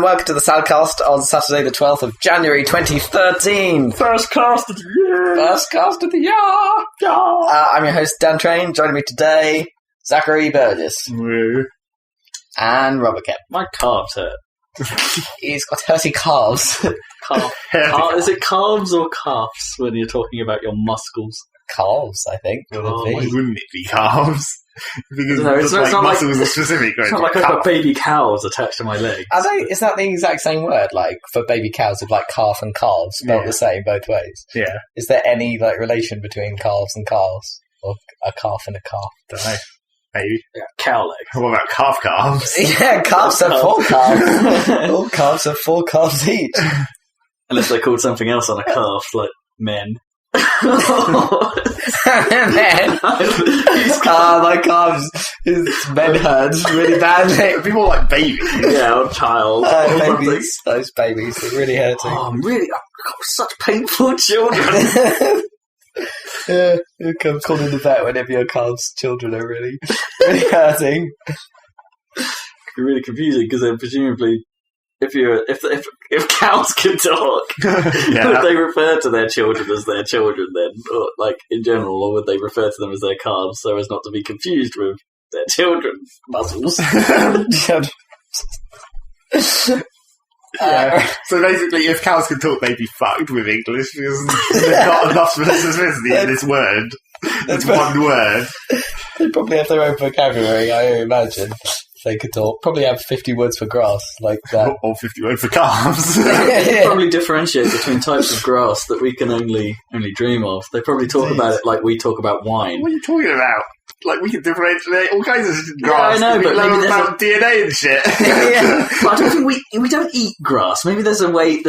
welcome to the Saladcast on Saturday the 12th of January 2013. First cast of the year! First cast of the year! I'm your host, Dan Train. Joining me today, Zachary Burgess. Woo. And Robert Kemp. My calves hurt. He's got hurty calves. Is it calves or calves when you're talking about your muscles? Calves, I think. Why wouldn't it be calves? Because it's not muscles like, are specific. It's not like I've got baby cows attached to my legs. Is that the exact same word, like, for baby cows of, like, calf and calves, spelled the same both ways? Yeah. Is there any, like, relation between calves and calves? Or a calf and a calf? Don't know. Maybe. Yeah, cow legs. What about calves? Yeah, calves have 4 calves. All calves have 4 calves each. Unless they're called something else on a calf, like men. My calves. His men hurts really badly. It'd be more like baby. Yeah, or child. Babies. Those babies. They're really hurting. Oh, I've got such painful children. Yeah, you come call in the vet whenever your calves' children are really hurting. It can be really confusing because then presumably if cows can talk, would they refer to their children as their children then, or like in general, or would they refer to them as their calves so as not to be confused with their children's muscles? Yeah. So basically, if cows can talk, they'd be fucked with English because they've got enough specificity in this word. It's one word. They probably have their own vocabulary, I imagine. If they could talk. Probably have 50 words for grass, like that. Or 50 words for calves. They probably differentiate between types of grass that we can only dream of. They probably talk about it like we talk about wine. What are you talking about? Like, we can differentiate all kinds of grass. Yeah, I know, but maybe maybe there's about DNA and shit. Yeah. But I don't think we don't eat grass. Maybe there's a way,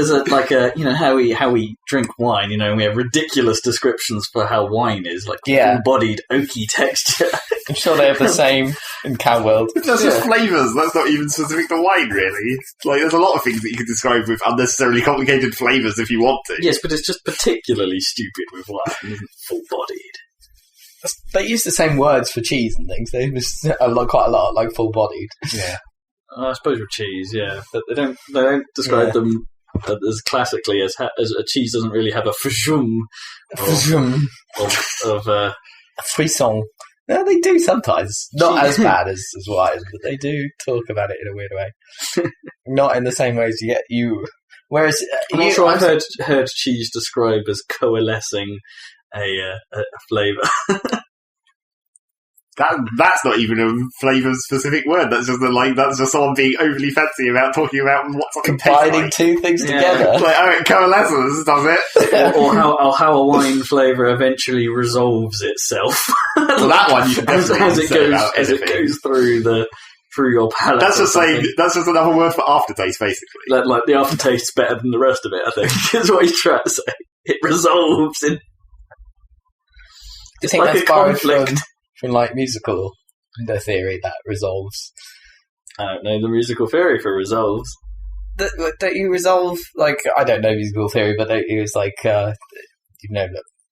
how we drink wine, and we have ridiculous descriptions for how wine is, like full-bodied, oaky texture. I'm sure they have the same in cow world. That's just flavours. That's not even specific to wine, really. Like, there's a lot of things that you can describe with unnecessarily complicated flavours if you want to. Yes, but it's just particularly stupid with wine, isn't full-bodied. They use the same words for cheese and things. They use quite a lot, like full-bodied. Yeah, I suppose with cheese, yeah, but they don't describe them as classically as a cheese doesn't really have a frisson of frisson. No, they do sometimes. Not as bad as wine, but they do talk about it in a weird way. Not in the same way as you. Whereas I'm not sure I've heard cheese described as coalescing a flavour. That's not even a flavour-specific word. That's just someone being overly fancy about talking about what something combining tastes like. 2 things together. Like, it coalesces, does it? or how a wine flavour eventually resolves itself. Well, that one you can definitely as it goes through your palate. That's just another word for aftertaste, basically. Like the aftertaste's better than the rest of it, I think, is what he's trying to say. It resolves in. Do you think like that's a borrowed conflict from like musical theory that resolves? I don't know the musical theory for resolves. Don't you resolve, like, I don't know musical theory, but it was like, the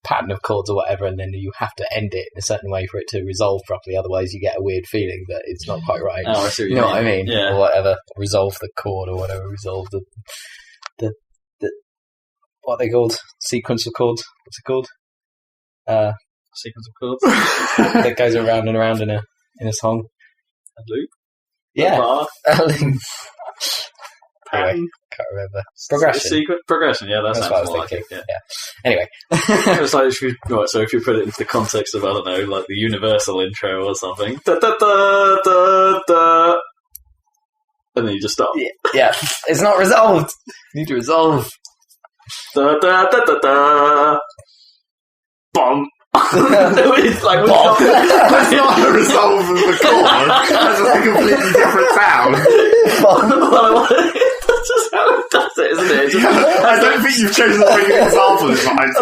pattern of chords or whatever, and then you have to end it in a certain way for it to resolve properly, otherwise you get a weird feeling that it's not quite right. Oh, I see what you know what I mean? Yeah. Or whatever. Resolve the chord or whatever, resolve the what are they called? Sequence of chords? What's it called? Sequence of chords that goes around and around in a song. A loop? Yeah. A bar? Anyway, can't remember. Progression, yeah, that's what I was more thinking. like it, yeah. Anyway. It's like if you put it into the context of, I don't know, like the Universal intro or something. Da, da, da, da, da, and then you just stop. Yeah. It's not resolved. You need to resolve. Da, da, da, da, da. Bomb. It's like bomb. That's not a resolve of the chord. That's just a completely different sound. That's just how it does it, isn't it? I don't think you've chosen the right example.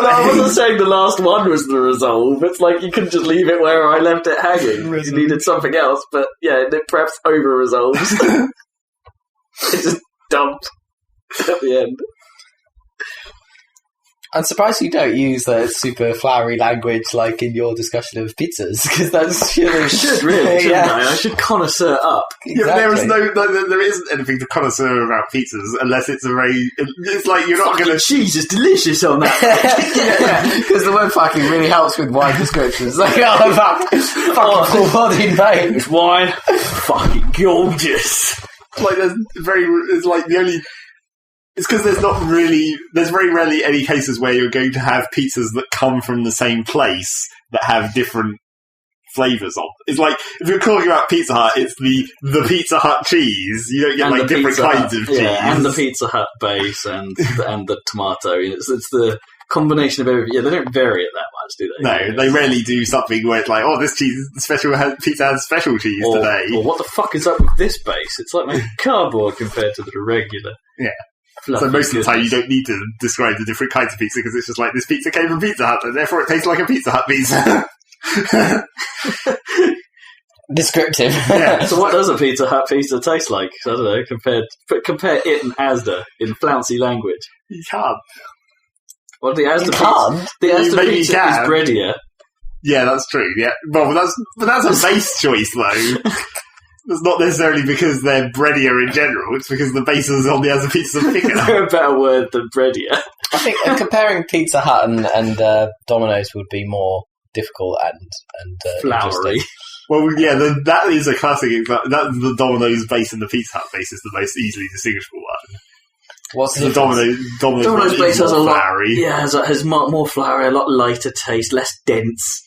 I wasn't saying the last one was the resolve. It's like you couldn't just leave it where I left it hanging. You needed something else, but yeah, it perhaps over resolves. It just dumped at the end. I'm surprised you don't use the super flowery language like in your discussion of pizzas, because that's surely... I should really, shouldn't I? I should connoisseur up. Exactly. There isn't anything to connoisseur about pizzas unless it's it's like you're not going to... cheese is delicious on that. Because the word fucking really helps with wine descriptions. Like, oh, fucking full-bodied vein. It's wine. Fucking gorgeous. Like, it's like the only... It's because there's very rarely any cases where you're going to have pizzas that come from the same place that have different flavours of. It's like, if you're talking about Pizza Hut, it's the Pizza Hut cheese. You don't get like different kinds of cheese. Yeah, and the Pizza Hut base and the tomato. It's the combination of everything. Yeah, they don't vary it that much, do they? No, they rarely do something where it's like, oh, this pizza has special cheese today. Or what the fuck is up with this base? It's like cardboard compared to the regular. Yeah. So most of the time you don't need to describe the different kinds of pizza because it's just like, this pizza came from Pizza Hut and therefore it tastes like a Pizza Hut pizza. Descriptive. Yeah. So what does a Pizza Hut pizza taste like? I don't know, compare it and Asda in flouncy language. You can't. Well, the Asda pizza is breadier. Yeah, that's true. Yeah, well, that's a base choice though. It's not necessarily because they're breadier in general. It's because the bases on the Asda pizzas are thicker. They're a better word than breadier. I think comparing Pizza Hut and Domino's would be more difficult and flowery. Well, yeah, that is a classic example. That's the Domino's base and the Pizza Hut base is the most easily distinguishable one. What's the Domino's base has a lot flowery. Yeah, has more flowery, a lot lighter taste, less dense.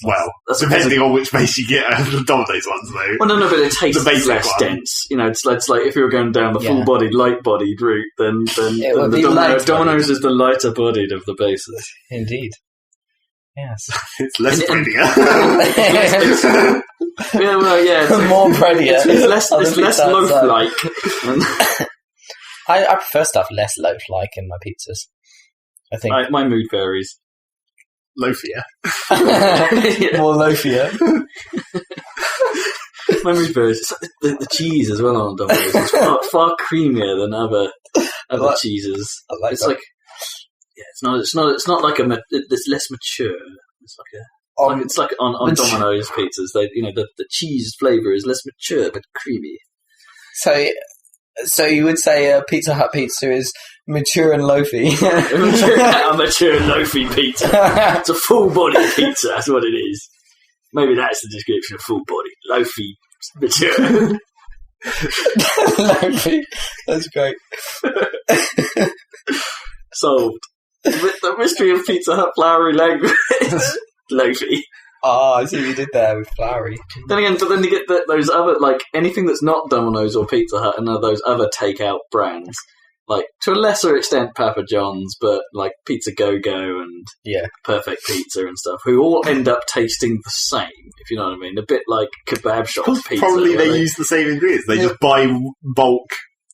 Well, depending on which base you get, the Domino's ones though. Well, no, but it tastes less dense. You know, it's like if you were going down the full-bodied, light-bodied route, then the Domino's is the lighter-bodied of the bases. Indeed. Yes. It's less breadier. It's more breadier. It's less loaf-like. I prefer stuff less loaf-like in my pizzas. I think my mood varies. Loafier. More loafier. My mood varies. It's like the cheese as well on Domino's. It's far creamier than other cheeses. It's like it's not like it's less mature. It's like on Domino's pizzas. The cheese flavour is less mature but creamy. So you would say a Pizza Hut pizza is mature and loafy. A mature and loafy pizza. It's a full-bodied pizza, that's what it is. Maybe that's the description of full-bodied. Loafy, mature. Loafy. That's great. Solved. The mystery of Pizza Hut flowery language. Loafy. Oh, I see what you did there with flowery. Then you get those other, like, anything that's not Domino's or Pizza Hut and those other takeout brands. Like, to a lesser extent, Papa John's, but, like, Pizza Go-Go and Perfect Pizza and stuff, who all end up tasting the same, if you know what I mean. A bit like kebab shop pizza. Probably they use the same ingredients. They just buy bulk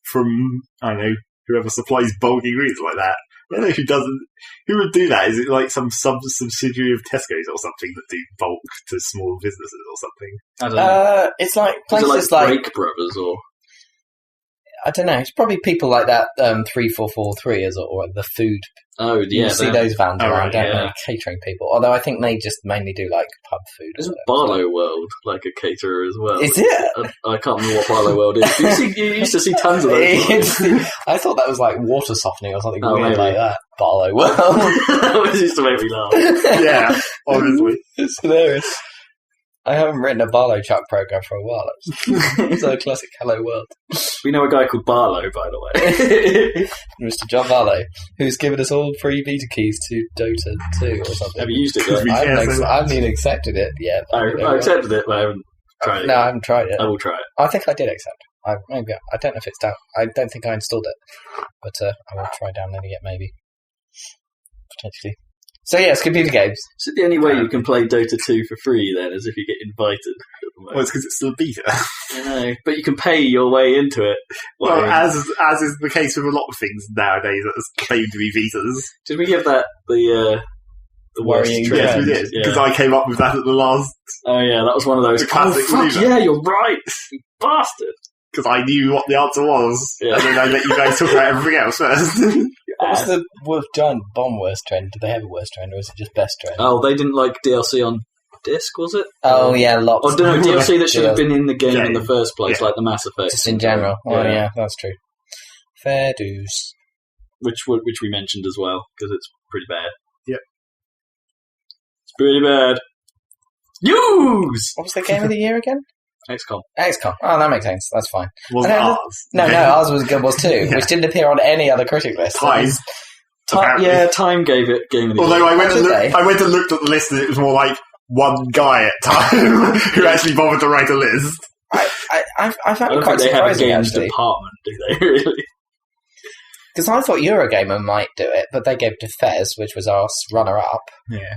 from, I don't know, whoever supplies bulk ingredients like that. I don't know who would do that. Is it like some subsidiary of Tesco's or something that do bulk to small businesses or something? I don't know. It's like places like Break Brothers or... I don't know. It's probably people like that 3443 or the food. Oh, yeah. You see those vans around, don't yeah. they? Catering people. Although I think they just mainly do like pub food. Isn't Barlow World like a caterer as well? Is it? I can't remember what Barlow World is. You used to see tons of those. I thought that was like water softening or something weird like that. Barlow World. That used to make me laugh. Yeah, obviously. It's hilarious. I haven't written a Barlow Chuck program for a while. It's a classic Hello World. We know a guy called Barlow, by the way. Mr. John Barlow, who's given us all free beta keys to Dota 2 or something. Have you used it yet? I haven't even accepted it yet. I accepted it, but I haven't tried it. No, I haven't tried it. I will try it. I think I did accept. I don't know if it's down. I don't think I installed it. But I will try downloading it maybe. Potentially. So yes, computer games. So the only way you can play Dota 2 for free then is if you get invited. Well, it's because it's still beta. I know, but you can pay your way into it. Well, as is the case with a lot of things nowadays that claim to be betas. Did we give that the worrying trend? Yes, we did. Because I came up with that at the last. Oh yeah, that was one of those classic. Oh, fuck yeah, you're right, you bastard. Because I knew what the answer was, and then I let you guys talk about everything else first. What was the giant bomb worst trend? Did they have a worst trend, or was it just best trend? Oh, they didn't like DLC on disc, was it? Oh, yeah, lots. Or no, DLC that should have been in the game in the first place, like the Mass Effect. Just in general. Oh, yeah, that's true. Fair dues. Which we mentioned as well, because it's pretty bad. Yep. It's pretty bad. News! What was the game of the year again? XCOM. Oh, that makes sense. That's fine. Wasn't ours. No, ours was too, which didn't appear on any other critic list. Time gave it game of the year. Although I went and looked at the list and it was more like one guy at Time who actually bothered to write a list. I found it quite surprising, actually. Department, do they really? Because I thought Eurogamer might do it, but they gave it to Fez, which was our runner-up. Yeah,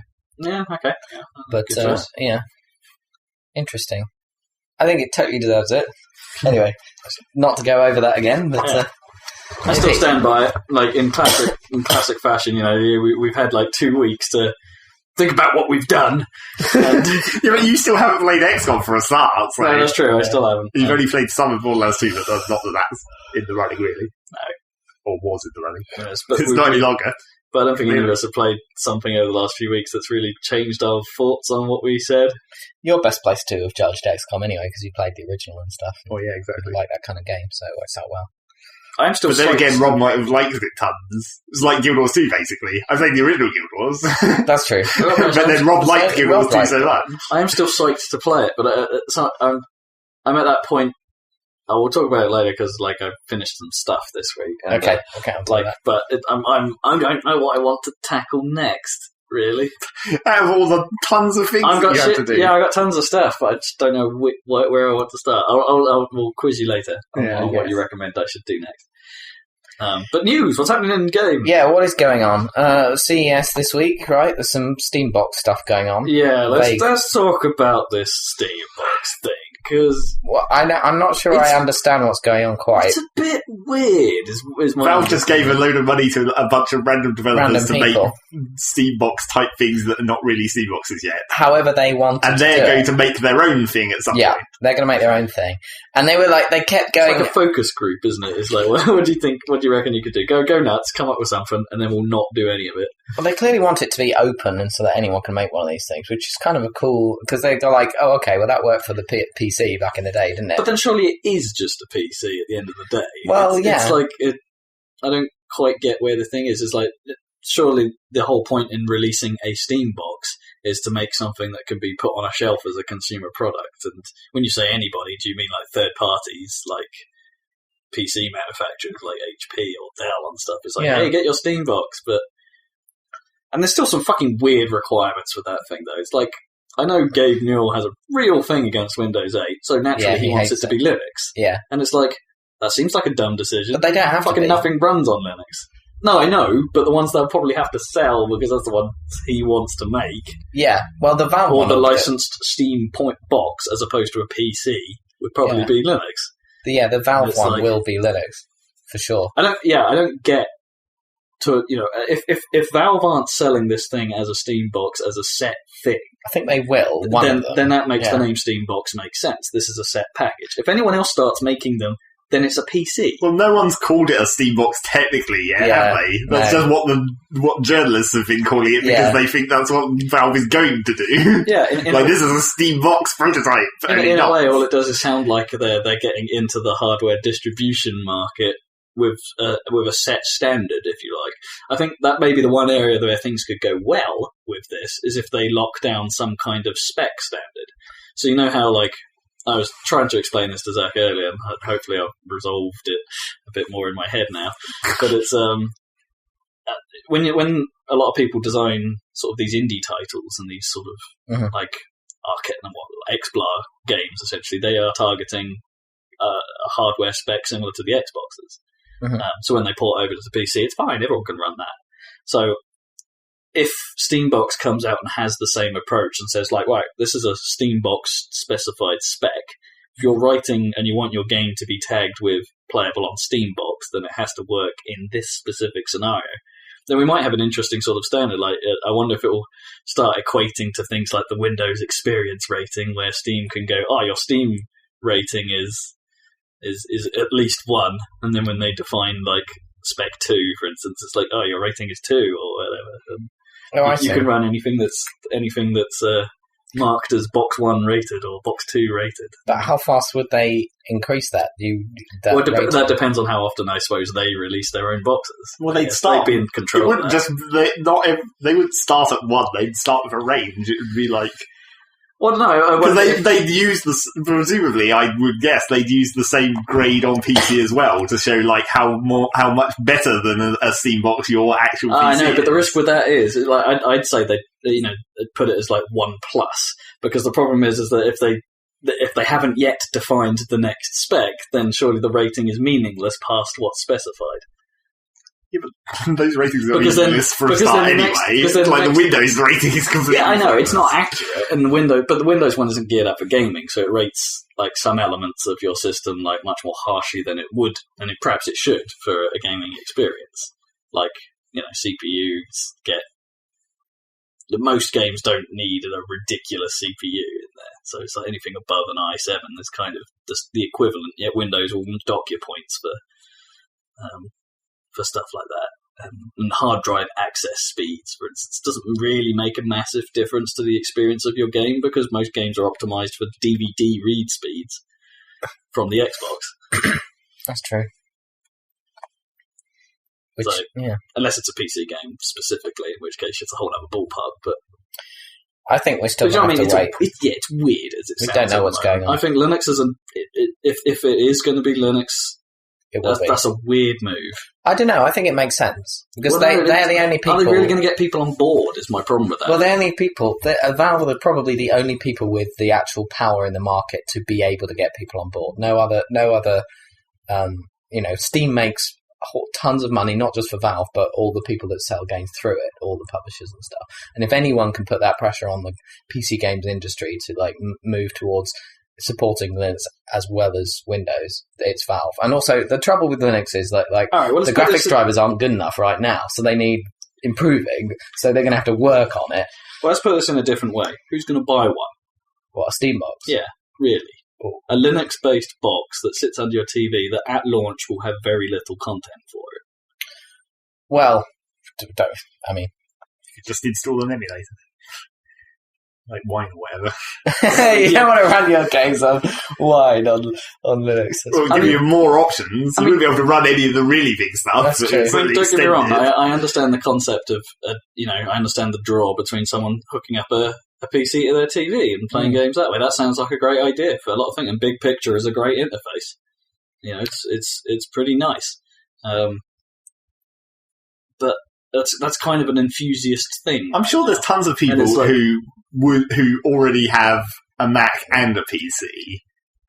okay. Yeah, but, yeah. Interesting. I think it totally deserves it. Anyway, not to go over that again, but... I still stand by it. Like, in classic fashion, we've had, 2 weeks to think about what we've done. And yeah, but you still haven't played XCOM for a start. So no, that's true. I still haven't. You've only played some of Borderlands 2, but not that that's in the running, really. No. Or was in the running. Yes, but it's not any longer. But I don't think any of us have played something over the last few weeks that's really changed our thoughts on what we said. You're best placed to have judged XCOM anyway, because you played the original and stuff. Oh, yeah, exactly. You like that kind of game, so it works out well. I'm still. But then again, Rob might have liked it tons. It's like Guild Wars 2, basically. I played the original Guild Wars. That's true. But then Rob liked Guild Wars 2 so much. I am still psyched to play it, but I'm at that point. We'll talk about it later because, I finished some stuff this week. And, okay. But I don't know what I want to tackle next. Really, out of all the tons of things you have to do. Yeah, I got tons of stuff, but I just don't know where I want to start. We'll quiz you later on what you recommend I should do next. But news, what's happening in the game? Yeah, what is going on? CES this week, right? There's some SteamBox stuff going on. Yeah, let's talk about this SteamBox thing. Because I'm not sure I understand what's going on quite. It's a bit weird. Is my Valve just gave a load of money to a bunch of random developers to make SteamBox type things that are not really SteamBoxes yet. However they want, and they're going to make their own thing at some point. Yeah, they're going to make their own thing. And they were they kept going. It's like a focus group, isn't it? It's like, what do you think? What do you reckon you could do? Go nuts, come up with something, and then we'll not do any of it. Well, they clearly want it to be open and so that anyone can make one of these things, which is kind of a cool... Because they're like, oh, okay, well, that worked for the PC back in the day, didn't it? But then surely it is just a PC at the end of the day. Well, It's like... I don't quite get where the thing is. It's like, surely the whole point in releasing a SteamBox is to make something that can be put on a shelf as a consumer product. And when you say anybody, do you mean third parties, PC manufacturers like HP or Dell and stuff? It's hey, get your SteamBox, but... And there's still some fucking weird requirements for that thing, though. It's I know Gabe Newell has a real thing against Windows 8, so naturally he wants it to be Linux. Yeah. And it's that seems like a dumb decision. But they don't have fucking to be. Nothing runs on Linux. No, I know, but the ones they'll probably have to sell because that's the ones he wants to make. Yeah, well, the Valve or the licensed Steam box as opposed to a PC would probably be Linux. The Valve one will be Linux, for sure. I don't get... if Valve aren't selling this thing as a SteamBox as a set thing, I think they will. Then that makes the name SteamBox make sense. This is a set package. If anyone else starts making them, then it's a PC. Well, no one's called it a SteamBox technically yet, have they? That's just what journalists have been calling it because they think that's what Valve is going to do. Yeah, this is a SteamBox prototype. In a way, all it does is sound like they're getting into the hardware distribution market with a set standard, if you like. I think that may be the one area where things could go well with this, is if they lock down some kind of spec standard. So you know how, I was trying to explain this to Zach earlier, and hopefully I've resolved it a bit more in my head now. But it's when a lot of people design sort of these indie titles and these sort of arcade and XBLA games, essentially, they are targeting a hardware spec similar to the Xboxes. So when they port over to the PC, it's fine, everyone can run that. So if SteamBox comes out and has the same approach and says, right, this is a SteamBox specified spec, if you're writing and you want your game to be tagged with playable on SteamBox, then it has to work in this specific scenario. Then we might have an interesting sort of standard. I wonder if it will start equating to things like the Windows Experience rating, where Steam can go, your Steam rating is at least 1, and then when they define spec 2, for instance, it's like, oh, your rating is 2 or whatever. You can run anything that's marked as box 1 rated or box 2 rated. But how fast would they increase that? That depends on how often, I suppose, they release their own boxes. Well, they'd be in control. It wouldn't just they wouldn't start at 1. They'd start with a range. It would be like. Well, no, because they'd use presumably, I would guess they'd use the same grade on PC as well to show like how much better than a SteamBox your actual PC. I know, but the risk with that is like I'd say they'd put it as like 1+, because the problem is that if they haven't yet defined the next spec, then surely the rating is meaningless past what's specified. Yeah, but those ratings are meaningless for a start anyway. The Windows rating is completely. Yeah, I know it's not accurate, and but the Windows one isn't geared up for gaming, so it rates like some elements of your system like much more harshly than it would, and perhaps it should for a gaming experience. Like CPUs get. Most games don't need a ridiculous CPU in there, so it's like anything above an i7 is kind of the equivalent. Yet Windows will dock your points for stuff like that. And hard drive access speeds, for instance, doesn't really make a massive difference to the experience of your game because most games are optimized for DVD read speeds from the Xbox. That's true. Unless it's a PC game specifically, in which case it's a whole other ballpark. But I think we're still going to have to wait. It's weird as it sounds. We don't know what's going on. I think Linux is if it is going to be Linux, that's a weird move. I don't know. I think it makes sense because they're the only people. Are they really going to get people on board? Is my problem with that. Well, the only people. Valve are probably the only people with the actual power in the market to be able to get people on board. No other. Steam makes tons of money, not just for Valve, but all the people that sell games through it, all the publishers and stuff. And if anyone can put that pressure on the PC games industry to like move towards supporting Linux as well as Windows, it's Valve. And also, the trouble with Linux is that the graphics drivers aren't good enough right now, so they need improving. So they're going to have to work on it. Well, let's put this in a different way. Who's going to buy one? What, a SteamBox? Yeah, really. A Linux-based box that sits under your TV that at launch will have very little content for it. Well, you could just install an emulator. Like Wine or whatever. You don't want to run your games on Wine on Linux. Well, it'll give you more options. You wouldn't be able to run any of the really big stuff. That's true. Don't get me wrong. I understand the concept of, I understand the draw between someone hooking up a PC to their TV and playing games that way. That sounds like a great idea for a lot of things. And Big Picture is a great interface. It's pretty nice. But that's kind of an enthusiast thing. I'm sure there's tons of people who already have a Mac and a PC,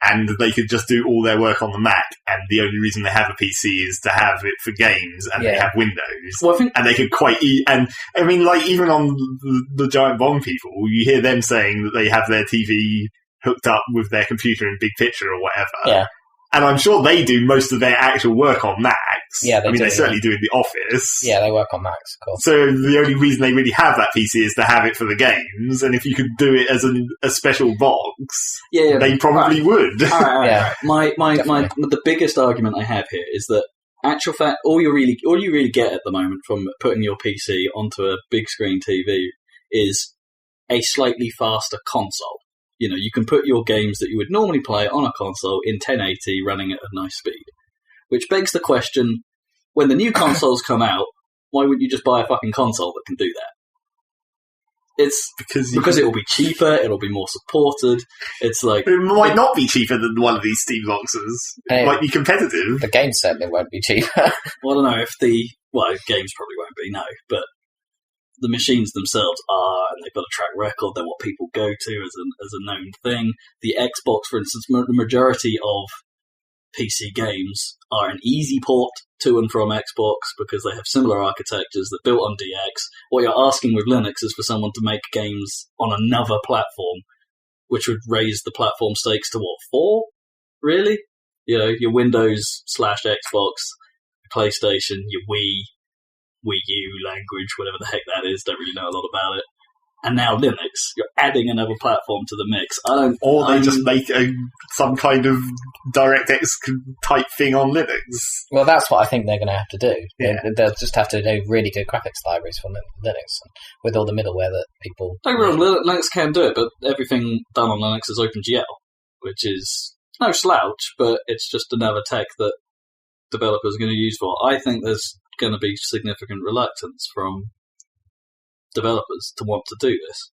and they could just do all their work on the Mac, and the only reason they have a PC is to have it for games, and they have Windows. Well, and they could and I mean, like, even on the Giant Bomb people, you hear them saying that they have their TV hooked up with their computer in Big Picture or whatever. Yeah. And I'm sure they do most of their actual work on Macs. Yeah, they certainly do in the office. Yeah, they work on Macs, of course. So the only reason they really have that PC is to have it for the games, and if you could do it as a special box, they probably would. All right. The biggest argument I have here is that actual fact, all you really get at the moment from putting your PC onto a big screen TV is a slightly faster console. You can put your games that you would normally play on a console in 1080 running at a nice speed. Which begs the question, when the new consoles come out, why wouldn't you just buy a fucking console that can do that? It's because it will be cheaper, it'll be more supported. It's like... It might not be cheaper than one of these Steam boxes. It might be competitive. The games certainly won't be cheaper. Well, I don't know if games probably won't be, no, but the machines themselves are, and they've got a track record, they're what people go to as a known thing. The Xbox, for instance, the majority of PC games are an easy port to and from Xbox because they have similar architectures that built on DX. What you're asking with Linux is for someone to make games on another platform, which would raise the platform stakes to 4? Really? Your Windows/Xbox, PlayStation, your Wii U language, whatever the heck that is, don't really know a lot about it. and now Linux. You're adding another platform to the mix. Or they just make some kind of DirectX type thing on Linux. Well, that's what I think they're going to have to do. Yeah. They'll just have to do really good graphics libraries for Linux, with all the middleware that people... Don't get me wrong, Linux can do it, but everything done on Linux is OpenGL, which is no slouch, but it's just another tech that developers are going to use for. I think there's going to be significant reluctance from developers to want to do this.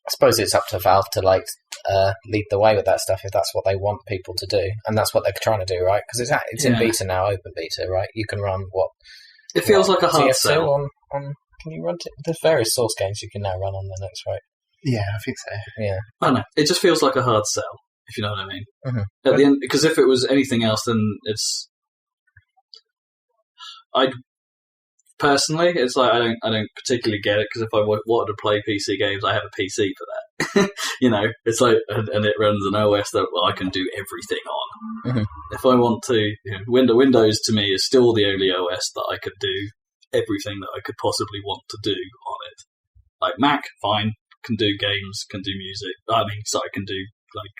I suppose it's up to Valve to lead the way with that stuff if that's what they want people to do, and that's what they're trying to do, right? Because it's in beta now, open beta, right? You can run It feels like a hard sell. on can you run there's various source games you can now run on Linux, right? Yeah, I think so. Yeah, I don't know. It just feels like a hard sell, if you know what I mean. Mm-hmm. At the end, because if it was anything else, then personally, it's like I don't particularly get it, because if I wanted to play PC games, I have a PC for that. It's like, and it runs an OS that I can do everything on. Mm-hmm. If I want to, Windows to me is still the only OS that I could do everything that I could possibly want to do on it. Like Mac, fine, can do games, can do music. I can do like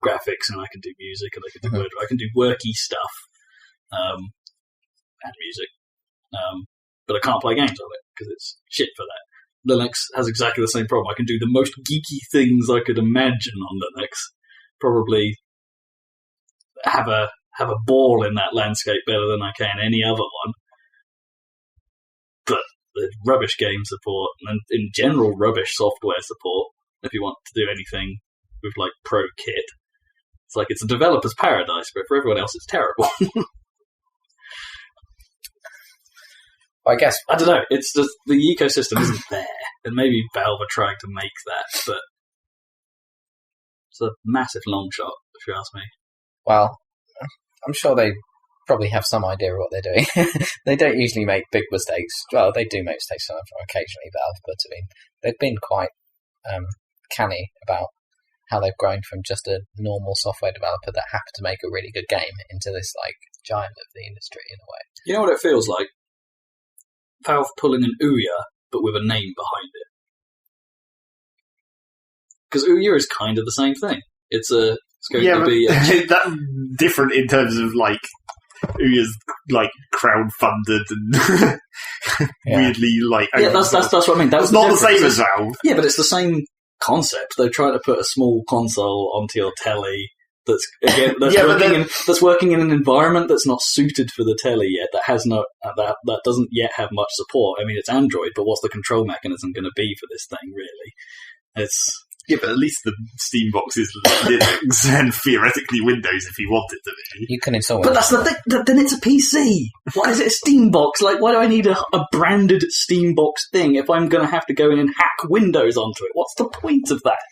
graphics, and I can do music, and I can do Word. I can do worky stuff, and music. But I can't play games on it because it's shit for that. Linux has exactly the same problem. I can do the most geeky things I could imagine on Linux. Probably have a ball in that landscape better than I can any other one. But the rubbish game support, and in general rubbish software support, if you want to do anything with like pro kit, it's like it's a developer's paradise, but for everyone else it's terrible. I guess, I don't know. It's just the ecosystem isn't there, and maybe Valve are trying to make that, but it's a massive long shot, if you ask me. Well, I'm sure they probably have some idea of what they're doing. They don't usually make big mistakes. Well, they do make mistakes occasionally, Valve, but I mean, they've been quite canny about how they've grown from just a normal software developer that happened to make a really good game into this like giant of the industry in a way. You know what it feels like? Valve pulling an Ouya, but with a name behind it. Because Ouya is kind of the same thing. It's going to be that's different in terms of like Ouya's like crowdfunded and weirdly like that's what I mean. That's not the same as Valve. Yeah, but it's the same concept. They're trying to put a small console onto your telly. That's working in an environment that's not suited for the telly yet. That has that doesn't yet have much support. I mean, it's Android, but what's the control mechanism going to be for this thing? Really, but at least the SteamBox is Linux and theoretically Windows if you want it to be. You can install. But that's the thing. Then it's a PC. Why is it a SteamBox? Like, why do I need a branded SteamBox thing if I'm going to have to go in and hack Windows onto it? What's the point of that?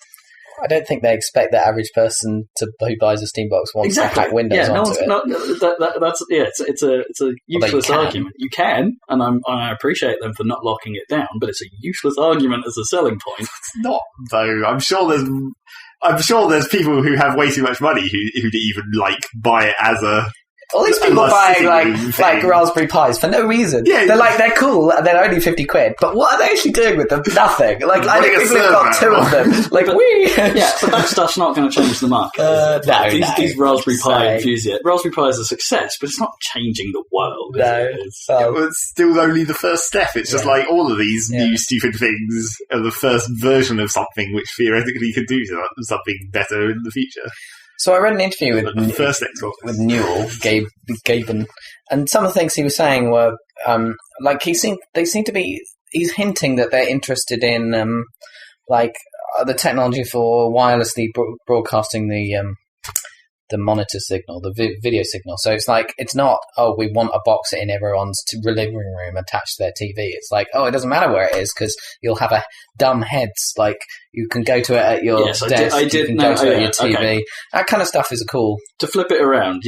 I don't think they expect the average person who buys a SteamBox wants to hack Windows onto it. It's a useless argument. You can, and I appreciate them for not locking it down, but it's a useless argument as a selling point. It's not, though. I'm sure there's people who have way too much money who'd even like buy it as a. All these people buying like Raspberry Pis for no reason. Yeah, they're cool. They're only $50, but what are they actually doing with them? Nothing. Like I think people have got two of them. Like but that stuff's not going to change the market. These Raspberry Pi enthusiasts. Raspberry Pi is a success, but it's not changing the world. It's still only the first step. It's just like all of these new stupid things are the first version of something which theoretically could do something better in the future. So I read an interview with Newell, Gaben, and some of the things he was saying were he's hinting that they're interested in the technology for wirelessly broadcasting the monitor signal, the video signal. So it's like, it's not, we want a box in everyone's living room attached to their TV. It's like, it doesn't matter where it is because you'll have a dumb heads. Like, you can go to it at your desk, you can go to it at your TV. Okay. That kind of stuff is cool. To flip it around,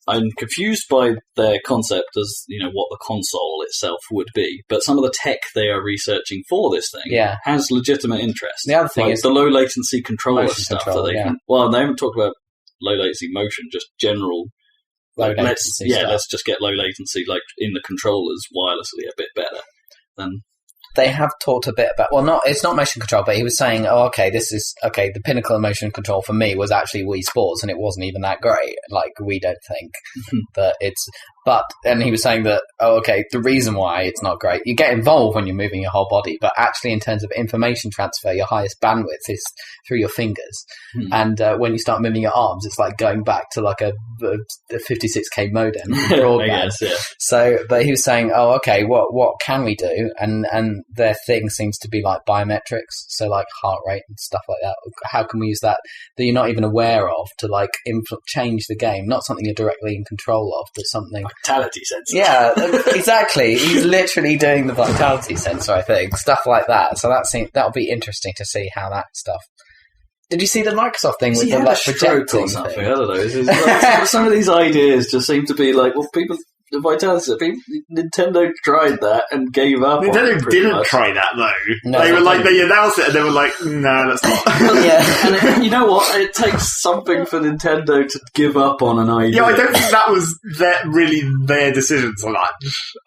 I'm confused by their concept as, what the console itself would be. But some of the tech they are researching for this thing has legitimate interest. The other thing is the low latency controller stuff that they can. Well, they haven't talked about low latency motion, just general. Low latency stuff. Let's just get low latency, like in the controllers wirelessly, a bit better. then... They have talked a bit about, it's not motion control, but he was saying, the pinnacle of motion control for me was actually Wii Sports, and it wasn't even that great. Like, we don't think that it's, and he was saying that, the reason why it's not great, you get involved when you're moving your whole body, but actually in terms of information transfer, your highest bandwidth is through your fingers. And when you start moving your arms, it's like going back to like a 56k modem broadband. Guess, yeah. So, but he was saying, what can we do? And their thing seems to be like biometrics, so like heart rate and stuff like that. How can we use that you're not even aware of to like change the game? Not something you're directly in control of, but something... Vitality sensor. Yeah, exactly. He's literally doing the vitality sensor, I think. Stuff like that. So that'll be interesting to see how that stuff... Did you see the Microsoft thing with the like projecting or something? Thing? I don't know. Like, some of these ideas just seem to be like, well, people... The vitality. Nintendo tried that and gave up. Nintendo didn't try that though. No, they announced it and they were like, "No, that's not." And you know what? It takes something for Nintendo to give up on an idea. Yeah, I don't think that was really their decision so much.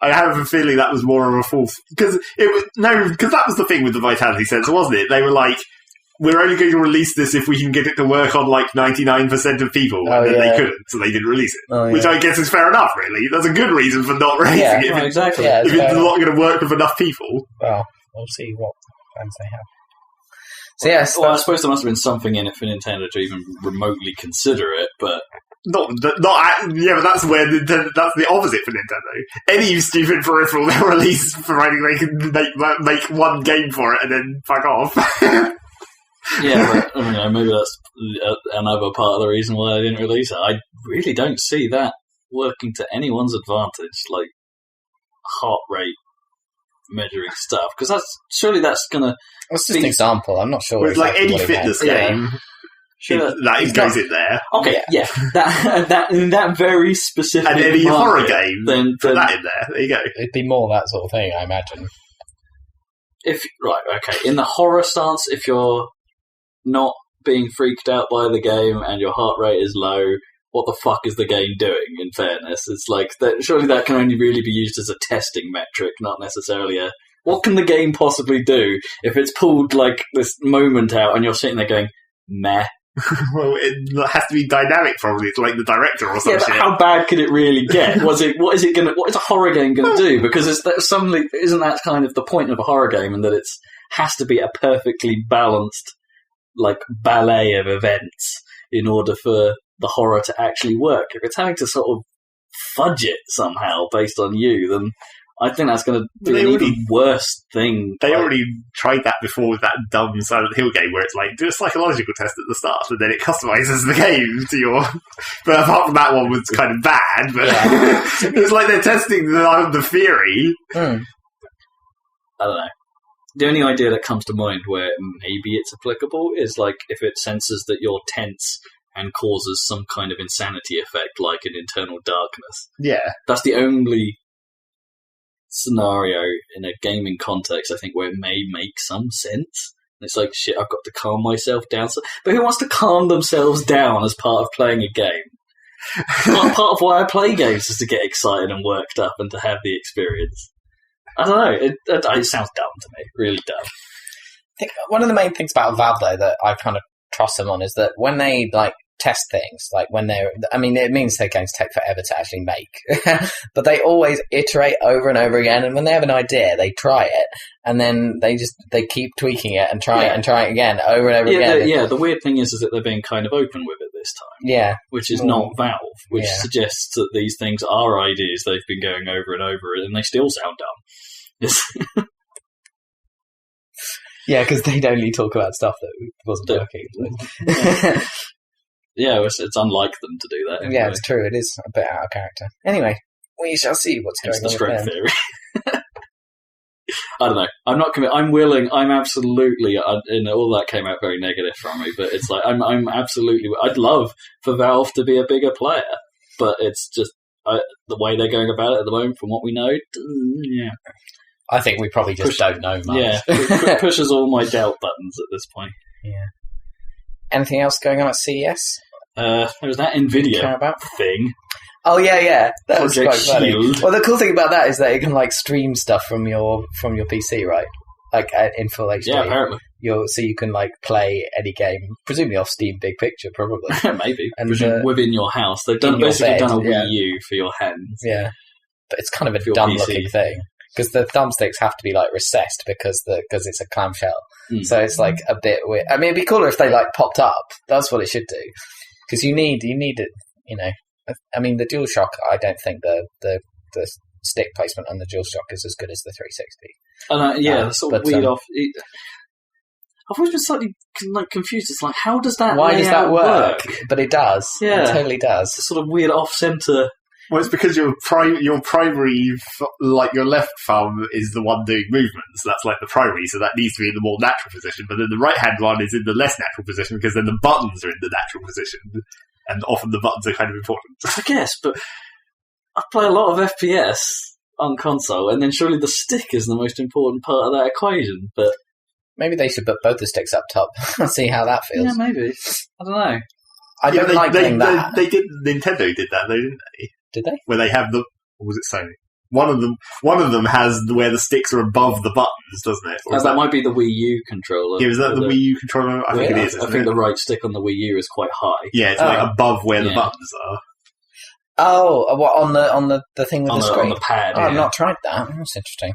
I have a feeling that was more of a false because that was the thing with the vitality sensor, wasn't it? They were like, we're only going to release this if we can get it to work on like 99% of people, and then they couldn't, so they didn't release it. Which I guess is fair enough, really. That's a good reason for not releasing it. Exactly. If it's not going to work with enough people. Well, we'll see what plans they have. So yes, I suppose there must have been something in it for Nintendo to even remotely consider it, but... but that's where Nintendo, that's the opposite for Nintendo. Any stupid peripheral they'll release, providing they can make one game for it and then fuck off. Yeah, but maybe that's another part of the reason why I didn't release it. I really don't see that working to anyone's advantage, like heart rate measuring stuff, because surely that's gonna. That's just an example. I'm not sure. It's like any fitness game. Sure. That goes in there. Okay, yeah. That very specific. And any horror game, then put that in there. There you go. It'd be more that sort of thing, I imagine. In the horror stance, if you're not being freaked out by the game and your heart rate is low, what the fuck is the game doing, in fairness? It's like, surely that can only really be used as a testing metric, not necessarily what can the game possibly do if it's pulled like this moment out and you're sitting there going, meh. Well, it has to be dynamic, probably. It's like the director or something. Yeah, but how bad could it really get? What is a horror game going to do? Because isn't that kind of the point of a horror game, and that it has to be a perfectly balanced like ballet of events in order for the horror to actually work. If it's having to sort of fudge it somehow based on you, then I think that's going to be an even worse thing. They already tried that before with that dumb Silent Hill game where it's like, do a psychological test at the start and then it customizes the game to your... But apart from that one was kind of bad, but it was like they're testing the theory. I don't know. The only idea that comes to mind where maybe it's applicable is like if it senses that you're tense and causes some kind of insanity effect, like an internal darkness. Yeah. That's the only scenario in a gaming context, I think, where it may make some sense. It's like, shit, I've got to calm myself down. But who wants to calm themselves down as part of playing a game? Part of why I play games is to get excited and worked up and to have the experience. I don't know. It sounds dumb to me. Really dumb. I think one of the main things about Valve, though, that I kind of trust them on is that when they like test things, like when it means their games take forever to actually make, but they always iterate over and over again. And when they have an idea, they try it, and then they keep tweaking it and try it again over and over again. The weird thing is that they're being kind of open with it this time. Yeah, which is not Valve, which suggests that these things are ideas they've been going over and over, and they still sound dumb. Yeah, because they'd only talk about stuff that wasn't working. Yeah, it's unlike them to do that. Anyway. Yeah, it's true. It is a bit out of character. Anyway, we shall see what's going on. It's the string theory. I don't know. I'm not convinced. I'm willing. I'm absolutely. All that came out very negative from me, but it's like I'm absolutely. I'd love for Valve to be a bigger player, but it's just the way they're going about it at the moment, from what we know. Yeah. I think we probably just don't know much. Yeah, it pushes all my doubt buttons at this point. Yeah. Anything else going on at CES? There was that NVIDIA thing. Oh yeah, that was Project quite funny. Shield. Well, the cool thing about that is that it can like stream stuff from your PC, right? Like in full HD. Yeah, apparently. So you can like play any game, presumably off Steam Big Picture, probably. Maybe. And, within your house, they've done a Wii U for your hands. Yeah, but it's kind of a dumb-looking thing because the thumbsticks have to be like recessed because it's a clamshell. So it's like a bit weird. I mean, it'd be cooler if they like popped up. That's what it should do because you need it. You know, I mean, the DualShock. I don't think the stick placement on the DualShock is as good as the 360. And sort of weird off. I've always been slightly confused. It's like, how does that? Why does that work? But it does. Yeah, it totally does. It's sort of weird off-center. Well, it's because your primary, like your left thumb, is the one doing movements. That's like the primary, so that needs to be in the more natural position. But then the right-hand one is in the less natural position because then the buttons are in the natural position, and often the buttons are kind of important. I guess, but I play a lot of FPS on console, and then surely the stick is the most important part of that equation. But maybe they should put both the sticks up top and see how that feels. Yeah, maybe. I don't know. I don't like doing that. They did. Nintendo did that, though, didn't they? Did they? Where they have or was it Sony? One of them has where the sticks are above the buttons, doesn't it? That might be the Wii U controller. Yeah, is that the Wii U controller? I think it is. I think the right stick on the Wii U is quite high. Yeah, it's like above where the buttons are. Oh, what on the thing with the screen? On the pad. Oh, I've not tried that. That's interesting.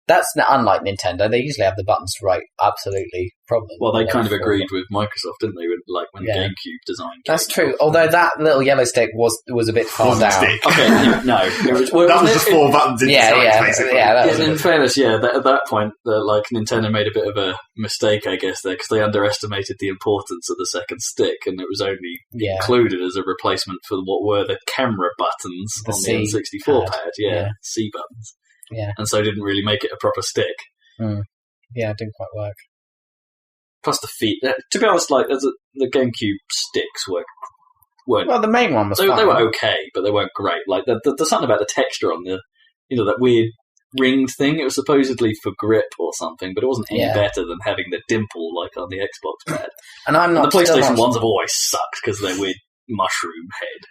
That's unlike Nintendo. They usually have the buttons right absolutely properly. Well, they kind of agreed with Microsoft, didn't they? When the GameCube design came. That's true. Although that little yellow stick was a bit far down. Stick. Okay, no. That was just four buttons in basically. Yeah, that was in fairness, at that point, Nintendo made a bit of a mistake, I guess, there, because they underestimated the importance of the second stick, and it was only included as a replacement for what were the camera buttons on the N64 pad. C buttons. Yeah. And so didn't really make it a proper stick. Yeah, it didn't quite work. Plus the feet. To be honest, the GameCube sticks weren't... Well, the main one was fine. They were okay, but they weren't great. Like, there's something about the texture on the... that weird ringed thing. It was supposedly for grip or something, but it wasn't any better than having the dimple like on the Xbox pad. And the PlayStation ones have always sucked because of their weird mushroom head.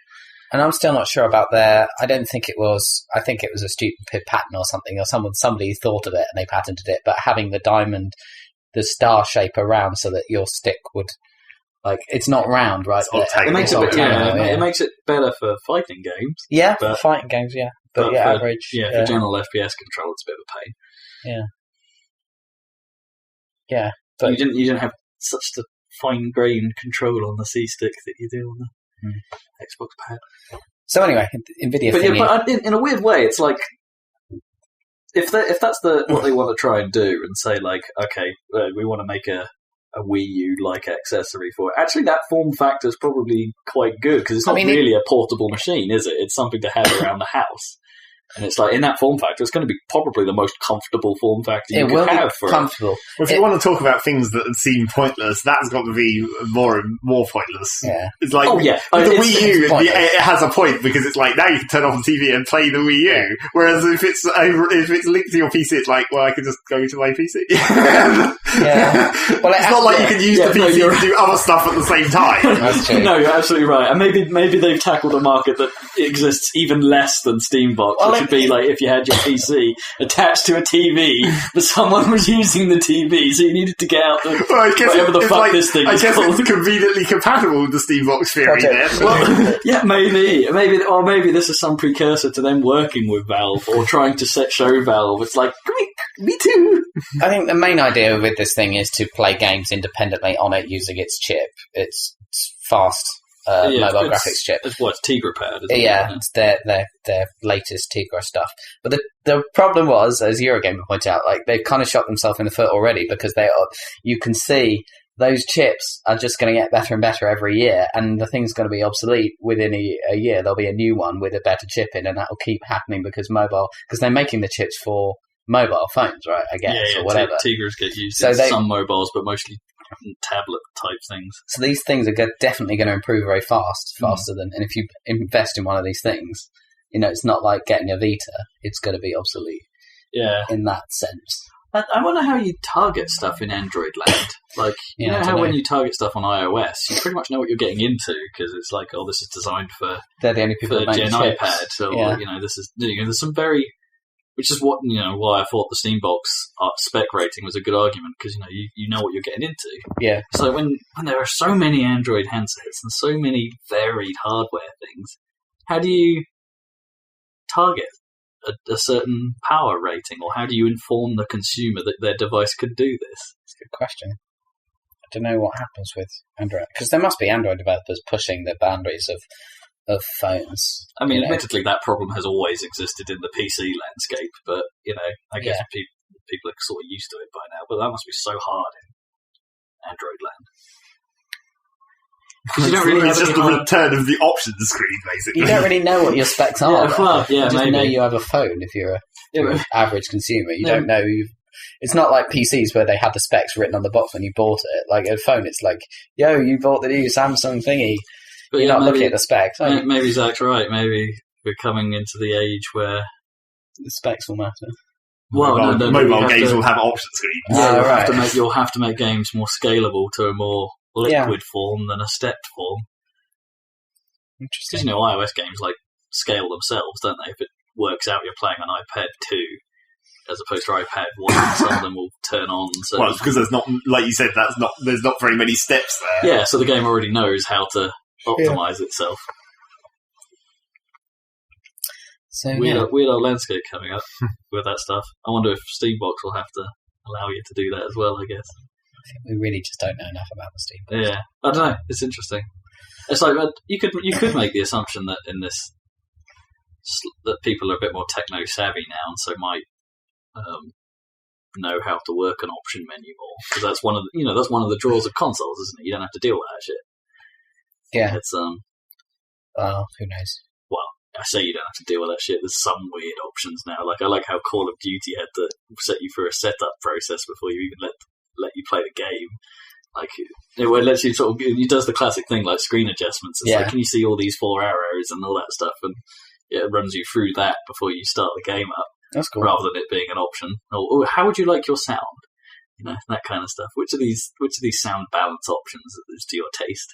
And I'm still not sure about I think it was a stupid pattern or something, or somebody thought of it and they patented it, but having the diamond, the star shape around so that your stick would, it's not round, right? It makes it better for fighting games. Yeah, for fighting games, yeah. But average. Yeah, for general FPS control, it's a bit of a pain. Yeah. Yeah. But you didn't have such the fine-grained control on the C-stick that you do on the Xbox pad. So anyway, NVIDIA but in a weird way, it's like if that's what they want to try and do, and say okay, we want to make a Wii U-like accessory for it. Actually, that form factor is probably quite good because it's not really a portable machine, is it? It's something to have around the house. And it's in that form factor, it's going to be probably the most comfortable form factor you can have for comfortable. Well, if you want to talk about things that seem pointless, that's got to be more and more pointless. Yeah. It's like with the Wii U, it has a point because it's now you can turn off the TV and play the Wii U. Yeah. Whereas if it's linked to your PC, it's I can just go to my PC. Yeah. Well, it's not like you can use the PC to do other stuff at the same time. That's true. No, you're absolutely right. And maybe they've tackled a market that exists even less than SteamBox. Would be if you had your PC attached to a TV, but someone was using the TV, so you needed to get out whatever the fuck this thing is called. I guess it's conveniently compatible with the SteamBox theory then. Well, yeah, maybe this is some precursor to them working with Valve or trying to show Valve. It's me too. I think the main idea with this thing is to play games independently on it using its chip. It's fast. Mobile graphics chip. It's Tegra pad. It's their latest Tegra stuff. But the problem was, as Eurogamer pointed out, they've kind of shot themselves in the foot already because you can see those chips are just going to get better and better every year, and the thing's going to be obsolete within a year. There'll be a new one with a better chip in, and that will keep happening because they're making the chips for mobile phones, right? I guess or whatever. Tigras get used in some mobiles, but mostly tablet type things. So these things are definitely going to improve very faster than. And if you invest in one of these things, it's not like getting a Vita; it's going to be obsolete. Yeah, in that sense. I wonder how you target stuff in Android land. Like, you know how when you target stuff on iOS, you pretty much know what you're getting into because it's like, oh, this is designed for they're the only people that make Gen chips. iPad. So this is there's some very, which is what why I thought the SteamBox spec rating was a good argument because you know what you're getting into. Yeah. So when there are so many Android handsets and so many varied hardware things, how do you target a certain power rating, or how do you inform the consumer that their device could do this? That's a good question. I don't know what happens with Android, because there must be Android developers pushing the boundaries of phones. I mean, admittedly, that problem has always existed in the PC landscape, but I guess people are sort of used to it by now. But that must be so hard in Android land. Because you don't really have just the return of the options screen, basically. You don't really know what your specs are. You just know you have a phone if you're an average consumer. You don't know it's not like PCs where they had the specs written on the box when you bought it. Like a phone, it's like, yo, you bought the new Samsung thingy. But you're not looking at the specs. Maybe Zach's right. Maybe we're coming into the age where the specs will matter. Well, mobile games will have option screens. Yeah, you'll have to make games more scalable to a more liquid form than a stepped form. Interesting. Because iOS games scale themselves, don't they? If it works out, you're playing on iPad 2 as opposed to iPad 1. Some of them will turn on. So it's because there's not, like you said, there's not very many steps there. Yeah, so the game already knows how to optimize itself. So weird old landscape coming up with that stuff. I wonder if SteamBox will have to allow you to do that as well, I guess. I think we really just don't know enough about the SteamBox. Yeah, I don't know. It's interesting. It's like you could make the assumption that in this that people are a bit more techno savvy now, and so might know how to work an option menu more, because that's one of the draws of consoles, isn't it? You don't have to deal with that shit. Yeah. It's well, who knows? Well, I say you don't have to deal with that shit. There's some weird options now. Like I like how Call of Duty had to set you through a setup process before you even let you play the game. Like it lets you sort of, it does the classic thing like screen adjustments. It's like, can you see all these 4 arrows and all that stuff, and it runs you through that before you start the game up. That's cool. Rather than it being an option. Or how would you like your sound? That kind of stuff. Which of these sound balance options is to your taste?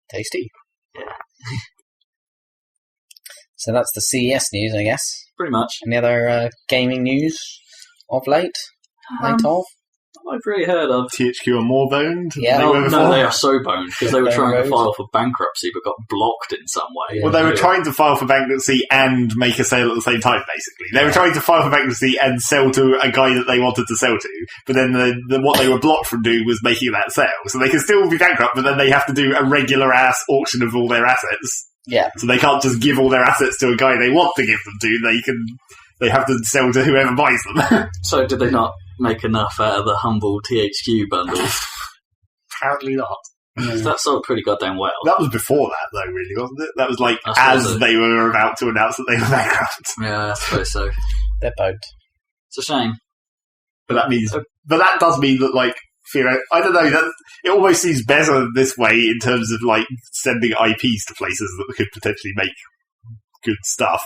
Tasty. Yeah. So that's the CES news, I guess. Pretty much. Any other gaming news of late? I've really heard of. THQ are more boned? Yeah. No, they are so boned because they were trying to file for bankruptcy but got blocked in some way. Well, they were trying to file for bankruptcy and make a sale at the same time, basically. They were trying to file for bankruptcy and sell to a guy that they wanted to sell to, but then what they were blocked from doing was making that sale. So they can still be bankrupt, but then they have to do a regular-ass auction of all their assets. Yeah. So they can't just give all their assets to a guy they want to give them to. They have to sell to whoever buys them. So did they not make enough out of the humble THQ bundles? Apparently not. That sold pretty goddamn well. That was before that, though, really, wasn't it? That was as they were about to announce that they were bankrupt. Yeah, I suppose so. They're boned. It's a shame. But that does mean that, I don't know, it almost seems better this way in terms of, sending IPs to places that could potentially make good stuff.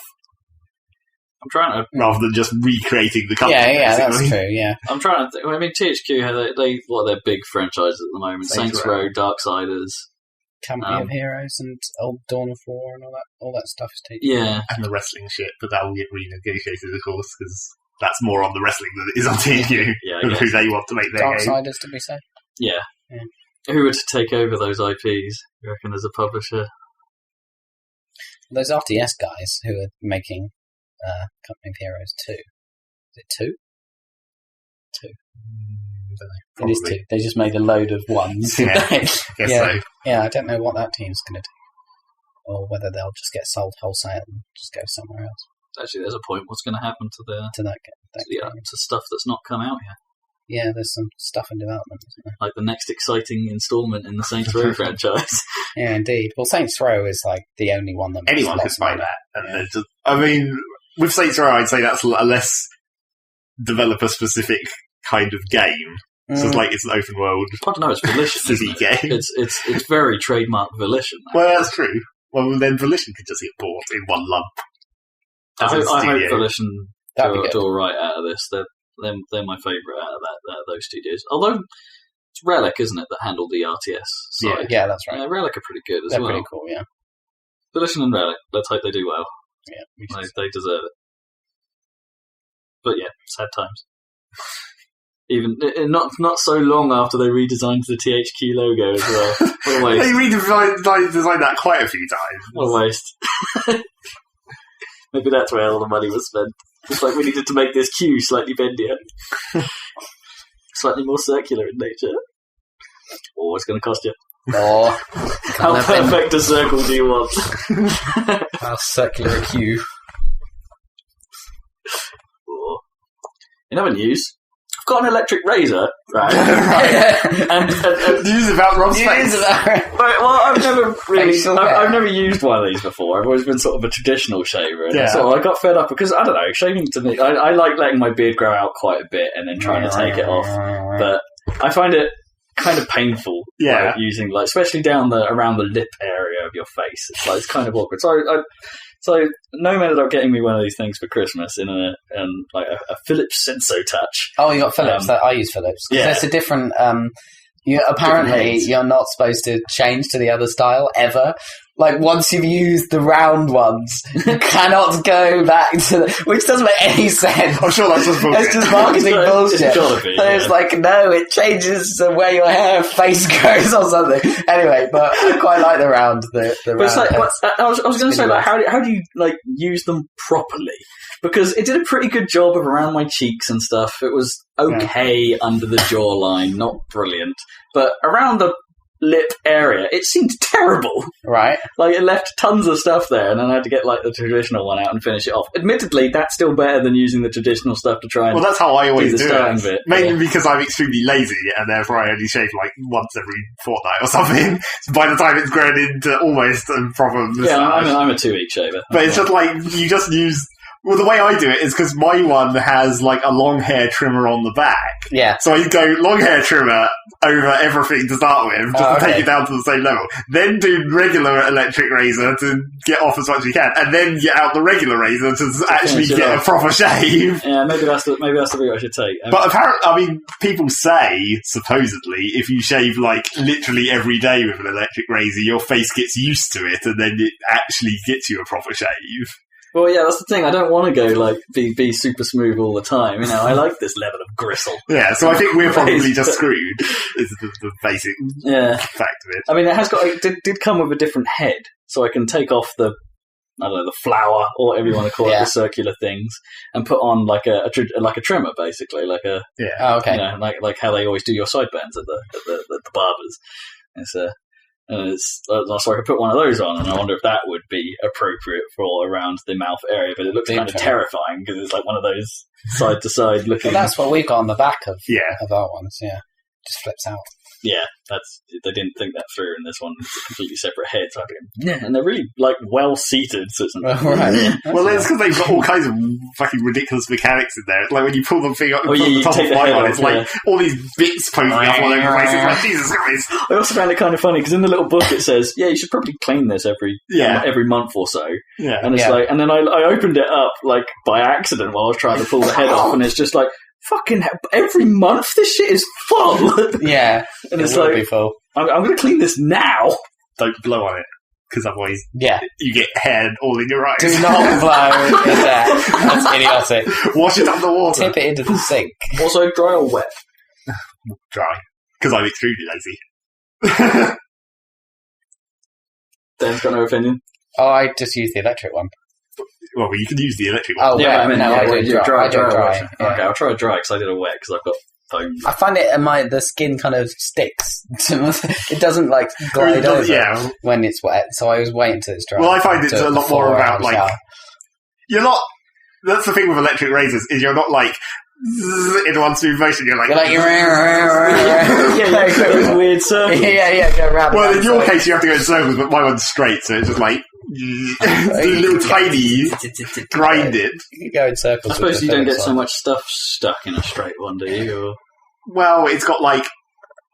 I'm trying to... Rather than just recreating the company. Yeah, that's true, yeah. I'm trying to think... I mean, THQ, what are their big franchises at the moment? Saints Row, Darksiders... Company of Heroes and Old Dawn of War and all that stuff is taken. Yeah. And the wrestling shit, but that will get renegotiated, of course, because that's more on the wrestling than it is on THQ. Yeah, who they want to make their game. Darksiders, did we say? Yeah. Who would take over those IPs, you reckon, as a publisher? Those RTS guys who are making Company of Heroes 2. Is it 2? 2. It is 2. They just made a load of ones. So. Yeah, I don't know what that team's going to do. Or whether they'll just get sold wholesale and just go somewhere else. Actually, there's a point. What's going to happen to to stuff that's not come out yet? Yeah, there's some stuff in development, isn't there? Like the next exciting installment in the Saints Row franchise. Yeah, indeed. Well, Saints Row is the only one that anyone could buy that. And with Saints Row, I'd say that's a less developer-specific kind of game. So it's an open world. I don't know. It's Volition. City game. It's very trademark Volition. Well, that's true. Well, then Volition could just get bought in one lump. I hope Volition good. all right out of this. They're my favourite out of those studios. Although it's Relic, isn't it, that handled the RTS side? Yeah, that's right. Yeah, Relic are pretty good as They're well. pretty cool, yeah. Volition and Relic, let's hope they do well. Yeah, they deserve it. But yeah, sad times. Even not so long after they redesigned the THQ logo as well. What a waste. They redesigned that quite a few times. What a waste. Maybe that's where all the money was spent. It's like we needed to make this queue slightly bendier. Slightly more circular in nature. Oh, it's going to cost you. Oh, how perfect a circle do you want? How circular a queue. Oh. In other news, I've got an electric razor, right? and news about Rob's face. Well, I've never used one of these before. I've always been sort of a traditional shaver. And so I got fed up because, I don't know, shaving to me, I like letting my beard grow out quite a bit and then trying to take it off. But I find it kind of painful, using, like, especially around the lip area of your face. It's kind of awkward. So Gnome ended up getting me one of these things for Christmas in a Philips Senso Touch. Oh, you got Philips? I use Philips. Yeah. There's a different... apparently, you're not supposed to change to the other style, ever. Like, once you've used the round ones, you cannot go back to which doesn't make any sense. I'm sure that's just bullshit. It's just marketing bullshit. It's gotta be, It's like, no, it changes the way your face goes or something. Anyway, but I quite like the round. The round. It's like, I was going to say, like, how do you, like, use them properly? Because it did a pretty good job of around my cheeks and stuff. It was okay under the jawline, not brilliant. But around the lip area, it seemed terrible. Right. Like, it left tons of stuff there, and then I had to get, like, the traditional one out and finish it off. Admittedly, that's still better than using the traditional stuff to try and... Well, that's how I always do it. Bit. Mainly because I'm extremely lazy, and therefore I only shave, like, once every fortnight or something. By the time it's grown into almost a proper moustache. Yeah, I'm a 2-week shaver. But it's just like, you just use... Well, the way I do it is because my one has, like, a long hair trimmer on the back. Yeah. So I go long hair trimmer over everything to start with, just to take it down to the same level. Then do regular electric razor to get off as much as you can, and then get out the regular razor to actually get a proper shave. Yeah, maybe that's the route I should take. But apparently, people say, supposedly, if you shave, like, literally every day with an electric razor, your face gets used to it, and then it actually gets you a proper shave. Well, yeah, that's the thing. I don't want to go, like, be super smooth all the time. You know, I like this level of gristle. Yeah, so I think we're probably just screwed, is the basic fact of it. I mean, it did come with a different head, so I can take off the flower, or whatever you want to call it, the circular things, and put on, like, a trimmer, basically. Like a... Yeah. Oh, okay. You know, like how they always do your sideburns at the barbers. So I could put one of those on, and I wonder if that would be appropriate for around the mouth area. But it looks kind of terrifying because it's like one of those side to side looking. Well, that's what we've got on the back of our ones. Yeah, just flips out. Yeah, they didn't think that through, and this one is a completely separate head. So and they're really, like, well seated. So it's right. Well, it's because they've got all kinds of fucking ridiculous mechanics in there. It's like when you pull the thing up, the top of my one, it's like all these bits poking up all over the place. It's like, Jesus Christ. I also found it kind of funny because in the little book it says, you should probably clean this every month or so. Yeah, and it's like, and then I opened it up, like, by accident while I was trying to pull the head off, and it's just like, fucking every month this shit is full. Yeah, and it's like, be full. I'm going to clean this now. Don't blow on it, because otherwise you get hair all in your eyes. Do not blow in there. That's idiotic. Wash it under water. Tip it into the sink. Also, dry or wet? Dry, because I'm extremely lazy. Dan's got no opinion. Oh, I just use the electric one. Well, you can use the electric one. Oh, yeah, I mean, I do dry. Okay, I'll try a dry because I did a wet because I've got foam. I find it, the skin kind of sticks. It doesn't, like, glide over when it's wet, so I always wait until it's dry. Well, I find it's a lot more about, like, you're not, that's the thing with electric razors, is you're not, like, in one smooth motion, you're like... Those weird circles. Go around. Well, in your case, you have to go in circles, but my one's straight, so it's just like... little tiny grind it. You can go in circles. I suppose you don't get so much stuff stuck in a straight one, do you? Or... Well, it's got, like...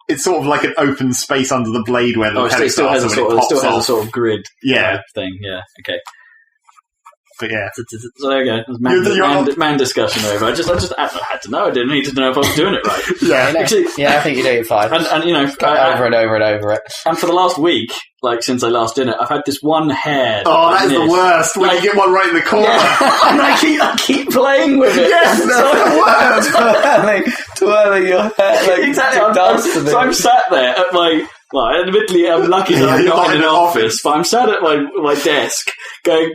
It's sort of like an open space under the blade where the it still has a sort of grid yeah. thing. Yeah, okay. But yeah. So there you go. Man discussion over. I had to know. I didn't need to know if I was doing it right. Yeah. Actually, I think you're doing it fine. And you know, over and over it. And for the last week, like since I last did it, I've had this one hair. Oh, that is the worst. When you get one right in the corner. Yeah. And I keep playing with it. Yes, that's the worst. Twirling your hair. Exactly. So I'm sat there at my... Well, admittedly, I'm lucky that I'm not in an office, but I'm sat at my desk going,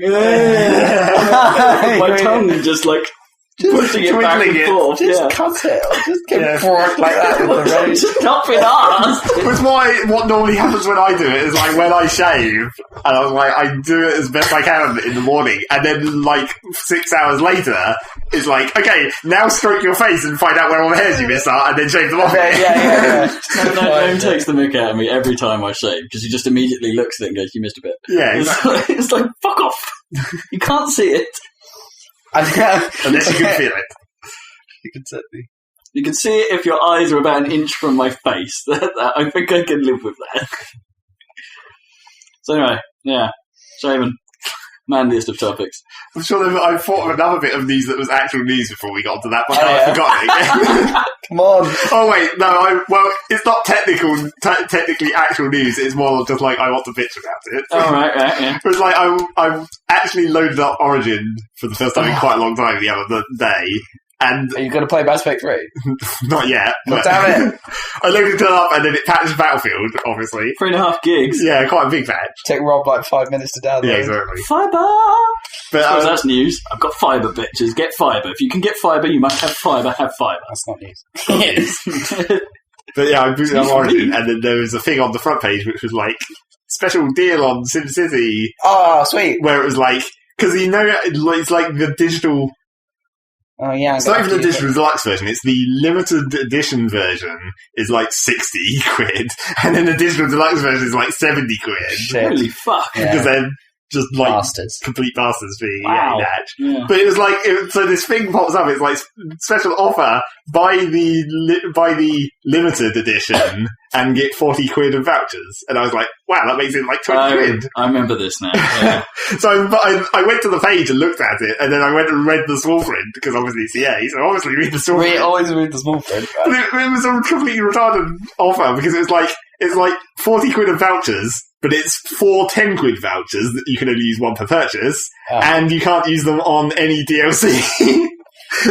my tongue just like pushing it back and forth. Just cut it. Or just get fork like that with the razor. Just not been asked. But what normally happens when I do it is like when I shave, and I do it as best I can in the morning, and then like 6 hours later, it's like, okay, now stroke your face and find out where all the hairs you missed are, and then shave them off. Yeah. No takes the mick out of me every time I shave, because he just immediately looks at it and goes, you missed a bit. Yeah, exactly. It's like, fuck off. You can't see it. Unless you can feel it. You can see it if your eyes are about an inch from my face. I think I can live with that. So anyway, yeah. Shaman. Manliest of topics. I'm sure I thought of another bit of news that was actual news before we got to that, but I forgot it. Come on. Oh wait, no, it's not technically actual news, it's more just like I want to bitch about it. Oh, right, yeah. It was like, I actually loaded up Origin for the first time in quite a long time the other day, and... Are you going to play Mass Effect 3? Not yet. But damn it. I loaded it up and then it patched Battlefield, obviously. 3.5 gigs. Yeah, quite a big patch. Take Rob like 5 minutes to download. Yeah, exactly. Fibre! But that's news. I've got fibre, bitches. Get fibre. If you can get fibre, you must have fibre. Have fibre. That's not news. But yeah, I booted up Origin, and then there was a thing on the front page which was like, special deal on SimCity. Oh, sweet. Where it was like, because you know, it's like the digital... Oh, yeah. It's not even the digital deluxe version, it's the limited edition version is like 60 quid, and then the digital deluxe version is like 70 quid. Shit. Holy fuck. Because they're just like bastards. Complete bastards for wow. Yeah. But it was like, so this thing pops up, it's like special offer, buy the limited edition and get 40 quid of vouchers. And I was like, wow, that makes it like 20 quid. I remember this now. Yeah. So I went to the page and looked at it, and then I went and read the small print, because obviously it's EA, so obviously read the small print. Always read the small print. Right? But it was a completely retarded offer, because it's like 40 quid of vouchers, but it's 4 10 quid vouchers that you can only use one per purchase, and you can't use them on any DLC.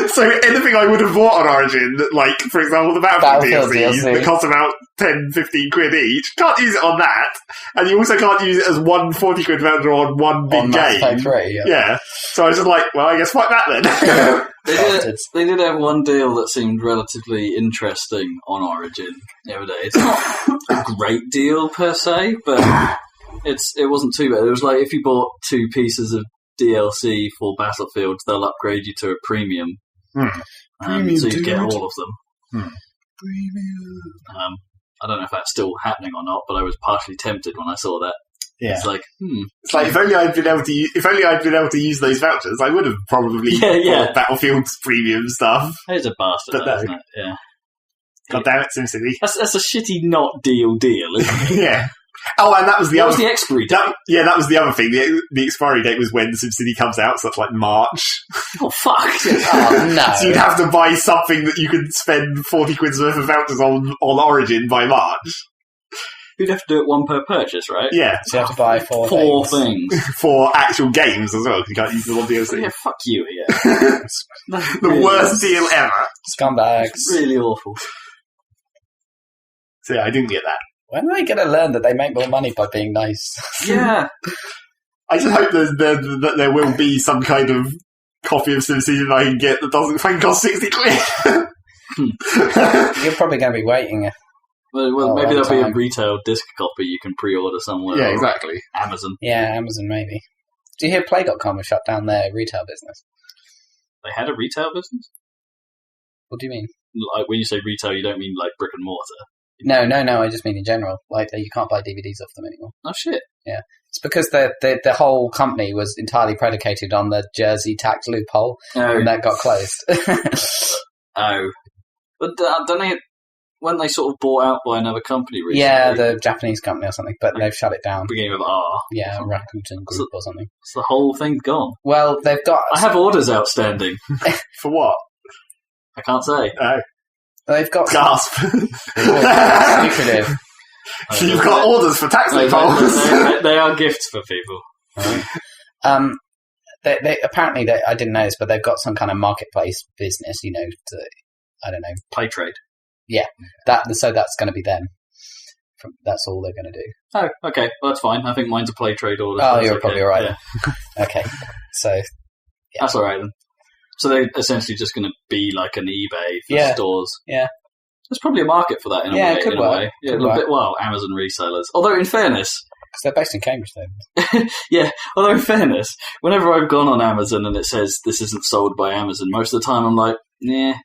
So anything I would have bought on Origin, like, for example, the Battlefield DLC, that costs about 10, 15 quid each, can't use it on that. And you also can't use it as one 40 quid voucher on one big game. 3, yeah. So I was just like, well, I guess fuck that then. They did have one deal that seemed relatively interesting on Origin the other day. It's not a great deal per se, but it wasn't too bad. It was like if you bought 2 pieces of DLC for Battlefield, they'll upgrade you to a premium. Premium, so you get all of them. Premium. I don't know if that's still happening or not, but I was partially tempted when I saw that. Yeah. It's like, It's like, if only I'd been able to use those vouchers, I would have probably bought Battlefield's premium stuff. It's a bastard, though, isn't it? Yeah. God damn it, SimCity. That's a shitty not deal, isn't it? Yeah. Oh, and that was the other... What was the expiry date? That was the other thing. The expiry date was when SimCity comes out, so it's like March. Oh, fuck. Oh, no. So you'd have to buy something that you could spend 40 quid's worth of vouchers on Origin by March. You'd have to do it one per purchase, right? Yeah. So you have to buy 4 things. For actual games as well, because you can't use them on DLC. Yeah, fuck you, yeah. The worst deal ever. Scumbags. It's really awful. So yeah, I didn't get that. When are they going to learn that they make more money by being nice? Yeah. I just hope that there will be some kind of copy of SimCity that I can get that doesn't fucking cost 60 quid. You're probably going to be waiting. Well, maybe there'll be a retail disc copy you can pre-order somewhere. Yeah, exactly. Amazon. Yeah, Amazon maybe. Do you hear Play.com has shut down their retail business? They had a retail business? What do you mean? Like, when you say retail, you don't mean like brick and mortar? No, I just mean in general. Like, you can't buy DVDs off them anymore. Oh, shit. Yeah. It's because the whole company was entirely predicated on the Jersey tax loophole, and that got closed. Oh. But don't they... when they sort of bought out by another company recently? Yeah, the Japanese company or something, but they've shut it down. Beginning with R. Yeah, Rakuten Group or something. So the whole thing's gone. Well, they've got... I have orders outstanding. For what? I can't say. Oh. They've got... Gasp. Lucrative. So you've got orders for tax loopholes. They are gifts for people. They apparently, I didn't know this, but they've got some kind of marketplace business, I don't know. Play trade. Yeah. So that's going to be them. That's all they're going to do. Oh, okay. Well, that's fine. I think mine's a play trade order. Oh, you're probably right. Yeah. Okay. So... Yeah. That's all right then. So they're essentially just going to be like an eBay for stores. Yeah. There's probably a market for that in a way. Yeah, it could work. Yeah, a little bit. Well, Amazon resellers. Although, in fairness... Because they're based in Cambridge, though. Yeah, although in fairness, whenever I've gone on Amazon and it says this isn't sold by Amazon, most of the time I'm like, yeah,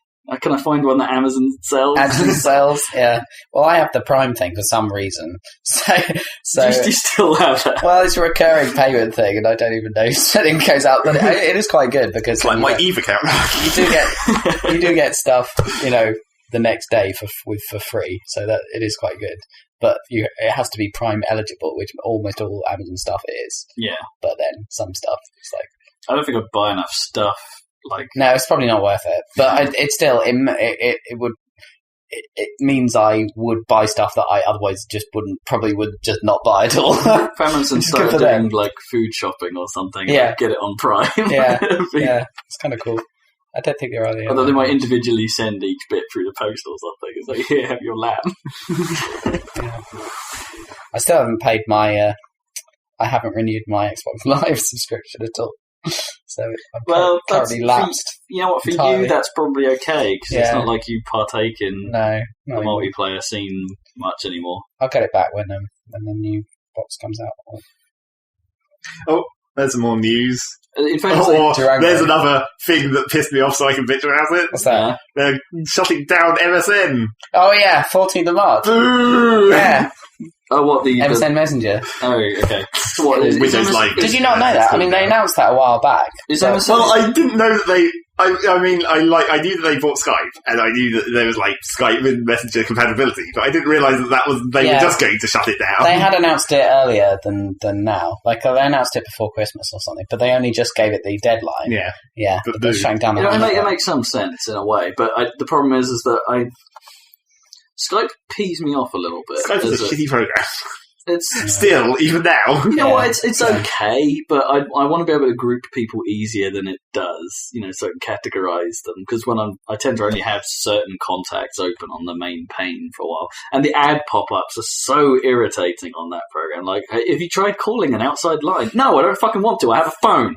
can I find one that Amazon sells? Actually sells, yeah. Well, I have the Prime thing for some reason. So do you still have that? Well, it's a recurring payment thing, and I don't even know if something goes out. But it is quite good because it's like my Eve account. you do get stuff, the next day for free. So that it is quite good. But it has to be Prime eligible, which almost all Amazon stuff is. Yeah. But then some stuff, it's like... I don't think I'd buy enough stuff. No, it's probably not worth it. But it still, it means I would buy stuff that I otherwise probably would just not buy at all. If Amazon started doing food shopping or something, get it on Prime. Yeah, it's kind of cool. I don't think they're either. Although they might individually send each bit through the post or something. It's like, here, have your lamb. Yeah. I still haven't paid I haven't renewed my Xbox Live subscription at all. So I'm currently lapsed. You know what, for entirely. You that's probably okay, because it's not like you partake in the multiplayer scene much anymore. I'll get it back when the new box comes out. Oh, there's some more news. In fact, there's another thing that pissed me off so I can bitch about it. What's that? They're shutting down MSN. Oh yeah, 14th of March. Boo! Yeah. Oh, what the MSN Messenger? Oh, okay. So what is Windows Live? Did you not know that? I mean, they announced that a while back. Well, I didn't know that they. I mean, I knew that they bought Skype, and I knew that there was Skype with Messenger compatibility, but I didn't realise that they were just going to shut it down. They had announced it earlier than now. They announced it before Christmas or something, but they only just gave it the deadline. Yeah. But they're shutting down the it makes some sense in a way, but the problem is that Skype pees me off a little bit. Skype is a shitty program. It's still, even now. You know what? It's okay, but I want to be able to group people easier than it does. So I can categorize them, because when I tend to only have certain contacts open on the main pane for a while, and the ad pop-ups are so irritating on that program. Like, if you tried calling an outside line, no, I don't fucking want to. I have a phone.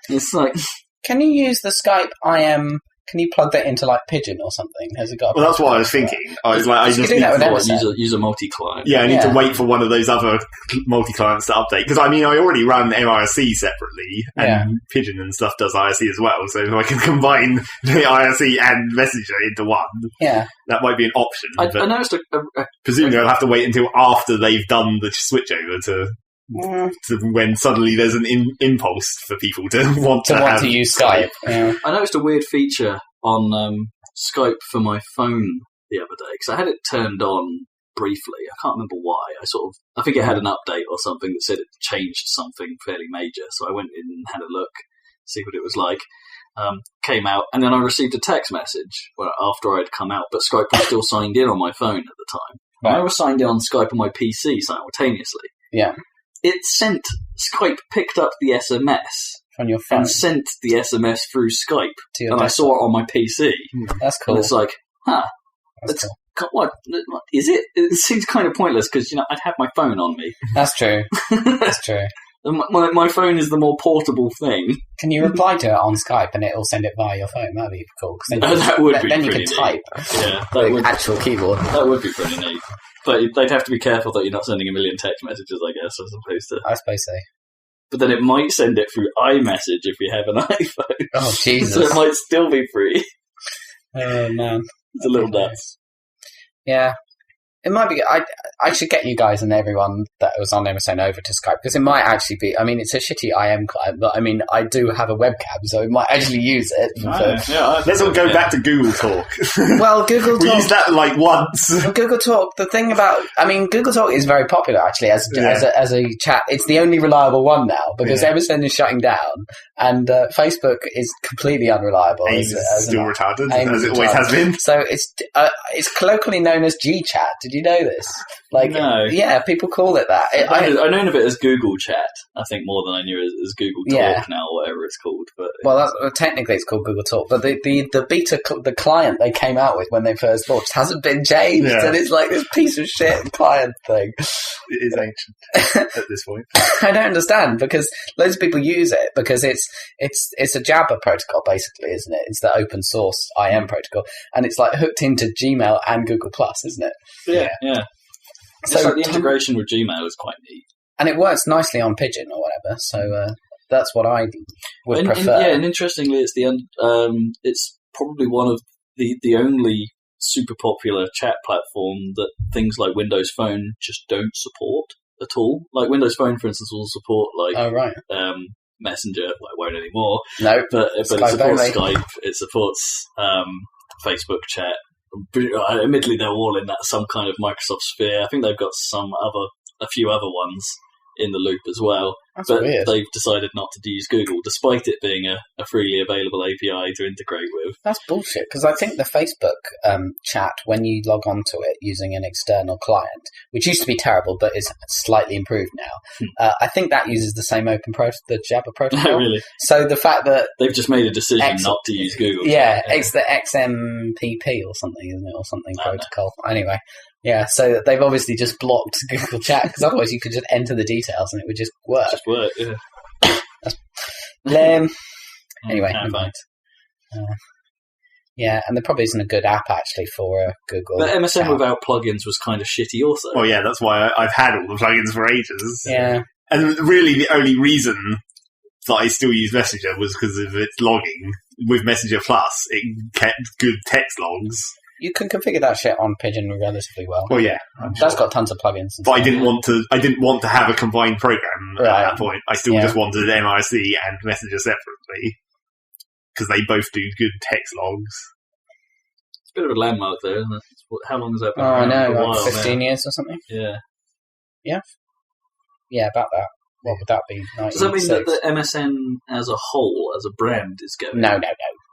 It's like, can you use the Skype IM? Can you plug that into Pigeon or something? Has it got? Well, that's what I was thinking. I was like, I just need to use a multi-client. Yeah, I need to wait for one of those other multi-clients to update, because I already run MIRC separately, and Pigeon and stuff does IRC as well. So if I can combine the IRC and Messenger into one, that might be an option. I noticed presumably I'll have to wait until after they've done the switchover to when suddenly there's an impulse for people to want to use Skype. Yeah. I noticed a weird feature on Skype for my phone the other day, because I had it turned on briefly. I can't remember why. I think it had an update or something that said it changed something fairly major. So I went in and had a look, see what it was like. Came out, and then I received a text message after I'd come out, but Skype was still signed in on my phone at the time. Right. I was signed in on Skype on my PC simultaneously. Yeah. Skype picked up the SMS on your phone and sent the SMS through Skype, and I saw it on my PC. That's cool. And it's like, that's cool. What is it? It seems kind of pointless, because I'd have my phone on me. That's true. That's true. My phone is the more portable thing. Can you reply to it on Skype and it'll send it via your phone? That'd be cool. That would be. Then you can neat. Type. Yeah, that would actual keyboard. That would be pretty neat. But they'd have to be careful that you're not sending a million text messages, I guess, as opposed to. I suppose so. But then it might send it through iMessage if you have an iPhone. Oh, Jesus. So it might still be free. Oh, man. It's a little nuts. Yeah. It might be. I should get you guys and everyone that was on MSN over to Skype, because it might actually be. I mean, it's a shitty IM client, but I mean, I do have a webcam, so it might actually use it. Let's all go back to Google Talk. Well, Google Talk. We used that like once. Well, Google Talk. The thing about, I mean, Google Talk is very popular actually as a chat. It's the only reliable one now because MSN is shutting down, and Facebook is completely unreliable. AIM is still retarded, as it always has been. So it's colloquially known as GChat. Did you know this? Like, no. Yeah, people call it that. I known of it as Google Chat, I think, more than I knew it as Google Talk now, or whatever it's called. But well, technically it's called Google Talk, but the beta, the client they came out with when they first launched hasn't been changed, and it's like this piece of shit client thing. It is ancient at this point. I don't understand, because loads of people use it because it's a Jabber protocol, basically, isn't it? It's the open source IM protocol, and it's like hooked into Gmail and Google Plus, isn't it? Yeah. So like the integration with Gmail is quite neat, and it works nicely on Pigeon or whatever. So that's what I would prefer. And interestingly, it's probably one of the only super popular chat platform that things like Windows Phone just don't support at all. Like Windows Phone, for instance, will support Messenger. Well, it won't anymore. No, but it supports Skype. It supports Facebook chat. Admittedly, they're all in that some kind of Microsoft sphere. I think they've got a few other ones in the loop as well. That's but weird. They've decided not to use Google, despite it being a freely available API to integrate with. That's bullshit, because I think the Facebook chat, when you log onto it using an external client, which used to be terrible but is slightly improved now, I think that uses the same the Jabber protocol. Really? So the fact that they've just made a decision not to use Google. It's the XMPP or something, isn't it? Or something protocol. Anyway. Yeah, so they've obviously just blocked Google Chat, because otherwise you could just enter the details and it would just work. That's lame. Anyway, never mind. And there probably isn't a good app actually for Google. But MSN Chat without plugins was kind of shitty also. Well, yeah, that's why I've had all the plugins for ages. Yeah. And really the only reason that I still use Messenger was because of its logging. With Messenger Plus, it kept good text logs. You can configure that shit on Pigeon relatively well. Well, yeah, that's got tons of plugins. But I didn't want to have a combined program at that point. I still just wanted MIC and Messenger separately because they both do good text logs. It's a bit of a landmark, though, isn't it? How long has that been? I know, like 15 years or something. Yeah. Yeah, about that. What would that be? Does that mean that the MSN as a whole, as a brand, is going? No.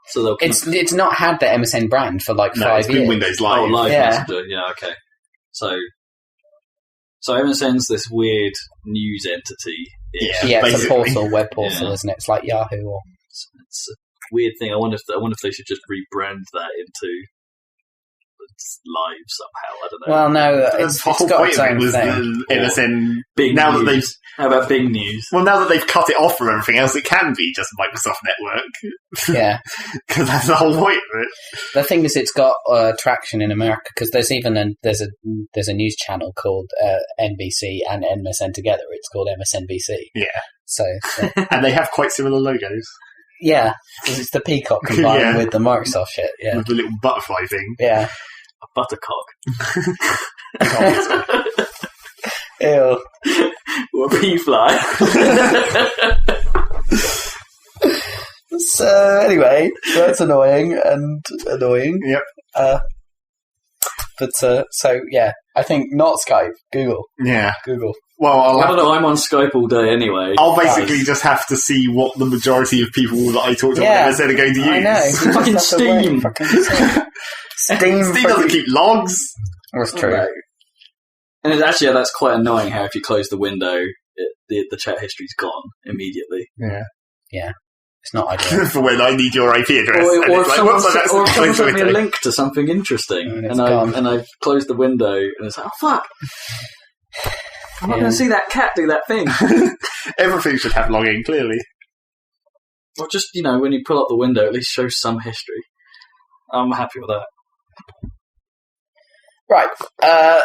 So it's not had the MSN brand for 5 years. It's been Windows Live. Oh, Live Messenger. Yeah, okay. So MSN's this weird news entity. It's a portal, web portal, isn't it? It's like Yahoo. Or it's a weird thing. I wonder if they should just rebrand that into Live somehow. I don't know. Well, no, it's got its own thing. MSN. Big now news. That they've How about Bing News? Well, now that they've cut it off from everything else, it can be just Microsoft Network. Yeah. Because that's the whole point of it. The thing is, it's got traction in America, because there's even there's a news channel called NBC and MSN together. It's called MSNBC. Yeah. So and they have quite similar logos. Yeah, because it's the peacock combined with the Microsoft shit. Yeah. With the little butterfly thing. Yeah. A buttercock. Ew. Or a pea fly. So anyway, that's annoying. Yep. But so yeah, I think not Skype, Google. Yeah. Google. Well, I don't know. I'm on Skype all day anyway. I'll basically just have to see what the majority of people that I talk to on MSN are going to use. I know. Fucking Steam. Steam doesn't keep logs. That's true. Right. And that's quite annoying. How if you close the window, the chat history's gone immediately. Yeah. Yeah. It's not ideal. For when I need your IP address. Or if someone sent me a link to something interesting, and I've closed the window, and it's like, oh fuck. I'm not going to see that cat do that thing. Everything should have logging, clearly. Or just, when you pull up the window, at least show some history. I'm happy with that. Right.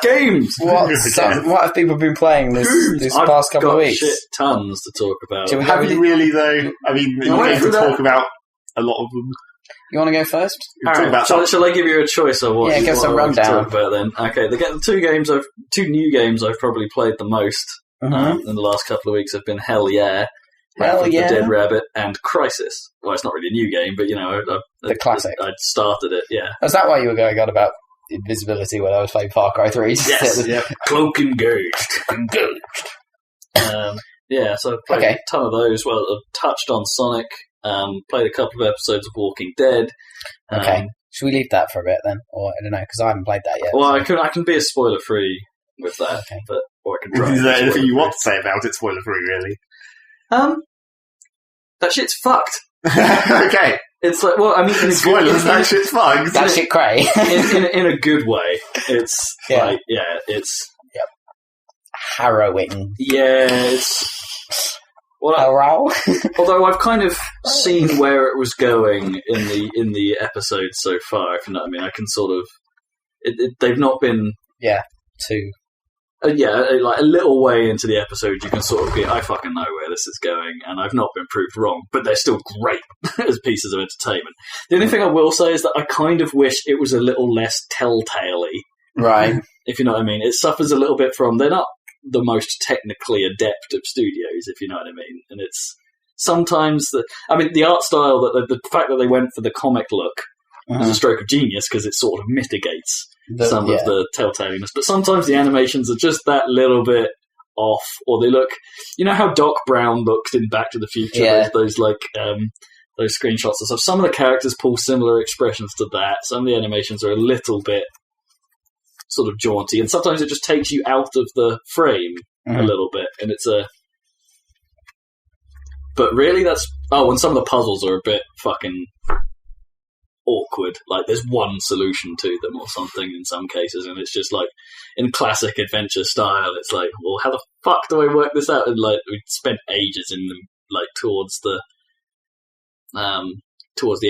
Games! What have people been playing this past couple of weeks? I've got tons to talk about. Have you really, though? I mean, you're going to talk about a lot of them. You want to go first? Shall I give you a choice of what? Yeah, give some rundown. Talk about then. Okay, the two new games I've probably played the most in the last couple of weeks have been Hell Yeah, the Dead Rabbit, and Crysis. Well, it's not really a new game, but the classic. I started it. Yeah. Is that why you were going on about invisibility when I was playing Far Cry 3? Yes. Cloak engaged. Yeah, so I've played a ton of those. Well, I've touched on Sonic. Played a couple of episodes of Walking Dead. Okay, should we leave that for a bit then? Or I don't know, because I haven't played that yet. Well, so. I can be a spoiler free with that, or I can try. Is there anything you want to say about it? Spoiler free, really? That shit's fucked. Okay, it's like spoilers. That shit's fucked. That shit cray. in a good way. It's it's harrowing. Yeah, it's. Although I've kind of seen where it was going in the episodes so far, if you know what I mean, I can sort of they've not been too like a little way into the episode you can sort of be I fucking know where this is going, and I've not been proved wrong, but they're still great as pieces of entertainment. The only thing I will say is that I kind of wish it was a little less telltale-y, right? If you know what I mean, it suffers a little bit from they're not the most technically adept of studios, if you know what I mean, and it's sometimes the art style, that the fact that they went for the comic look is a stroke of genius because it sort of mitigates some of the telltaliness, but sometimes the animations are just that little bit off, or they look, you know how Doc Brown looked in Back to the Future, those screenshots and stuff. Some of the characters pull similar expressions to that. Some of the animations are a little bit sort of jaunty, and sometimes it just takes you out of the frame a little bit, and it's but really and some of the puzzles are a bit fucking awkward, like there's one solution to them or something in some cases, and it's just like in classic adventure style, it's like, well, how the fuck do I work this out? And like we spent ages in them, like towards the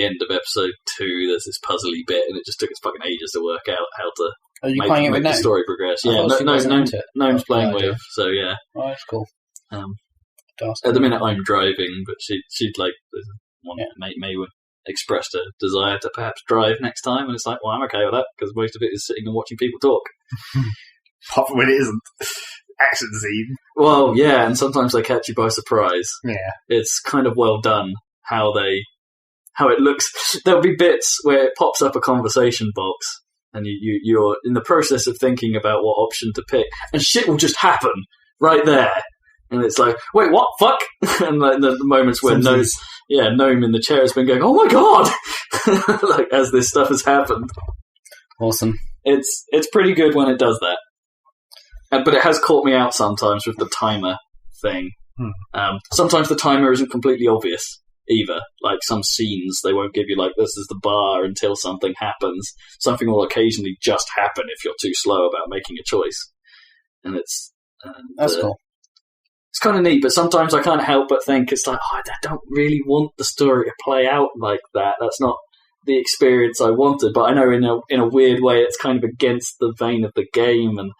end of episode 2 there's this puzzly bit, and it just took us fucking ages to work out how to make the story progress. Yeah, Gnome's playing with, so yeah. Oh, that's cool. At the minute I'm driving, but she'd like May expressed a desire to perhaps drive next time, and it's like, well, I'm okay with that because most of it is sitting and watching people talk. Apart from when it isn't action scene. Well, yeah, and sometimes they catch you by surprise. Yeah, it's kind of well done how it looks. There'll be bits where it pops up a conversation box, and you're in the process of thinking about what option to pick, and shit will just happen right there. And it's like, wait, what? Fuck! And like the moments where Gnome in the chair has been going, oh my god! Like, as this stuff has happened. Awesome. It's pretty good when it does that. But it has caught me out sometimes with the timer thing. Sometimes the timer isn't completely obvious either. Like some scenes, they won't give you like, this is the bar until something happens. Something will occasionally just happen if you're too slow about making a choice. And that's cool. It's kind of neat, but sometimes I can't help but think it's like, I don't really want the story to play out like that. That's not the experience I wanted. But I know in a weird way it's kind of against the vein of the game, and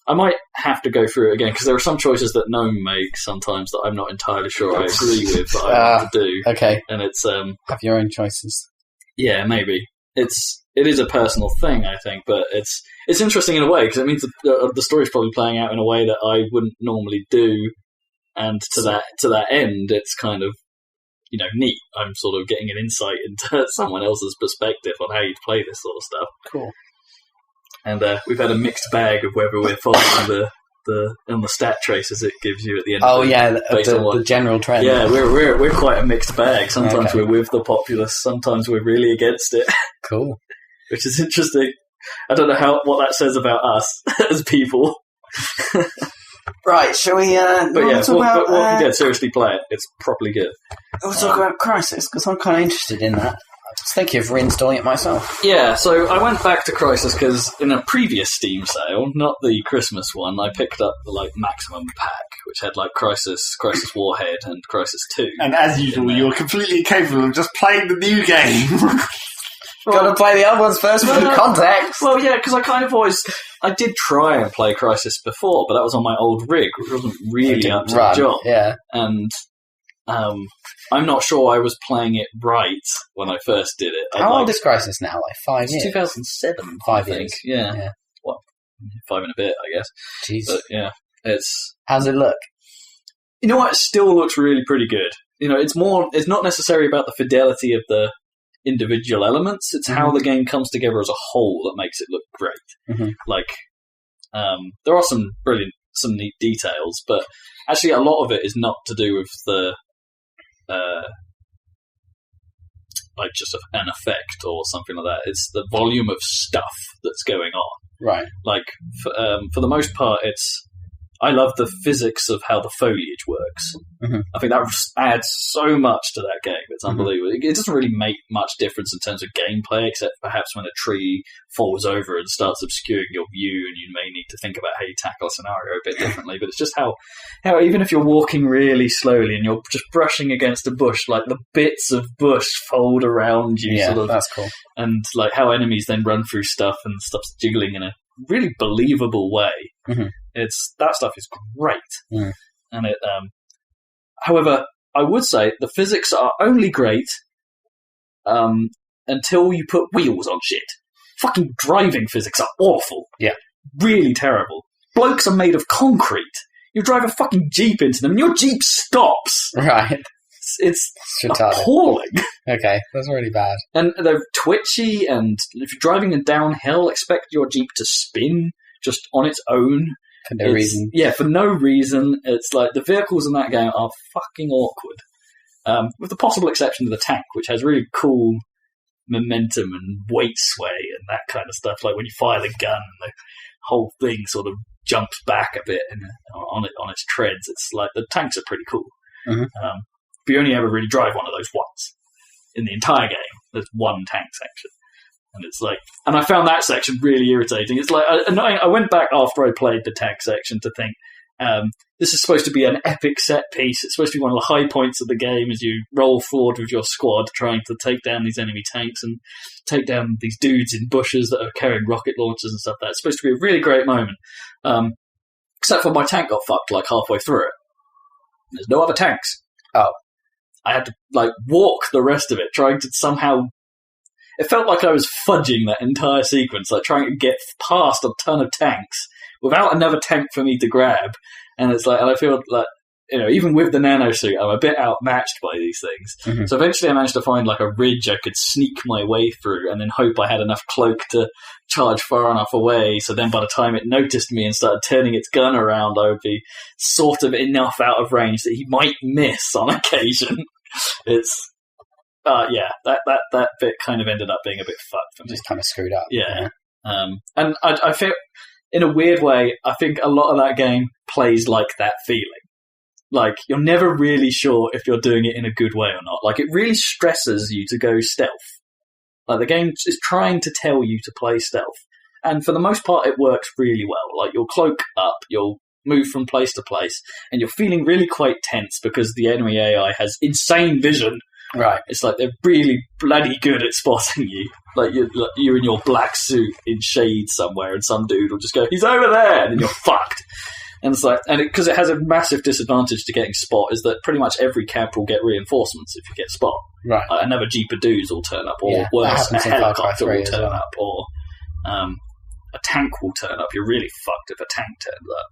I might have to go through it again because there are some choices that Gnome makes sometimes that I'm not entirely sure I agree with, but I want to do. Okay, and it's have your own choices. Yeah, maybe it is a personal thing, I think, but it's interesting in a way because it means the story's probably playing out in a way that I wouldn't normally do. And to that end, it's kind of, neat. I'm sort of getting an insight into someone else's perspective on how you'd play this sort of stuff. Cool. And we've had a mixed bag of whether we're following the stat traces it gives you at the end. Oh yeah, the general trend. Yeah, we're quite a mixed bag. Sometimes we're with the populace, sometimes we're really against it. Cool. Which is interesting. I don't know what that says about us as people. Right, shall we seriously play it. It's properly good. We'll talk about Crysis, because I'm kind of interested in that. I was thinking of reinstalling it myself. Yeah, so I went back to Crysis because in a previous Steam sale, not the Christmas one, I picked up the maximum pack, which had Crysis Warhead, and Crysis 2. And as usual, you're completely capable of just playing the new game. Gotta play the other ones first for the context. Well, yeah, because I kind of I did try and play Crysis before, but that was on my old rig, which wasn't really up to the job. Yeah. And I'm not sure I was playing it right when I first did it. How old is Crysis now? Like 5 years? 2007. 5 years. Yeah. Well, 5 and a bit, I guess. Jeez. But yeah, it's... How's it look? You know what? It still looks really pretty good. You know, it's not necessarily about the fidelity of the individual elements. It's how the game comes together as a whole that makes it look great. Mm-hmm. Like, there are some neat details, but actually a lot of it is not to do with the like just an effect or something like that. It's the volume of stuff that's going on. Right. Like, for the most part, I love the physics of how the foliage works. Mm-hmm. I think that adds so much to that game. It's unbelievable. It doesn't really make much difference in terms of gameplay, except perhaps when a tree falls over and starts obscuring your view, and you may need to think about how you tackle a scenario a bit differently. But it's just how even if you're walking really slowly and you're just brushing against a bush, like the bits of bush fold around you. Yeah, sort of, that's cool. And like how enemies then run through stuff and stuff's jiggling in a really believable way. Mm-hmm. That stuff is great. Mm. And it however, I would say the physics are only great until you put wheels on shit. Fucking driving physics are awful. Yeah. Really terrible. Blokes are made of concrete. You drive a fucking Jeep into them and your Jeep stops. Right. It's appalling. Okay, that's really bad. And they're twitchy, and if you're driving a downhill, expect your Jeep to spin just on its own. For no reason. Yeah, for no reason. It's like the vehicles in that game are fucking awkward. With the possible exception of the tank, which has really cool momentum and weight sway and that kind of stuff. Like when you fire the gun, the whole thing sort of jumps back a bit on its treads. It's like the tanks are pretty cool. Mm-hmm. But you only ever really drive one of those once in the entire game. There's one tank section. And it's like, and I found that section really irritating. It's like, I went back after I played the tank section to think, this is supposed to be an epic set piece. It's supposed to be one of the high points of the game as you roll forward with your squad trying to take down these enemy tanks and take down these dudes in bushes that are carrying rocket launchers and stuff like that. It's supposed to be a really great moment. Except for my tank got fucked like halfway through it. There's no other tanks. Oh. I had to like walk the rest of it, trying to somehow... It felt like I was fudging that entire sequence, like trying to get past a ton of tanks without another tank for me to grab. And it's like, and I feel like, you know, even with the nano suit, I'm a bit outmatched by these things. Mm-hmm. So eventually I managed to find like a ridge I could sneak my way through and then hope I had enough cloak to charge far enough away. So then by the time it noticed me and started turning its gun around, I would be sort of enough out of range that he might miss on occasion. It's, that bit kind of ended up being a bit fucked for me. Just kind of screwed up. Yeah. And I feel, in a weird way, I think a lot of that game plays like that feeling. Like, you're never really sure if you're doing it in a good way or not. Like, it really stresses you to go stealth. Like, the game is trying to tell you to play stealth. And for the most part, it works really well. Like, you'll cloak up, you'll move from place to place, and you're feeling really quite tense because the enemy AI has insane vision. Right. It's like they're really bloody good at spotting you. Like, you're in your black suit in shade somewhere, and some dude will just go, "He's over there," and then you're fucked. And it's like, because it has a massive disadvantage to getting spot is that pretty much every camp will get reinforcements if you get spot. Right. Like another Jeep of dudes will turn up, or worse, a helicopter will turn up, or a tank will turn up. You're really fucked if a tank turns up,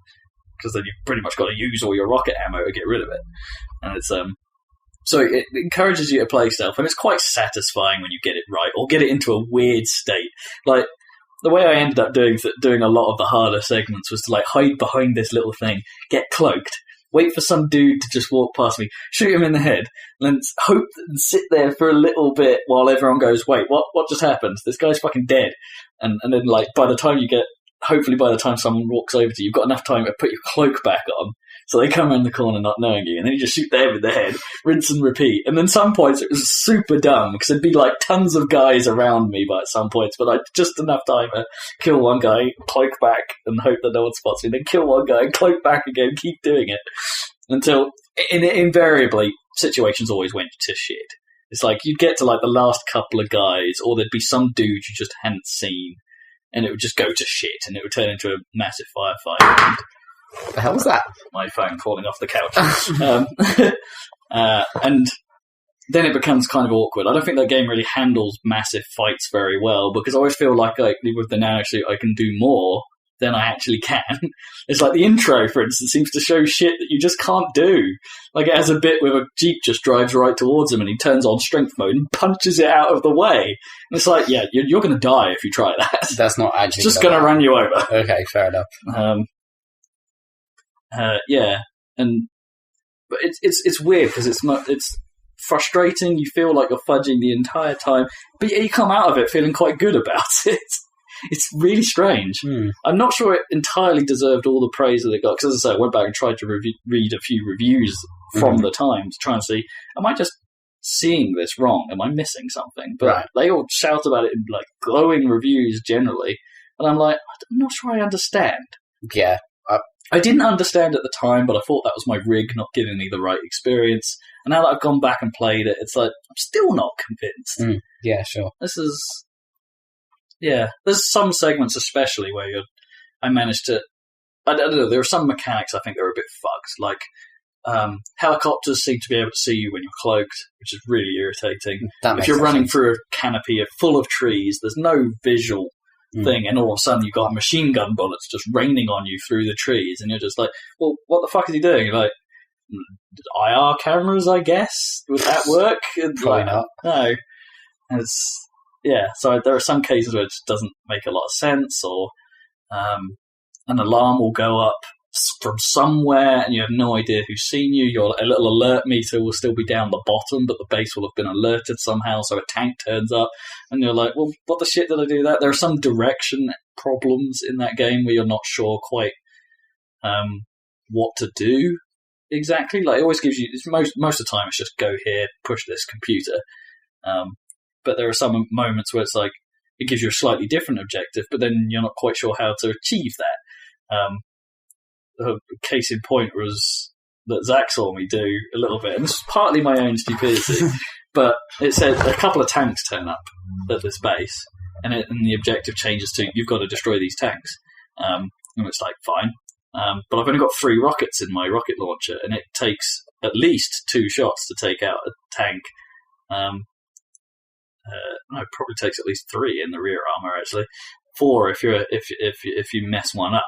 because then you've pretty much got to use all your rocket ammo to get rid of it. And it's so it encourages you to play stealth, and it's quite satisfying when you get it right, or get it into a weird state. Like, the way I ended up doing a lot of the harder segments was to like hide behind this little thing, get cloaked, wait for some dude to just walk past me, shoot him in the head, and then hope and sit there for a little bit while everyone goes, "Wait, what just happened? This guy's fucking dead." And then like hopefully by the time someone walks over to you, you've got enough time to put your cloak back on. So they come around the corner not knowing you, and then you just shoot them in the head, rinse and repeat. And then some points it was super dumb, because there'd be like tons of guys around me by some points, but like just enough time to kill one guy, cloak back, and hope that no one spots me, then kill one guy, and cloak back again, keep doing it. Until, invariably, situations always went to shit. It's like, you'd get to like the last couple of guys, or there'd be some dude you just hadn't seen, and it would just go to shit, and it would turn into a massive firefight. What the hell was that? My phone falling off the couch. And then it becomes kind of awkward. I don't think that game really handles massive fights very well, because I always feel like with the nanosuit I can do more than I actually can. It's like the intro, for instance, seems to show shit that you just can't do. Like it has a bit where a Jeep just drives right towards him and he turns on strength mode and punches it out of the way. And it's like, yeah, you're going to die if you try that. That's not actually... It's just going to run you over. Okay, fair enough. Yeah, but it's weird because it's frustrating. You feel like you're fudging the entire time, but you come out of it feeling quite good about it. It's really strange. I'm not sure it entirely deserved all the praise that it got, because as I say, I went back and tried to read a few reviews from the time to try and see, am I just seeing this wrong? Am I missing something? But they all shout about it in like glowing reviews generally, and I'm like, I'm not sure I understand. Yeah. I didn't understand at the time, but I thought that was my rig not giving me the right experience. And now that I've gone back and played it, it's like, I'm still not convinced. Yeah, sure. This is... Yeah, there's some segments especially where I managed to... I don't know, there are some mechanics I think that are a bit fucked. Like, helicopters seem to be able to see you when you're cloaked, which is really irritating. If you're running through a canopy full of trees, there's no visual thing, and all of a sudden you've got machine gun bullets just raining on you through the trees, and you're just like, well, what the fuck is he doing? You're like, IR cameras, I guess? Would that work? Probably not. No. And it's... Yeah, so there are some cases where it just doesn't make a lot of sense, or an alarm will go up from somewhere and you have no idea who's seen you. A little alert meter will still be down the bottom, but the base will have been alerted somehow, so a tank turns up, and you're like, well, what the shit did I do that? There are some direction problems in that game where you're not sure quite what to do exactly. Like, it always gives you... Most of the time it's just go here, push this computer. But there are some moments where it's like, it gives you a slightly different objective, but then you're not quite sure how to achieve that. A case in point was that Zach saw me do a little bit, and this was partly my own stupidity, but it said a couple of tanks turn up at this base, and the objective changes to, you've got to destroy these tanks. And it's like, fine. But I've only got 3 rockets in my rocket launcher, and it takes at least 2 shots to take out a tank. No, it probably takes at least 3 in the rear armor, actually. 4 if you mess one up.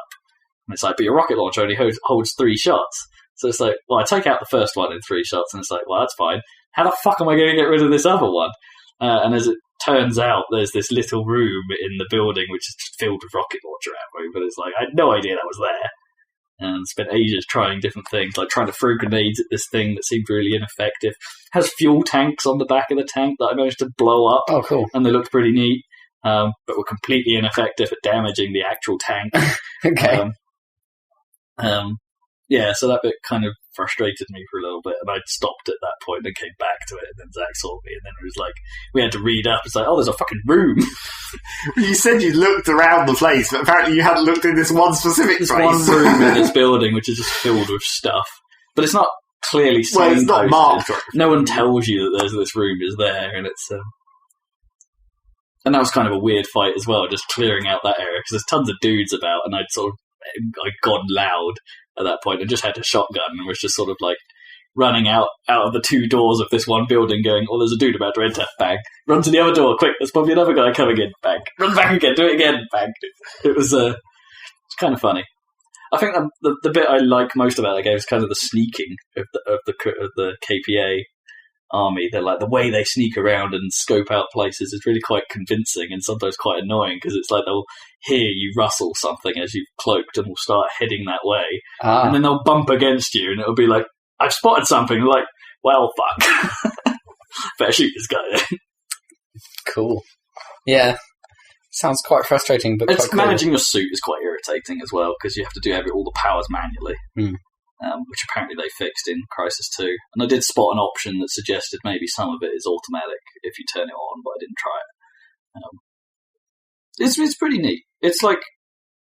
And it's like, but your rocket launcher only holds 3 shots. So it's like, well, I take out the first one in 3 shots, and it's like, well, that's fine. How the fuck am I going to get rid of this other one? And as it turns out, there's this little room in the building which is just filled with rocket launcher ammo, but it's like, I had no idea that was there. And spent ages trying different things, like trying to throw grenades at this thing that seemed really ineffective. Has fuel tanks on the back of the tank that I managed to blow up. Oh, cool. And they looked pretty neat, but were completely ineffective at damaging the actual tank. Okay. Yeah, so that bit kind of frustrated me for a little bit, and I stopped at that point and came back to it, and then Zach saw me, and then it was like, we had to read up. It's like, oh, there's a fucking room. You said you looked around the place, but apparently you hadn't looked in this one specific place. One room in this building which is just filled with stuff. But it's not clearly signposted. Well, it's not marked. No one tells you that this room is there, and it's... And that was kind of a weird fight as well, just clearing out that area, because there's tons of dudes about, and I'd gone loud at that point and just had a shotgun and was just sort of like running out of the 2 doors of this one building going, oh, there's a dude about to enter, bang. Run to the other door, quick, there's probably another guy coming in, bang. Run back again, do it again, bang. It was it's kind of funny. I think the bit I like most about that game is kind of the sneaking of the KPA army. They're like, the way they sneak around and scope out places is really quite convincing and sometimes quite annoying, because it's like they'll hear you rustle something as you've cloaked and will start heading that way, and then they'll bump against you and it'll be like, I've spotted something. They're like, well, fuck. Better shoot this guy then. Cool. Yeah. Sounds quite frustrating, but quite cool. Managing your suit is quite irritating as well, because you have to do all the powers manually. Which apparently they fixed in Crysis 2. And I did spot an option that suggested maybe some of it is automatic if you turn it on, but I didn't try it. It's pretty neat. It's like,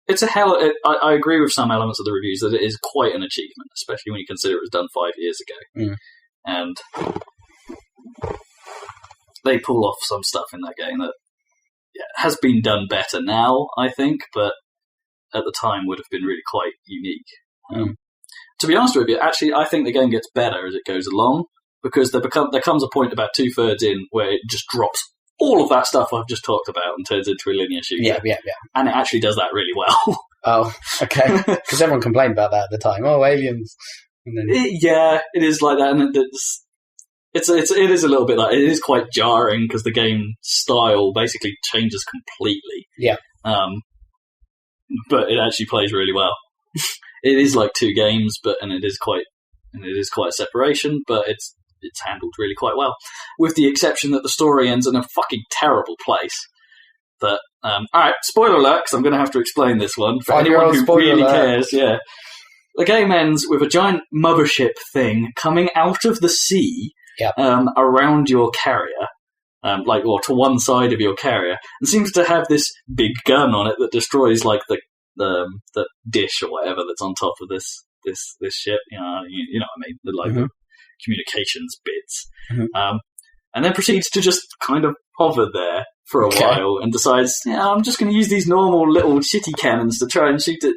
I agree with some elements of the reviews that it is quite an achievement, especially when you consider it was done 5 years ago. And they pull off some stuff in that game that has been done better now, I think, but at the time would have been really quite unique. to be honest with you, actually, I think the game gets better as it goes along, because there comes a point about 2/3 in where it just drops all of that stuff I've just talked about and turns into a linear shooter. Yeah. And it actually does that really well. Oh, okay. Because everyone complained about that at the time. Oh, aliens. And then... it is like that, and it is a little bit like, it is quite jarring because the game style basically changes completely. Yeah. But it actually plays really well. It is like two games, and it is quite a separation, but it's handled really quite well, with the exception that the story ends in a fucking terrible place. But alright, spoiler alert, because I'm going to have to explain this one for anyone who really cares. Yeah, the game ends with a giant mothership thing coming out of the sea around your carrier, or to one side of your carrier, and seems to have this big gun on it that destroys like the dish or whatever that's on top of this ship. You know what I mean? The communications bits, and then proceeds to just kind of hover there for a while and decides, I'm just going to use these normal little shitty cannons to try and shoot at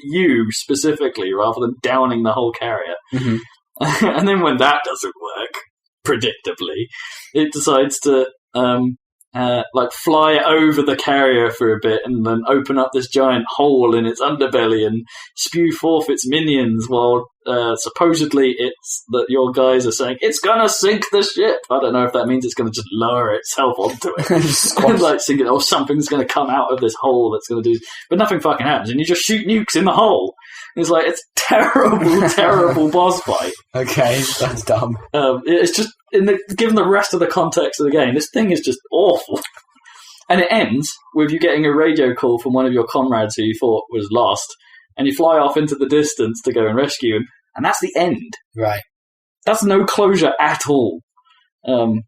you specifically rather than downing the whole carrier. And then when that doesn't work, predictably, it decides to fly over the carrier for a bit and then open up this giant hole in its underbelly and spew forth its minions while supposedly it's that your guys are saying it's gonna sink the ship. I don't know if that means it's gonna just lower itself onto it and like sink it, or something's gonna come out of this hole that's gonna do, but nothing fucking happens and you just shoot nukes in the hole. It's like, it's terrible boss fight. Okay, that's dumb. It's just, given the rest of the context of the game, this thing is just awful. And it ends with you getting a radio call from one of your comrades who you thought was lost, and you fly off into the distance to go and rescue him, and that's the end. Right. That's no closure at all. And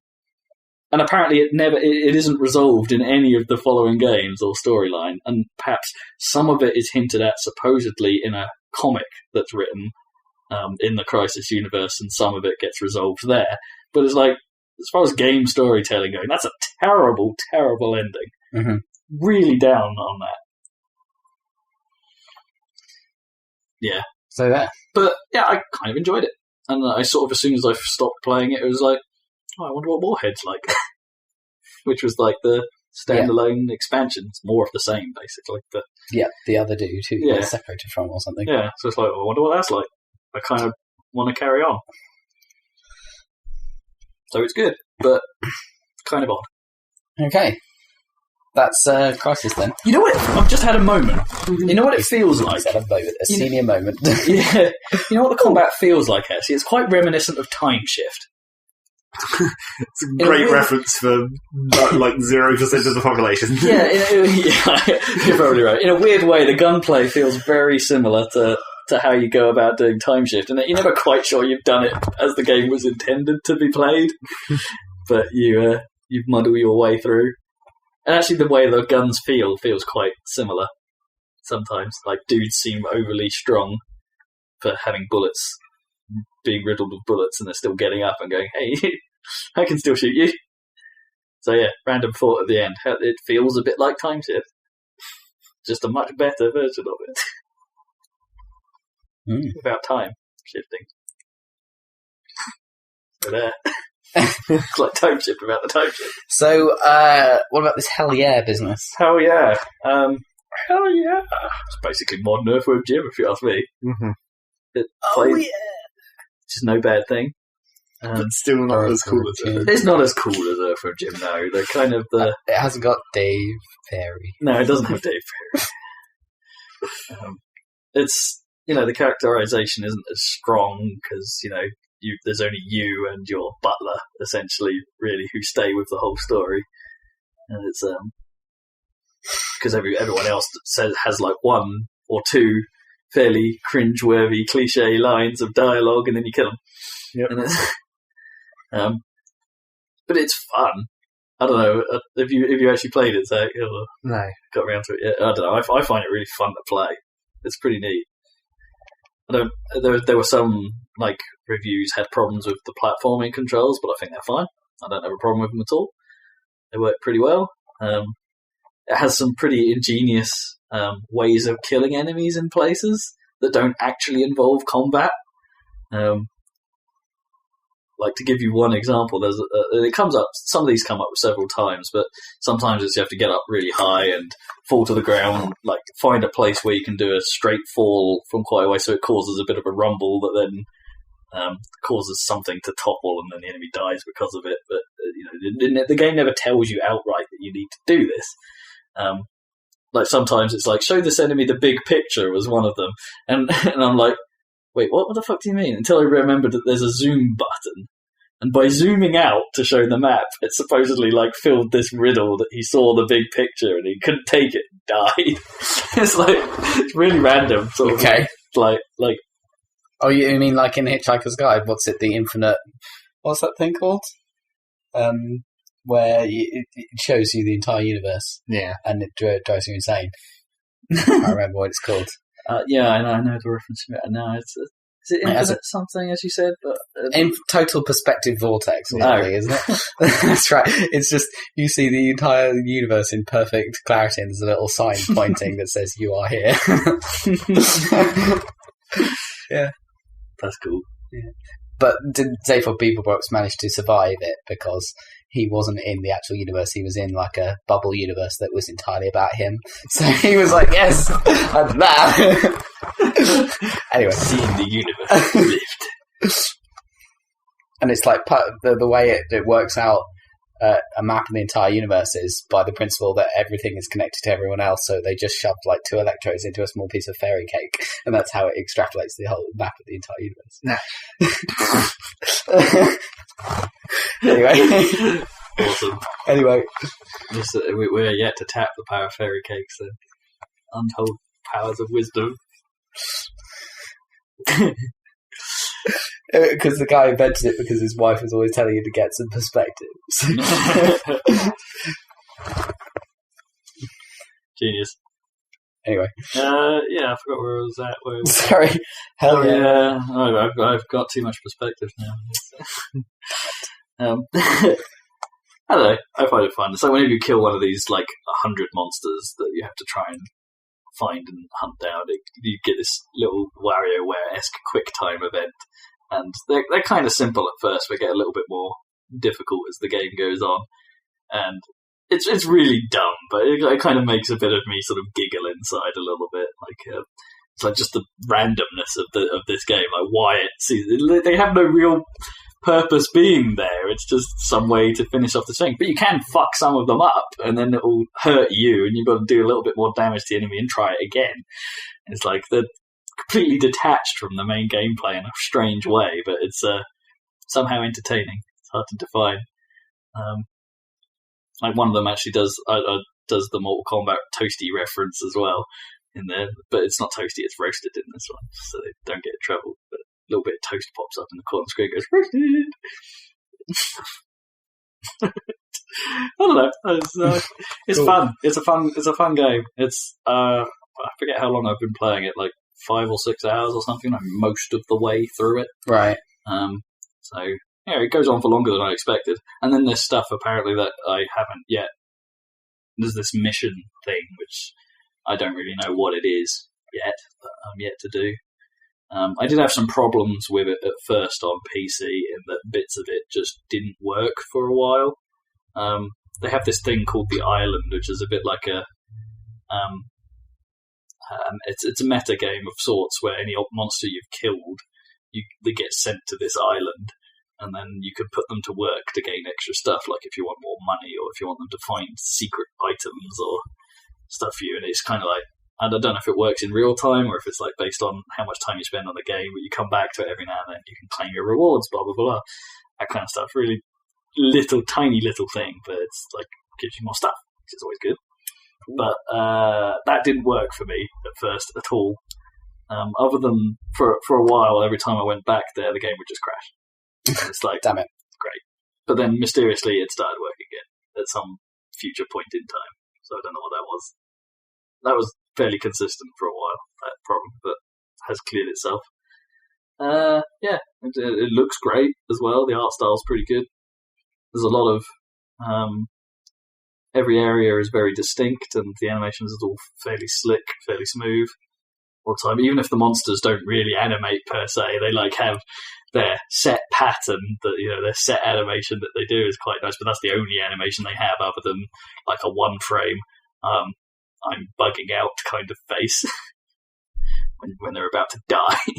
apparently it isn't resolved in any of the following games or storyline, and perhaps some of it is hinted at supposedly in a comic that's written in the Crysis universe, and some of it gets resolved there. But it's like, as far as game storytelling going, that's a terrible ending. Really down on that. Yeah. So there. But yeah, I kind of enjoyed it. And I sort of, as soon as I stopped playing it, it was like, I wonder what Warhead's like. Which was like the standalone expansion. It's more of the same, basically. But the other dude who you're separated from or something. Yeah, so it's like, I wonder what that's like. I kind of want to carry on. So it's good, but kind of odd. Okay. That's Crysis then. You know what? I've just had a moment. You know what it feels like? A moment, a senior moment. Yeah. You know what the combat feels like, actually? It's quite reminiscent of Time Shift. It's a great reference for like 0% of the population. You're probably right. In a weird way, the gunplay feels very similar to how you go about doing Time Shift, and you're never quite sure you've done it as the game was intended to be played, but you muddle your way through. And actually, the way the guns feels quite similar. Sometimes, like, dudes seem overly strong for having bullets, being riddled with bullets, and they're still getting up and going, hey, I can still shoot you. So yeah, random thought at the end. It feels a bit like Time Shift. Just a much better version of it. Without time shifting. So there. It's like Time Shift without the time shift. So, what about this Hell Yeah business? Hell yeah. Hell yeah. It's basically modern Earthworm Jim, if you ask me. It plays, which is no bad thing. But still not as cool as Earthworm. It's not as cool as Earthworm Jim, no. They're kind of the... It hasn't got Dave Fairy. No, it doesn't have Dave Fairy. It's... the characterization isn't as strong because, there's only you and your butler, essentially, really, who stay with the whole story. And it's, because everyone else has like one or two fairly cringe-worthy cliche lines of dialogue, and then you kill them. Yep. And but it's fun. I don't know, if you actually played it, Zach? No. Got around to it yet? I don't know, I find it really fun to play. It's pretty neat. There were some reviews had problems with the platforming controls, but I think they're fine. I don't have a problem with them at all. They work pretty well. It has some pretty ingenious ways of killing enemies in places. that don't actually involve combat. Like, to give you one example, it comes up. Some of these come up several times, but sometimes it's you have to get up really high and fall to the ground. Like, find a place where you can do a straight fall from quite a way, so it causes a bit of a rumble that then causes something to topple, and then the enemy dies because of it. But the game never tells you outright that you need to do this. Like, sometimes it's like, show this enemy the big picture was one of them, and I'm like, wait, what the fuck do you mean? Until I remembered that there's a zoom button. And by zooming out to show the map, it supposedly, like, filled this riddle that he saw the big picture and he couldn't take it and died. It's really random. Sort of, like. Oh, you mean like in Hitchhiker's Guide? What's it, the infinite... What's that thing called? Where it shows you the entire universe. Yeah. And it drives you insane. I can't remember what it's called. Yeah, I know the reference to it now. Is it infinite something, as you said? But in total perspective vortex or something, isn't it? That's right. It's just, you see the entire universe in perfect clarity, and there's a little sign pointing that says, you are here. Yeah. That's cool. Yeah. But did Zaphod Beeblebrox manage to survive it because he wasn't in the actual universe? He was in like a bubble universe that was entirely about him. So he was like, yes, I'm that. Anyway. Seeing the universe lived. And it's like the way it works out a map of the entire universe is by the principle that everything is connected to everyone else, so they just shoved like 2 electrodes into a small piece of fairy cake, and that's how it extrapolates the whole map of the entire universe. Anyway. Awesome. Anyway. We're yet to tap the power of fairy cakes, the untold powers of wisdom. Because the guy invented it because his wife was always telling him to get some perspectives. Genius. Anyway. Yeah, I forgot where I was at. Sorry. Hell yeah. I've got too much perspective now. I don't know. I find it fun. It's like whenever you kill one of these, like, 100 monsters that you have to try and find and hunt down, you get this little WarioWare-esque quick time event. And they're kind of simple at first, but get a little bit more difficult as the game goes on. And it's really dumb, but it kind of makes a bit of me sort of giggle inside a little bit. Like it's like just the randomness of this game, like why they have no real purpose being there. It's just some way to finish off the thing. But you can fuck some of them up, and then it'll hurt you, and you've got to do a little bit more damage to the enemy and try it again. It's like they're completely detached from the main gameplay in a strange way, but it's somehow entertaining. It's hard to define. Like one of them actually does the Mortal Kombat toasty reference as well in there, but it's not toasty, it's roasted in this one, so they don't get in trouble. But a little bit of toast pops up in the corner screen, goes roasted. I don't know. It's cool. Fun. It's a fun game. It's I forget how long I've been playing it, like 5 or 6 hours or something. I'm most of the way through it. Right. So yeah, it goes on for longer than I expected. And then there's stuff apparently that I haven't yet. There's this mission thing which I don't really know what it is yet, but I'm yet to do. I did have some problems with it at first on PC, in that bits of it just didn't work for a while. They have this thing called the Island, which is a bit like a it's a meta game of sorts where any monster you've killed, they get sent to this island, and then you can put them to work to gain extra stuff, like if you want more money or if you want them to find secret items or stuff for you. And it's kind of like, and I don't know if it works in real time or if it's like based on how much time you spend on the game, but you come back to it every now and then, you can claim your rewards, blah, blah, blah, that kind of stuff. Really tiny little thing, but it's like gives you more stuff, which is always good. But that didn't work for me at first at all. Other than for a while, every time I went back there, the game would just crash. And it's like, damn it, great. But then mysteriously, it started working again at some future point in time. So I don't know what that was. That was fairly consistent for a while, that problem, but has cleared itself. Yeah, it looks great as well. The art style's pretty good. There's a lot of every area is very distinct, and the animations is all fairly slick, fairly smooth. all the time. Even if the monsters don't really animate per se, they like have their set pattern, their set animation that they do is quite nice. But that's the only animation they have, other than like a one frame. I'm bugging out kind of face when they're about to die.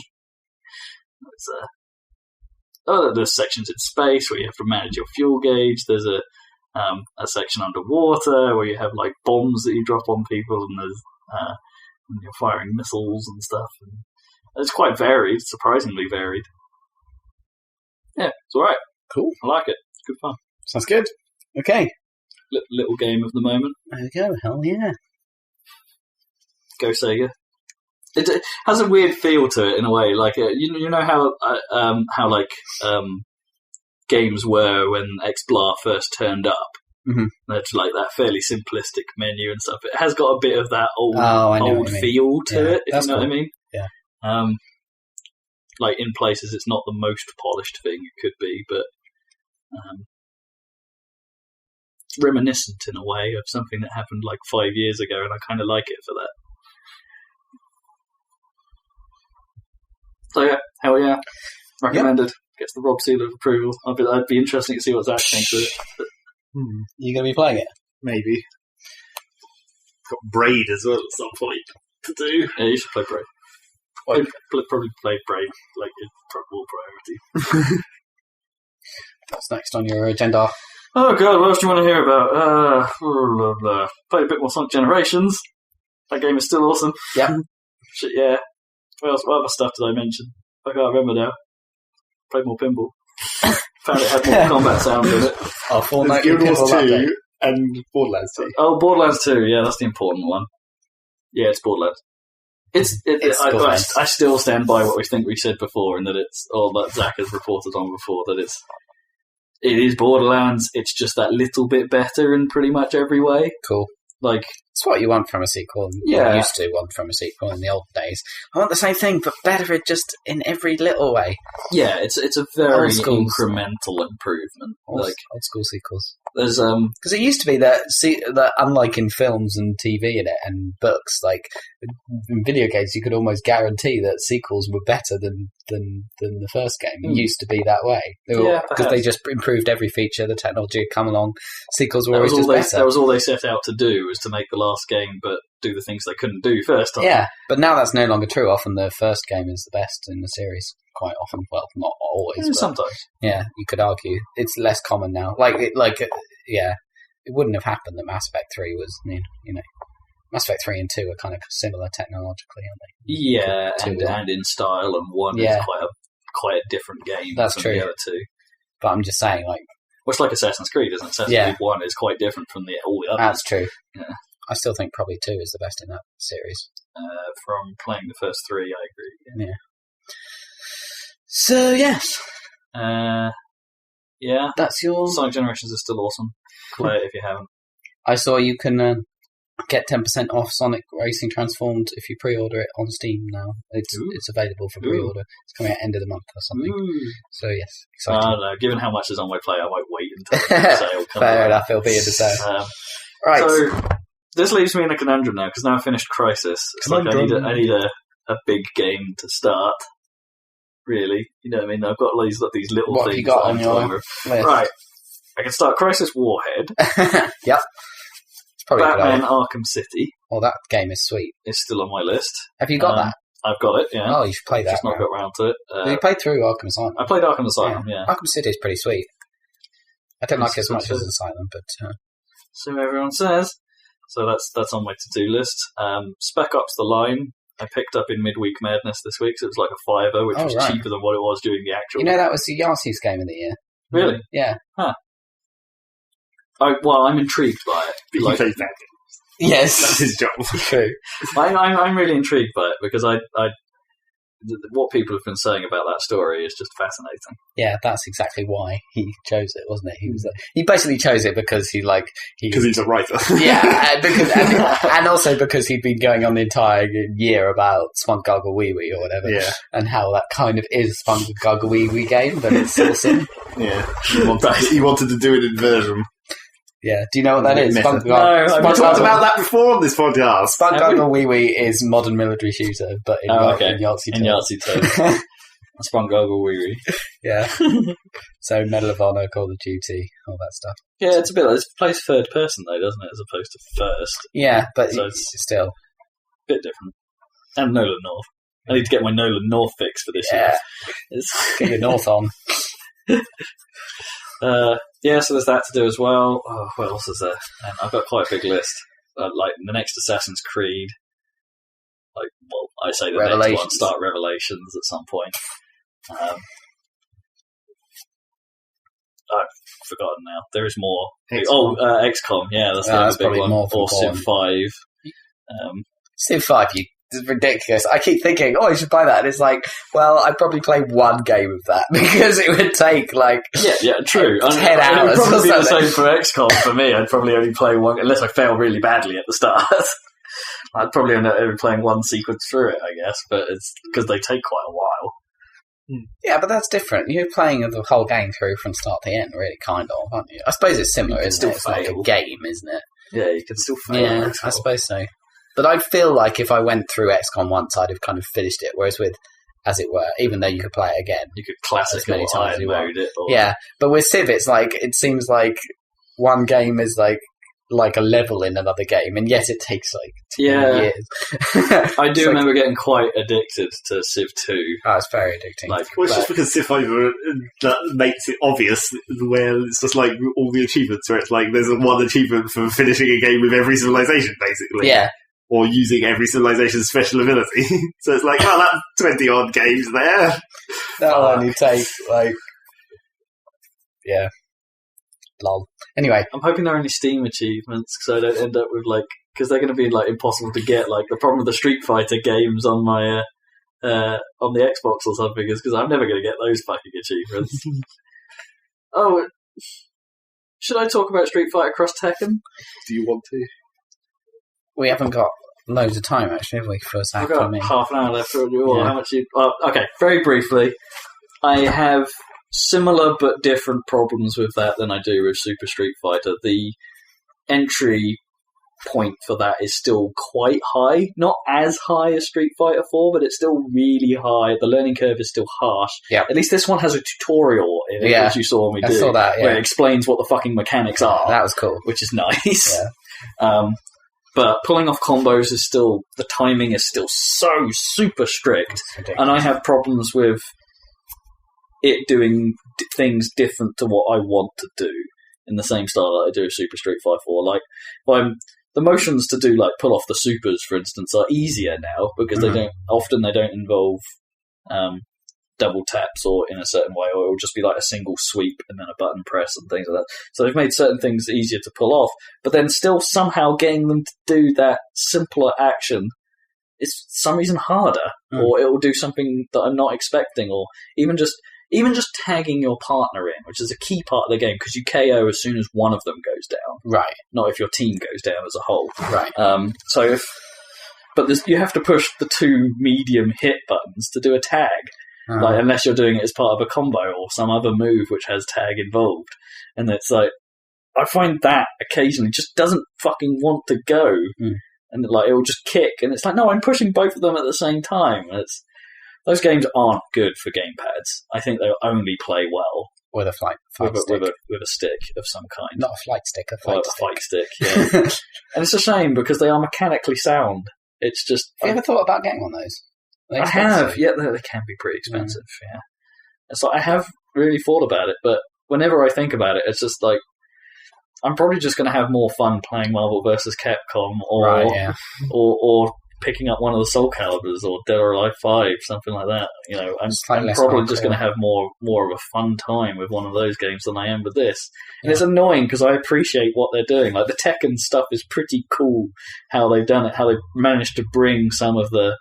There's sections in space where you have to manage your fuel gauge. There's a section underwater where you have like bombs that you drop on people, and there's and you're firing missiles and stuff. And it's quite varied, surprisingly varied. Yeah, it's alright. Cool. I like it. It's good fun. Sounds good. Okay. Little game of the moment. There you go. Hell yeah. Go Sega. It has a weird feel to it in a way. Like you know how like games were when X-Blar first turned up. Mm-hmm. It's like that fairly simplistic menu and stuff. It has got a bit of that old feel to it, if you know what I mean. Yeah. Like in places, it's not the most polished thing it could be, but reminiscent in a way of something that happened like 5 years ago, and I kind of like it for that. So yeah, hell yeah, recommended. Yep. Gets the Rob seal of approval. I'd be interesting to see what Zach thinks of it. But... You going to be playing it? Maybe. Got Braid as well at some point to do. Yeah, you should play Braid. I'd probably play Braid like in more priority. What's next on your agenda? Oh god, what else do you want to hear about? Played a bit more Sonic Generations. That game is still awesome. Yeah. Shit, yeah. What other stuff did I mention? I can't remember now. Played more pinball. Found it had more combat sound in it. Oh, Fortnite Guild Wars 2 and Borderlands 2. Oh, Borderlands 2, yeah, that's the important one. Yeah, it's Borderlands. I still stand by what we think we said before, and that it's, or that Zach has reported on before, that it is Borderlands, it's just that little bit better in pretty much every way. Cool. Like, it's what you want from a sequel. Yeah. You used to want from a sequel in the old days. I want the same thing, but better just in every little way. Yeah, it's a very incremental improvement. Old school sequels. There's because it used to be that unlike in films and TV and books, like in video games, you could almost guarantee that sequels were better than the first game. It used to be that way. Because they just improved every feature. The technology had come along. Sequels were always just better. That was all they set out to do, was to make the last game, but do the things they couldn't do first time. Yeah, but now that's no longer true. Often the first game is the best in the series. Quite often, well, not always. But sometimes. Yeah, you could argue it's less common now. It wouldn't have happened that Mass Effect 3 was, Mass Effect 3 and 2 are kind of similar technologically, aren't they? Yeah, and in style, and one is quite a different game. That's from true. The other two. But I'm just saying, like, well, it's like Assassin's Creed, isn't it? Assassin's Creed 1 is quite different from all the others. That's true. Yeah. I still think probably 2 is the best in that series. From playing the first 3, I agree. Yeah. So, yes. Yeah. That's your... Sonic Generations is still awesome. Play it if you haven't. I saw you can get 10% off Sonic Racing Transformed if you pre-order it on Steam now. It's available for pre-order. It's coming out end of the month or something. So, yes. Exciting. I don't know. Given how much is on my play, I might wait until the sale comes Fair enough. It'll be in the sale. Right. So, this leaves me in a conundrum now, because now I've finished Crysis. It's like I need a big game to start. Really, you know what I mean? I've got these little things. What have you got on your list? Right, I can start Crysis Warhead. Yep. It's probably Batman Arkham City. Oh, that game is sweet. It's still on my list. Have you got that? I've got it, yeah. Oh, you should play that. Just not got around to it. You played through Arkham Asylum. I played Arkham Asylum, yeah. Arkham City is pretty sweet. I don't like it as much as Asylum, but... So everyone says. So that's on my to-do list. Spec Ops The Line. I picked up in Midweek Madness this week, so it was like a $5, which was cheaper than what it was during the actual... that was the Yarsies game of the year. Really? Yeah. Huh. I'm intrigued by it. But he plays that game. Yes. That's his job. True. I'm really intrigued by it, because what people have been saying about that story is just fascinating. Yeah, that's exactly why he chose it, wasn't it? He basically chose it because because he's a writer. Yeah, and also because he'd been going on the entire year about Spunk Gargle Wee Wee or whatever, and how that kind of is Spunk Gargle Wee Wee game, but it's awesome. Yeah, he wanted to do an inversion. Yeah. Do you know what that is? No, Spunk we talked about that before on this podcast. Spunk Goggle Wee Wee is modern military shooter, but in Yahtzee terms. Spunk Goggle Wee Wee. Yeah. So Medal of Honor, Call of Duty, all that stuff. Yeah, it's a bit like it plays third person though, doesn't it, as opposed to first. Yeah, but so it's still a bit different. And Nolan North. I need to get my Nolan North fix for this year. Get your North on. So there's that to do as well. Oh, what else is there? And I've got quite a big list. Like the next Assassin's Creed. I say the next one, start Revelations at some point. I've forgotten now. There is more. XCOM. Yeah, that's the other big one. Or Civ 5. Civ 5, it's ridiculous. I keep thinking, I should buy that. And it's like, well, I'd probably play one game of that because it would take true. 10 hours. It would probably be the same for XCOM for me. I'd probably only play one, unless I fail really badly at the start. I'd probably end up playing one sequence through it, I guess, but it's because they take quite a while. Yeah, but that's different. You're playing the whole game through from start to end, really, kind of, aren't you? I suppose it's similar, isn't it? It's like a game, isn't it? Yeah, you can still fail. Yeah, I suppose so. But I feel like if I went through XCOM once, I'd have kind of finished it, whereas with, as it were, even though you could play it again. You could classic as many times as you want. Yeah, but with Civ, it's like, it seems like one game is like a level in another game, and yet it takes like 2 years. I do remember getting quite addicted to Civ 2. Oh, it's very addicting. It's just because Civ 5 that makes it obvious, where it's just like all the achievements, where it's like there's one achievement for finishing a game with every civilization, basically. Yeah. Or using every civilization's special ability. So it's like, that's 20-odd games there. That'll only take, lol. Anyway. I'm hoping there are only Steam achievements, so I don't end up with, because they're going to be, impossible to get, the problem with the Street Fighter games on my, on the Xbox or something is because I'm never going to get those fucking achievements. Should I talk about Street Fighter Cross Tekken? Do you want to? We haven't got loads of time, actually, have we, for I've got half an hour left. How much okay, very briefly. I have similar but different problems with that than I do with Super Street Fighter. The entry point for that is still quite high. Not as high as Street Fighter 4, but it's still really high. The learning curve is still harsh. Yeah. At least this one has a tutorial in it, which you saw me do. I saw that, where it explains what the fucking mechanics are. That was cool. Which is nice. Yeah. But pulling off combos is still... The timing is still so super strict. And I have problems with it doing things different to what I want to do in the same style that I do with Super Street Fighter 4. The motions to do, pull off the supers, for instance, are easier now because they don't involve double taps or in a certain way, or it'll just be a single sweep and then a button press and things like that. So they've made certain things easier to pull off, but then still somehow getting them to do that simpler action is for some reason harder, or it will do something that I'm not expecting, or even just tagging your partner in, which is a key part of the game, because you KO as soon as one of them goes down. Right. Not if your team goes down as a whole. Right. You have to push the 2 medium hit buttons to do a tag. Unless you're doing it as part of a combo or some other move which has tag involved. And it's I find that occasionally just doesn't fucking want to go. And it will just kick, and it's no, I'm pushing both of them at the same time. Those games aren't good for gamepads. I think they'll only play well with a fight stick. With a stick of some kind. Not a flight stick, a fight stick. Yeah. And it's a shame because they are mechanically sound. It's just... Have you ever thought about getting one of those? I have. Yeah, they can be pretty expensive. Yeah. It's I have really thought about it, but whenever I think about it, it's just I'm probably just going to have more fun playing Marvel vs. Capcom, or picking up one of the Soul Calibers or Dead or Alive 5, something like that. I'm probably just going to have more of a fun time with one of those games than I am with this. And it's annoying because I appreciate what they're doing. The Tekken stuff is pretty cool, how they've done it, how they've managed to bring some of the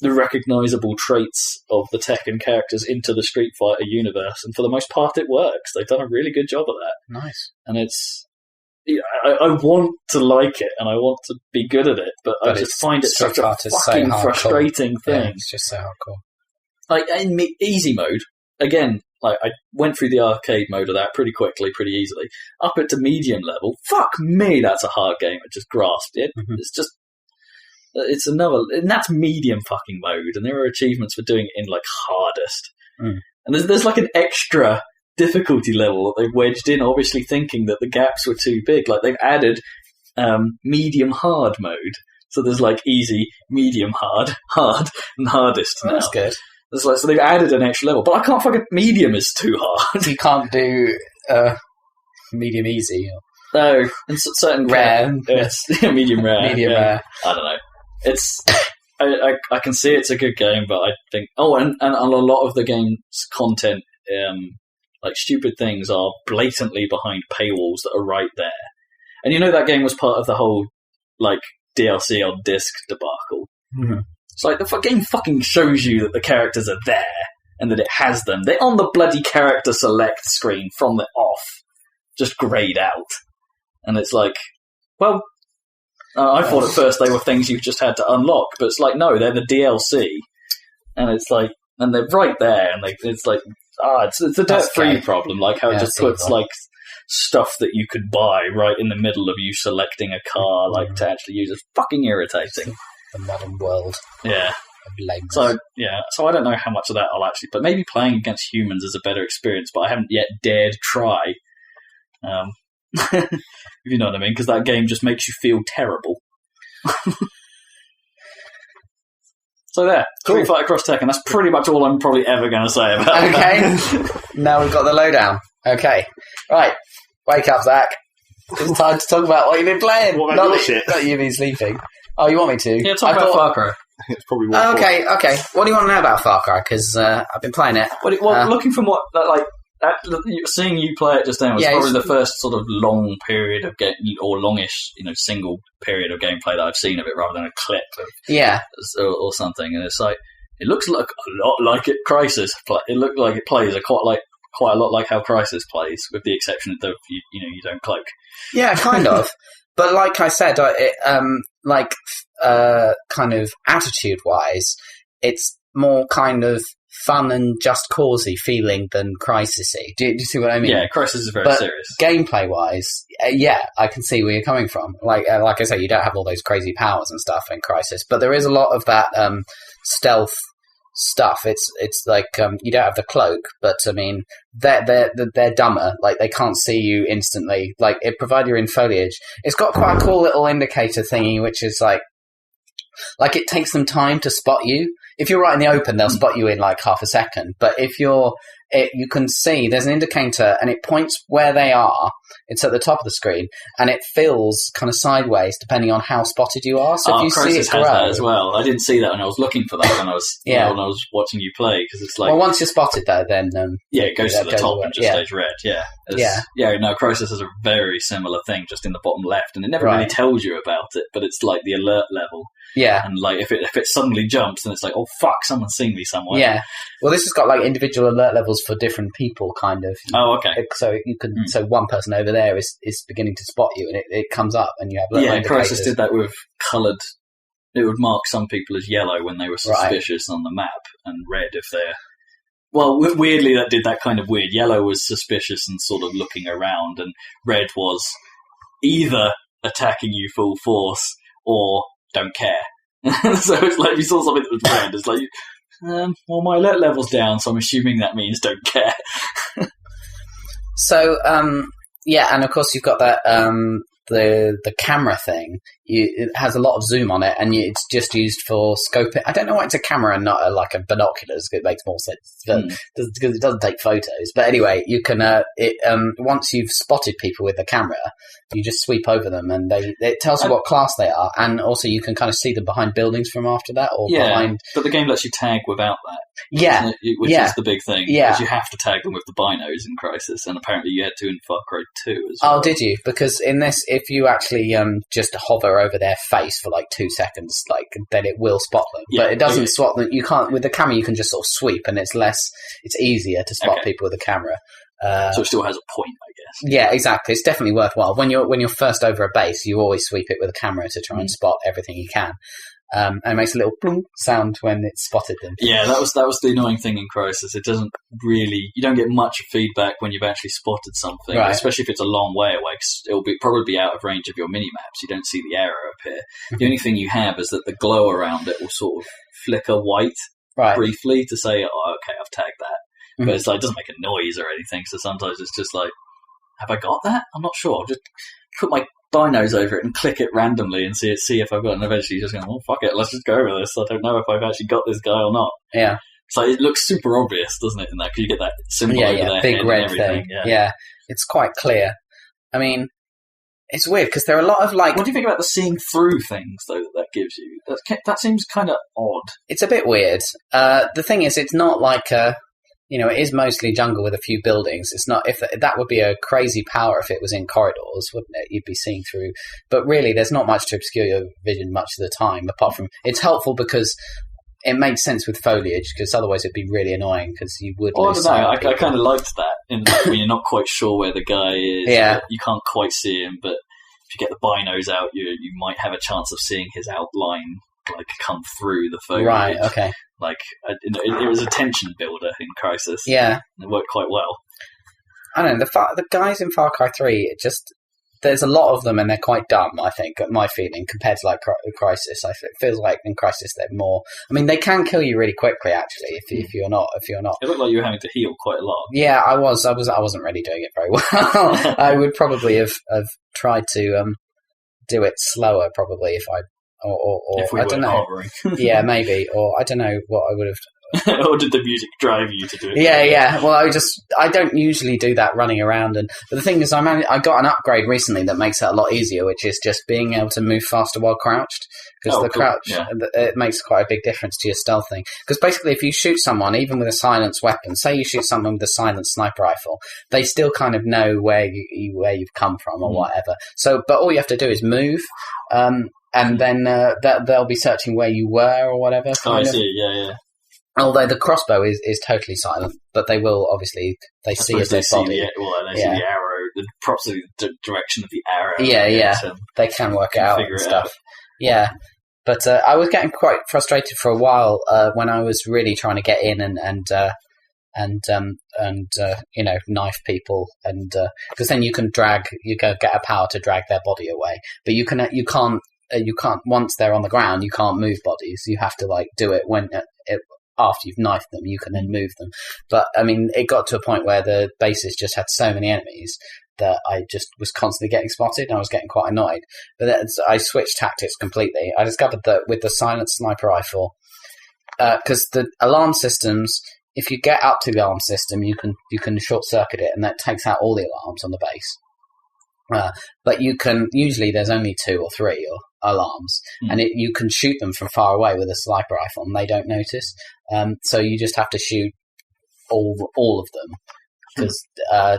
recognisable traits of the Tekken characters into the Street Fighter universe, and for the most part it works. They've done a really good job of that. Nice. And it's... I want to like it, and I want to be good at it, but I just find it such a fucking frustrating thing. Yeah, it's just so hardcore. In easy mode, again, like I went through the arcade mode of that pretty quickly, pretty easily. Up it to medium level. Fuck me, that's a hard game. I just grasped it. Mm-hmm. It's another, and that's medium fucking mode, and there are achievements for doing it in like hardest. Mm. And there's like an extra difficulty level that they've wedged in, obviously thinking that the gaps were too big. Like they've added medium hard mode. So there's like easy, medium hard, and hardest now. That's good. So they've added an extra level, but I can't fucking, medium is too hard. You can't do medium easy. No, and certain rare. Yes, medium rare. Medium rare. I don't know. It's I can see it's a good game, but I think and a lot of the game's content, like stupid things, are blatantly behind paywalls that are right there. And you know that game was part of the whole like DLC on disc debacle. Mm-hmm. It's like the game fucking shows you that the characters are there and that it has them. They're on the bloody character select screen from the off, just grayed out, and it's like, well. I thought at first they were things you just had to unlock, but it's like, no, they're the DLC, and it's like, and they're right there, and it's like, it's a debt-free problem, like how it just puts like stuff that you could buy right in the middle of you selecting a car, like to actually use. It's fucking irritating. The modern world, of legs. So I don't know how much of that I'll actually, but maybe playing against humans is a better experience. But I haven't yet dared try. If you know what I mean, because that game just makes you feel terrible. So there, cool. Street Fighter Cross Tekken. That's pretty much all I'm probably ever going to say about that. Okay, now we've got the lowdown. Okay, right, wake up, Zach. It's time to talk about what you've been playing. What about your shit? Not you've been sleeping. Oh, you want me to? Yeah, talk about Far Cry. It's probably okay. What do you want to know about Far Cry? Because I've been playing it. Looking from what seeing you play it just then was probably the first sort of long period of longish, single period of gameplay that I've seen of it, rather than a clip of, or something. And it's like, it looks like a lot like Crysis. It looked like it plays quite a lot like how Crysis plays, with the exception that you don't cloak. Yeah, kind of. But like I said, kind of attitude-wise, it's more kind of fun and just causey feeling than Crysis-y. Do you see what I mean? Yeah, Crysis is very serious. Gameplay-wise, I can see where you're coming from. Like I say, you don't have all those crazy powers and stuff in Crysis, but there is a lot of that stealth stuff. It's like you don't have the cloak, but I mean they're dumber. Like they can't see you instantly. Like it provides you in foliage. It's got quite a cool little indicator thingy, which is like it takes them time to spot you. If you're right in the open, they'll spot you in like half a second. But if you can see there's an indicator and it points where they are. It's at the top of the screen and it fills kind of sideways depending on how spotted you are. So if you see it grow, has that as well. I didn't see that when I was looking for that when I was when I was watching you play, because it's like, well, once you're spotted though, then it goes to the top and just stays red. No, Crysis has a very similar thing just in the bottom left, and it never really tells you about it, but it's like the alert level. Yeah, and like if it suddenly jumps, then it's like, oh fuck, someone's seen me somewhere. Yeah, well, this has got like individual alert levels for different people, kind of. Oh, okay. So you can so one person over there is beginning to spot you, and it comes up, and you have Crysis did that with coloured. It would mark some people as yellow when they were suspicious on the map, and red if they're. Well, weirdly, that did that kind of weird. Yellow was suspicious and sort of looking around, and red was either attacking you full force or don't care. So it's like if you saw something that was red, it's like, well, my alert level's down, so I'm assuming that means don't care. So, and of course you've got that the camera thing. It has a lot of zoom on it, and it's just used for scoping. I don't know why it's a camera and not a binoculars. It makes more sense, but because it doesn't take photos. But anyway, you can once you've spotted people with the camera, you just sweep over them, and it tells you what class they are, and also you can kind of see them behind buildings from after that, or behind. But the game lets you tag without that. Yeah, which is the big thing. Yeah, because you have to tag them with the binos in Crysis, and apparently you had to in Far Cry 2 as well. Oh, did you? Because in this, if you actually just hover over their face for like 2 seconds, then it will spot them. Yeah, but it doesn't spot them. You can't with the camera. You can just sort of sweep, and it's easier to spot people with the camera. So it still has a point, I guess. Yeah, exactly. It's definitely worthwhile. When you're first over a base, you always sweep it with a camera to try and spot everything you can. And it makes a little boom sound when it's spotted them. Yeah, that was the annoying thing in Crysis. It doesn't really... You don't get much feedback when you've actually spotted something, right. Especially if it's a long way away, 'cause it'll probably be out of range of your mini-maps. You don't see the arrow appear. The only thing you have is that the glow around it will sort of flicker white briefly to say, oh, okay, I've tagged that. But it's like, it doesn't make a noise or anything, so sometimes it's just like, have I got that? I'm not sure. I'll just put my binos over it and click it randomly and see if I've got it. And eventually you're just going, well, fuck it, let's just go over this. I don't know if I've actually got this guy or not. Yeah. So it looks super obvious, doesn't it, in that? Because you get that symbol over their big head red and everything. thing. Yeah, it's quite clear. I mean, it's weird because there are a lot of like... What do you think about the seeing through things, though, that gives you? That seems kind of odd. It's a bit weird. The thing is, it's not like a... it is mostly jungle with a few buildings. It's not... If that would be a crazy power if it was in corridors, wouldn't it? You'd be seeing through. But really, there's not much to obscure your vision much of the time, apart from... It's helpful because it makes sense with foliage, because otherwise it'd be really annoying, because you would lose I don't know. I kind of liked that, in that when you're not quite sure where the guy is. Yeah. You can't quite see him, but if you get the binos out, you might have a chance of seeing his outline come through the foliage. Right, okay. It was a tension builder in Crysis. Yeah. And it worked quite well. I don't know, the guys in Far Cry 3, there's a lot of them and they're quite dumb, I think, my feeling, compared to Crysis. It feels like in Crysis they're more... I mean, they can kill you really quickly, actually, if you're not... It looked like you were having to heal quite a lot. Yeah, I wasn't really doing it very well. I would probably have tried to do it slower, probably, if I... Or if we I don't know. Hovering. Yeah, maybe. Or I don't know what I would have... Or did the music drive you to do it? Yeah. Well, I don't usually do that running around, but the thing is, I got an upgrade recently that makes it a lot easier, which is just being able to move faster while crouched. Because crouch, it makes quite a big difference to your stealthing. Because basically, if you shoot someone, even with a silenced weapon, say you shoot someone with a silenced sniper rifle, they still kind of know where you've come from or whatever. So, but all you have to do is move. And then they'll be searching where you were or whatever. I see. Yeah. Although the crossbow is totally silent, but they will obviously see a dead body. They see the arrow, probably the direction of the arrow. Yeah. They can work it out and stuff. Yeah, but I was getting quite frustrated for a while when I was really trying to get in and knife people, and because then you can get a power to drag their body away, but you can't once they're on the ground, you can't move bodies. You have to do it when after you've knifed them, you can then move them. But I mean, it got to a point where the bases just had so many enemies that I just was constantly getting spotted, and I was getting quite annoyed. But then I switched tactics completely. I discovered that with the silent sniper rifle, because the alarm systems, if you get up to the alarm system, you can short circuit it, and that takes out all the alarms on the base. But you can usually there's only 2 or 3 alarms, and you can shoot them from far away with a sniper rifle, and they don't notice. So you just have to shoot all of them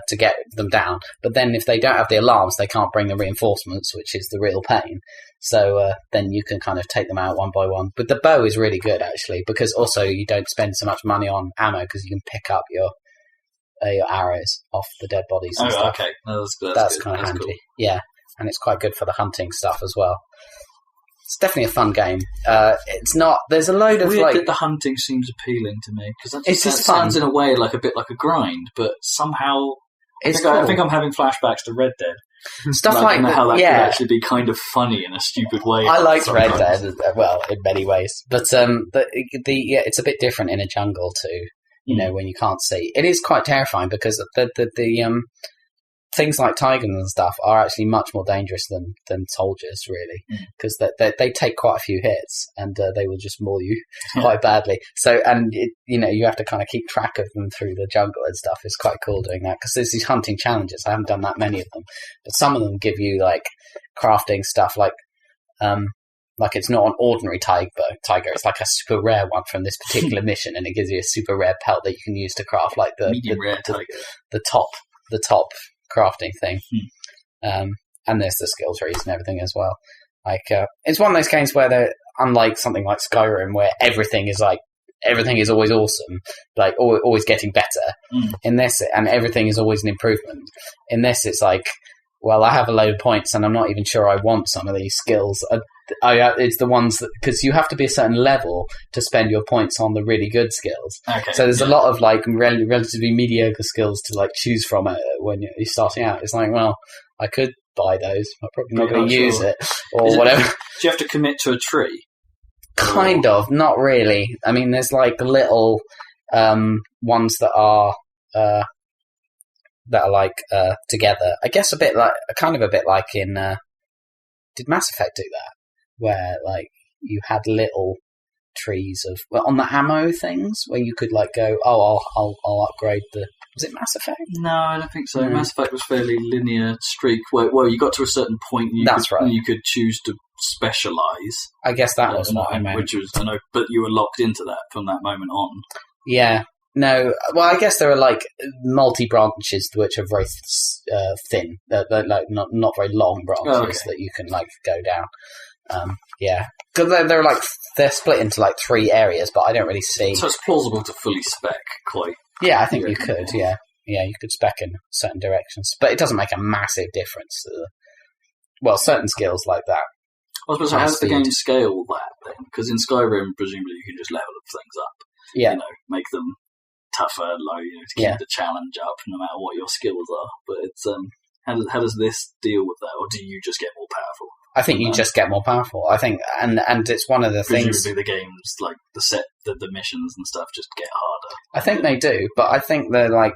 to get them down. But then if they don't have the alarms, they can't bring the reinforcements, which is the real pain. So then you can kind of take them out one by one. But the bow is really good, actually, because also you don't spend so much money on ammo, because you can pick up your arrows off the dead bodies and stuff. Okay. No, that's kind of handy. Cool. Yeah, and it's quite good for the hunting stuff as well. It's definitely a fun game. It's not... There's a load of weird that the hunting seems appealing to me, because that sounds in a way like a bit like a grind, but somehow I think I'm having flashbacks to Red Dead. Stuff like that, how that could actually be kind of funny in a stupid way. I liked Red Dead, well, in many ways, but it's a bit different in a jungle too. When you can't see, it is quite terrifying, because the things like tigers and stuff are actually much more dangerous than soldiers, really, because they take quite a few hits, and they will just maul you quite badly. So, and you have to kind of keep track of them through the jungle and stuff. It's quite cool doing that, because there's these hunting challenges. I haven't done that many of them, but some of them give you crafting stuff, like it's not an ordinary tiger. It's like a super rare one from this particular mission, and it gives you a super rare pelt that you can use to craft medium rare tiger. The top crafting thing. And there's the skill trees and everything as well. It's one of those games where unlike something like Skyrim, where everything is everything is always awesome, like always getting better. In this, and everything is always an improvement. In this, it's like, well, I have a load of points, and I'm not even sure I want some of these skills. It's the ones that, because you have to be a certain level to spend your points on the really good skills. Okay. So there's a lot of like relatively mediocre skills to like choose from when you're starting out. It's like, well, I could buy those. I'm probably not going to use it or whatever. Do you have to commit to a tree? Kind of, not really. I mean, there's like little ones that are like together. I guess a bit like in. Did Mass Effect do that? Where like you had little trees on the ammo things where you could like go, I'll upgrade the. Was it Mass Effect? No, I don't think so. Mass Effect was fairly linear streak where you got to a certain point and you could choose to specialise. I guess that was what I meant. Which was, but you were locked into that from that moment on. Yeah. No, well, I guess there are like multi-branches which are very thin. They're like not very long branches that you can like go down. Yeah, because they're split into like 3 areas, but I don't really see. So it's plausible to fully spec quite. Yeah, I think you could. Yeah, you could spec in certain directions, but it doesn't make a massive difference to certain skills like that. I was supposed to say, how does the game scale that then? Because in Skyrim, presumably you can just level things up. Yeah, make them tougher, low, to keep the challenge up, no matter what your skills are. But it's how does this deal with that, or do you just get more powerful? I think you just get more powerful. I think, and it's one of the things. Presumably, the games like the missions and stuff just get harder. I think they do, but I think they're like.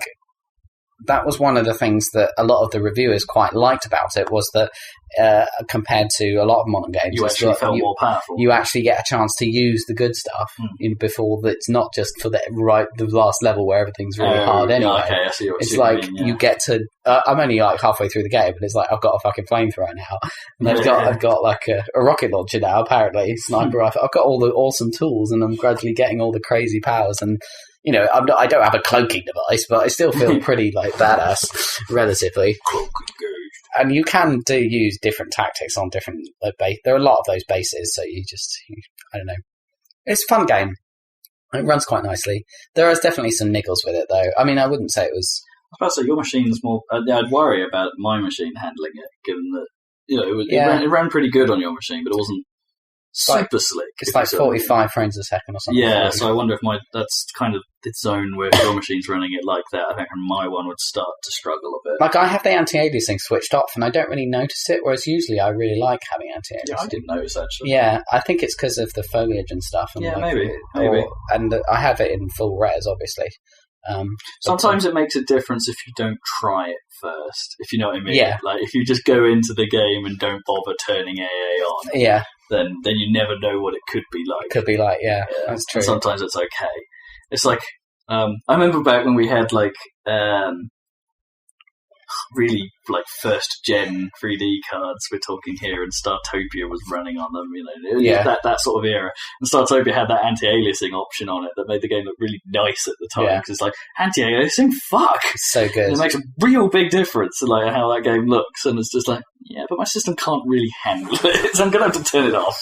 That was one of the things that a lot of the reviewers quite liked about it, was that compared to a lot of modern games, you actually felt more powerful. You actually get a chance to use the good stuff before it's not just for the last level where everything's really hard anyway. Okay, I see what it's you like mean, you get to. I'm only like halfway through the game, and it's like I've got a fucking flamethrower now, and I've got like a rocket launcher now. Apparently, sniper rifle. I've got all the awesome tools, and I'm gradually getting all the crazy powers and. I don't have a cloaking device, but I still feel pretty like badass, relatively. And you can use different tactics on different there are a lot of those bases, so I don't know. It's a fun game. It runs quite nicely. There is definitely some niggles with it, though. I mean, I wouldn't say it was. I was about to say your machine's more. I'd worry about my machine handling it, given that it ran pretty good on your machine, but it wasn't. Super slick. It's like 45 frames a second or something. Yeah, so I wonder if that's kind of the zone where your machine's running it like that. I think my one would start to struggle a bit. Like, I have the anti-aliasing switched off, and I don't really notice it, whereas usually I really like having anti-aliasing. Yeah, I didn't notice, actually. Yeah, I think it's because of the foliage and stuff. And maybe. And I have it in full res, obviously. Sometimes it makes a difference if you don't try it first, if you know what I mean. Yeah. Like, if you just go into the game and don't bother turning AA on. Yeah. Then you never know what it could be like. Yeah, that's true. And sometimes it's okay. It's like, I remember back when we had like, really like first gen 3D cards we're talking here, and Startopia was running on them, that sort of era, and Startopia had that anti-aliasing option on it that made the game look really nice at the time, because it's like, anti-aliasing, fuck, it's so good. And it makes a real big difference to like how that game looks, and it's just like, yeah, but my system can't really handle it, so I'm gonna have to turn it off.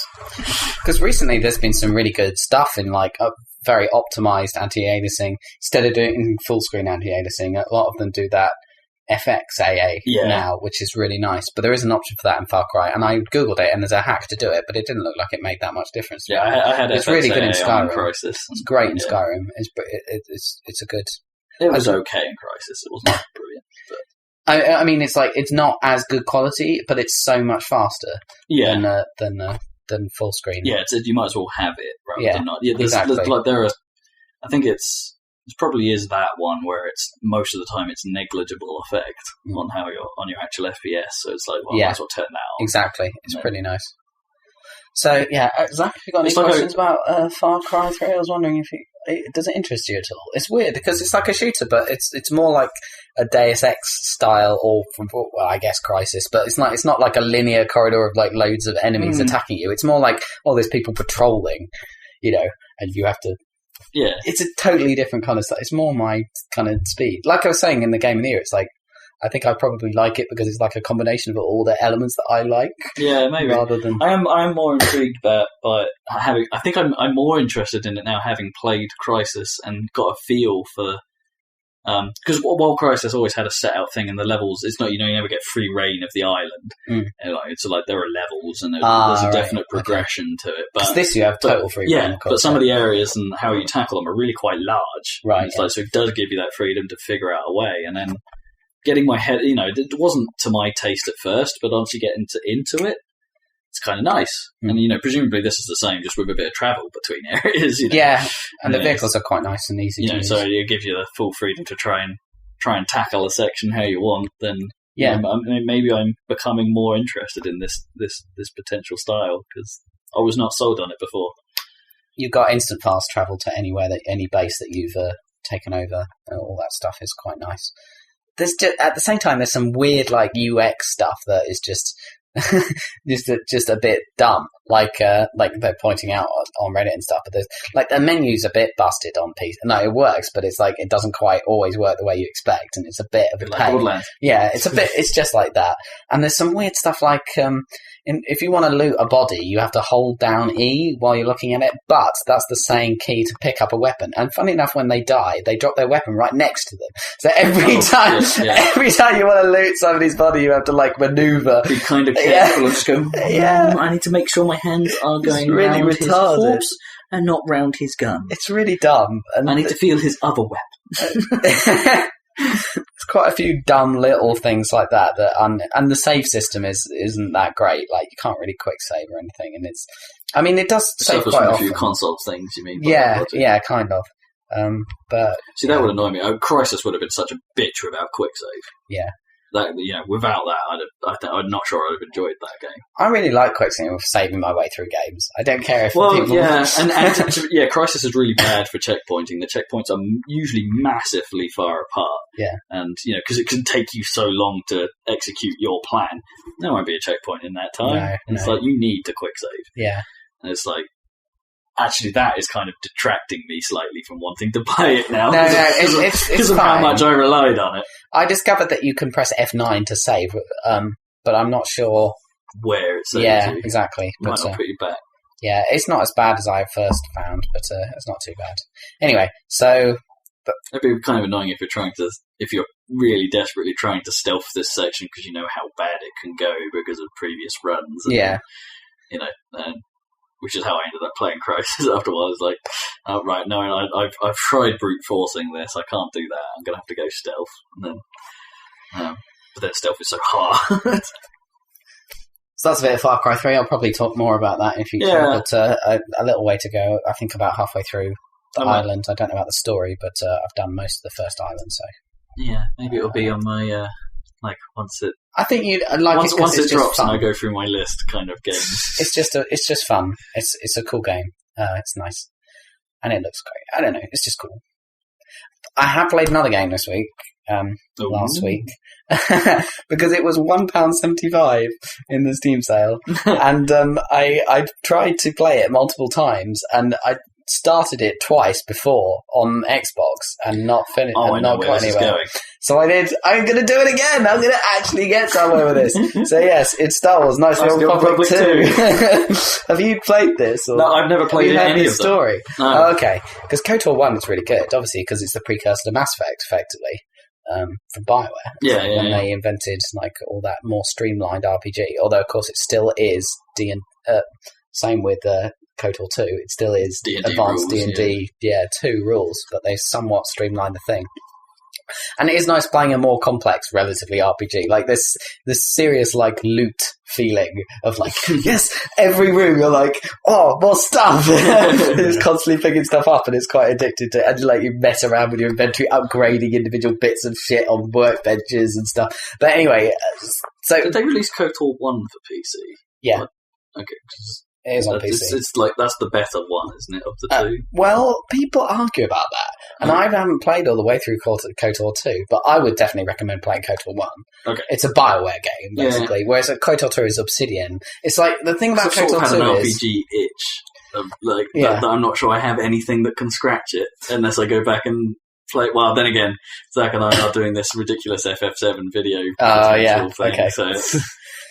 Because recently there's been some really good stuff in like a very optimized anti-aliasing. Instead of doing full screen anti-aliasing, a lot of them do that FXAA now, which is really nice. But there is an option for that in Far Cry, and I googled it, and there's a hack to do it, but it didn't look like it made that much difference. Yeah, I had it's FXAA really good in Skyrim. Crysis. It's great in Skyrim. It's a good. It was okay in Crysis. It wasn't brilliant. But... I mean, it's like it's not as good quality, but it's so much faster. Than full screen. Yeah, you might as well have it rather than not. Yeah, exactly. I think it probably is that one where it's most of the time it's negligible effect on how on your actual FPS. So it's like, well, I might as well turn that on. Exactly, it's pretty nice. So Zach, have you got any questions about Far Cry 3? I was wondering if does it interest you at all? It's weird because it's like a shooter, but it's more like a Deus Ex style, or from I guess Crysis, but it's not like a linear corridor of like loads of enemies attacking you. It's more like there's people patrolling, and you have to. Yeah, it's a totally different kind of stuff. It's more my kind of speed. Like I was saying in the Game of the Year, it's like I think I probably like it because it's like a combination of all the elements that I like. Yeah, maybe. Rather than I am more intrigued by having. I think I'm more interested in it now, having played Crysis and got a feel for. Because while Crysis always had a set out thing in the levels, it's not, you never get free reign of the island. And it's like there are levels and there's a definite progression to it. But this you have total free reign. Yeah, but some of the areas and how you tackle them are really quite large. Right. It's like, so it does give you that freedom to figure out a way. And then getting my head, it wasn't to my taste at first, but once you get into it, it's kind of nice. And, presumably this is the same, just with a bit of travel between areas. Yeah, and the vehicles are quite nice and easy to use. So it gives you the full freedom to try and tackle a section how you want. Then maybe I'm becoming more interested in this potential style because I was not sold on it before. You've got instant fast travel to any base that you've taken over. All that stuff is quite nice. There's at the same time, there's some weird like UX stuff that is just just a bit dumb, like they're pointing out on Reddit and stuff. But there's like the menu's a bit busted on PC. No, it works, but it's like it doesn't quite always work the way you expect, and it's a bit of a pain. Borderlands. Yeah, it's a bit. It's just like that. And there's some weird stuff like if you want to loot a body, you have to hold down E while you're looking at it, but that's the same key to pick up a weapon. And funny enough, when they die, they drop their weapon right next to them. So every time you want to loot somebody's body, you have to like maneuver. Be kind of careful and just go, I need to make sure my hands are going really round retarded. His corpse and not round his gun. It's really dumb. And I need to feel his other weapon. There's quite a few dumb little things like that and the save system isn't that great. Like you can't really quick save or anything, and it does save quite often. A few console things, you mean? Yeah, kind of. But see, that would annoy me. Crysis would have been such a bitch without quick save. Yeah. Without that, I'm not sure I'd have enjoyed that game. I really like quicksaving with saving my way through games. I don't care if people... Crysis is really bad for checkpointing. The checkpoints are usually massively far apart. Yeah. And, because it can take you so long to execute your plan. There won't be a checkpoint in that time. No. It's like, you need to quick save. Yeah. And it's like, actually, that is kind of detracting me slightly from wanting to play it now. It's because of how much I relied on it. I discovered that you can press F9 to save, but I'm not sure where it saves. Yeah, exactly. Might not put you back. Yeah, it's not as bad as I first found, but it's not too bad. Anyway, so it'd be kind of annoying if you're really desperately trying to stealth this section because you know how bad it can go because of previous runs. And, which is how I ended up playing Crysis after a while. I was like, I've tried brute forcing this. I can't do that. I'm going to have to go stealth. And then, but then stealth is so hard. So that's a bit of Far Cry 3. I'll probably talk more about that in future. But a little way to go. I think about halfway through the island. I don't know about the story, but I've done most of the first island. So yeah, maybe it'll be on my once it. I think you'd like once it drops and I go through my list kind of games. It's just fun. It's a cool game. It's nice, and it looks great. I don't know. It's just cool. I have played another game this week. Last week because it was £1.75 in the Steam sale, and I tried to play it multiple times, and I started it twice before on Xbox and not finished. I know where this is going. So I did. I'm going to do it again. I'm going to actually get somewhere with this. So yes, it's Star Wars: Knights of the Old Republic 2. Have you played this? Or no, I've never played any of them. Story. No. Oh, okay, because KOTOR 1 is really good, obviously, because it's the precursor to Mass Effect, effectively. From BioWare, when they invented like all that more streamlined RPG. Although, of course, it still is same with KOTOR 2. It still is D&D advanced rules, D&D, 2 rules, but they somewhat streamlined the thing. And it is nice playing a more complex, relatively RPG. Like this serious like loot feeling of like, yes, every room you're like, oh, more stuff. It's constantly picking stuff up, and it's quite addicted to it. And like you mess around with your inventory, upgrading individual bits of shit on workbenches and stuff. But anyway, so did they release KOTOR 1 for PC? Yeah. Okay. It is on PC. It's like that's the better one, isn't it, of the two? Well, people argue about that, and I haven't played all the way through KOTOR 2, but I would definitely recommend playing KOTOR 1. Okay. It's a BioWare game, basically, whereas KOTOR 2 is Obsidian. It's like, the thing about KOTOR 2 has an is... RPG itch. That I'm not sure I have anything that can scratch it, unless I go back and play. Well, then again, Zach and I are doing this ridiculous FF7 video. Yeah. Thing, okay. So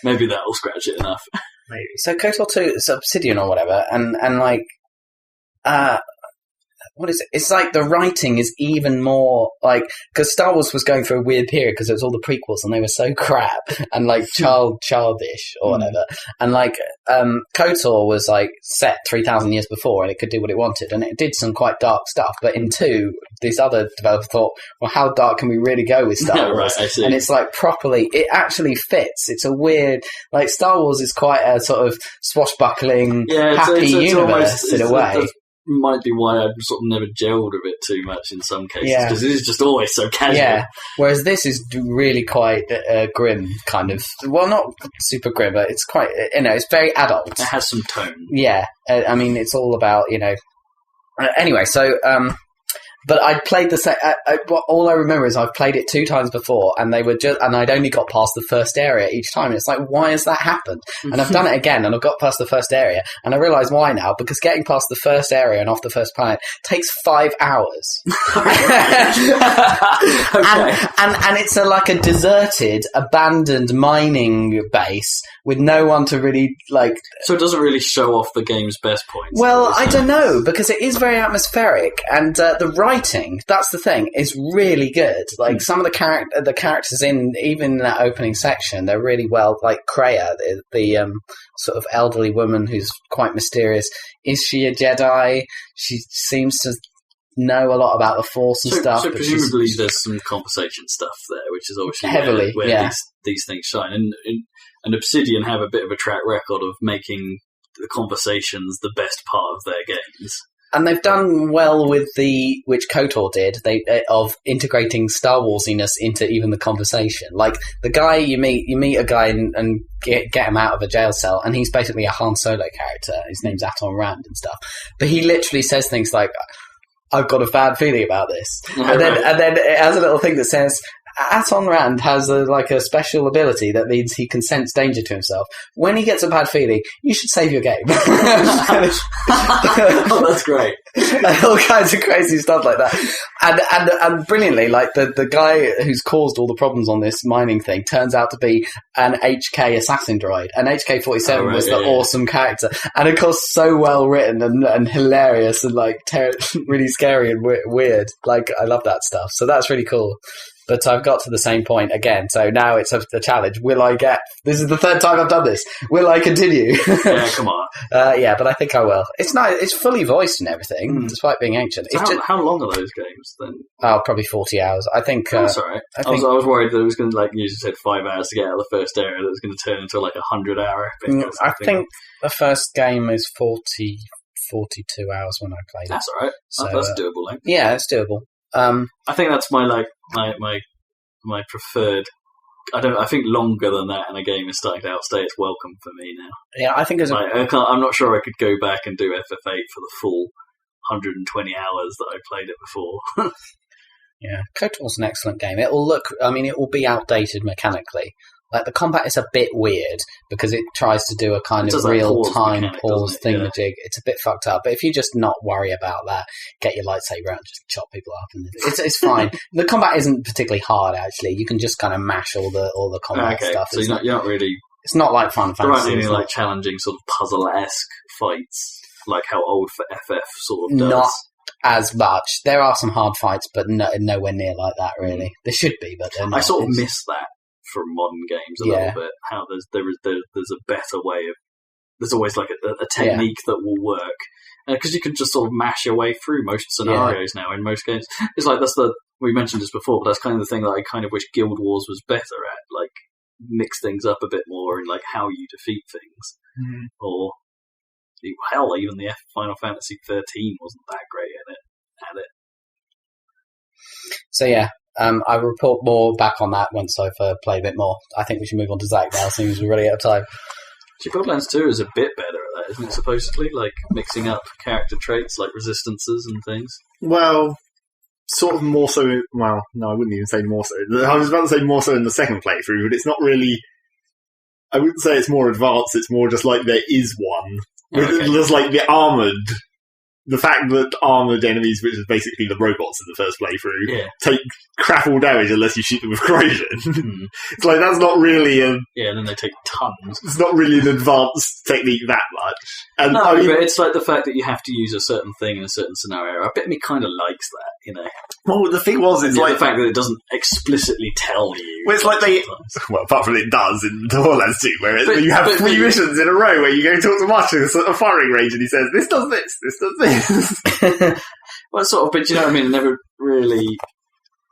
maybe that'll scratch it enough. Maybe. So KOTOR 2 is Obsidian or whatever, and like, what is it? It's like the writing is even more like, because Star Wars was going through a weird period because it was all the prequels and they were so crap and like childish or whatever. And like, KOTOR was like set 3,000 years before and it could do what it wanted and it did some quite dark stuff. But in 2, this other developer thought, well, how dark can we really go with Star Wars? Right, I see. And it's like properly, it actually fits. It's a weird, like Star Wars is quite a sort of swashbuckling, happy universe in a way. Might be why I've sort of never gelled with it too much in some cases, because it is just always so casual. Yeah, whereas this is really quite grim, kind of. Well, not super grim, but it's quite, it's very adult. It has some tone. Yeah, I mean, it's all about, Anyway, so... But I'd played all I remember is I've played it 2 times before, and and I'd only got past the first area each time. And it's like, why has that happened? And I've done it again, and I've got past the first area, and I realise why now, because getting past the first area and off the first planet takes 5 hours. and it's like a deserted, abandoned mining base with no one to really like. So it doesn't really show off the game's best points. Well, I don't know, because it is very atmospheric, and the writing, that's the thing, is really good. Like some of the characters even in that opening section, they're really well. Like Kreia, the sort of elderly woman who's quite mysterious. Is she a Jedi? She seems to know a lot about the Force and stuff. So presumably there's some conversation stuff there, which is obviously heavily where these things shine. And Obsidian have a bit of a track record of making the conversations the best part of their games. And they've done well with which KOTOR did, of integrating Star Warsiness into even the conversation. Like the guy you meet a guy and get him out of a jail cell, and he's basically a Han Solo character. His name's Aton Rand and stuff. But he literally says things like, "I've got a bad feeling about this," and then it has a little thing that says, Aton Rand has a special ability that means he can sense danger to himself. When he gets a bad feeling, you should save your game. Oh, that's great. All kinds of crazy stuff like that. And brilliantly, like the guy who's caused all the problems on this mining thing turns out to be an HK assassin droid. And HK-47 was the awesome character. And of course, so well written and hilarious and really scary and weird. Like, I love that stuff. So that's really cool. But I've got to the same point again, so now it's a challenge. This is the 3rd time I've done this. Will I continue? Yeah, come on. But I think I will. It's nice. It's fully voiced and everything, despite being ancient. So how long are those games then? Oh, probably 40 hours. I think. That's all right. I was worried that it was going to, you said 5 hours to get out of the first area, that it was going to turn into 100-hour epic. I think the first game is 42 hours when I played it. That's all right. So, that's doable length. Yeah, it's doable. I think that's my preferred. I think longer than that in a game is starting to outstay its welcome for me now. Yeah, I think I'm not sure I could go back and do FF8 for the full 120 hours that I played it before. Yeah, KOTOR's an excellent game. It will be outdated mechanically. Like, the combat is a bit weird because it tries to do a kind of real-time pause thingamajig. It's a bit fucked up. But if you just not worry about that, get your lightsaber out and just chop people up, and it's fine. The combat isn't particularly hard, actually. You can just kind of mash all the combat stuff. So you're not really... It's not like Final Fantasy. There aren't any challenging sort of puzzle-esque fights, like how old for FF sort of does. Not as much. There are some hard fights, but nowhere near like that, really. There should be, but they're not. I sort of miss that from modern games a little bit. How there's a better way of. There's always a technique that will work, because you can just sort of mash your way through most scenarios now in most games. It's we mentioned this before, but that's kind of the thing that I kind of wish Guild Wars was better at. Mix things up a bit more in how you defeat things, or hell, even the Final Fantasy 13 wasn't that great at it. So yeah. I'll report more back on that once I've played a bit more. I think we should move on to Zach now, since we're really out of time. Borderlands 2 is a bit better at that, isn't it, supposedly? Mixing up character traits like resistances and things. Well, sort of more so... Well, no, I wouldn't even say more so. I was about to say more so in the second playthrough, but it's not really... I wouldn't say it's more advanced, it's more just there is one. Okay. There's the armoured the fact that armoured enemies, which is basically the robots in the first playthrough, take crap all damage unless you shoot them with corrosion. It's like, that's not really and then they take tons. It's not really an advanced technique that much. And no, but it's like the fact that you have to use a certain thing in a certain scenario. I bet me kind of likes that, you know. Well, the thing was, it's like the fact that it doesn't explicitly tell you. Well, it's like well, apart from it does in Borderlands 2, where you have 3 missions in a row where you go and talk to Marshall at a firing range and he says, this does this. Well, sort of, but you know what I mean? It never really,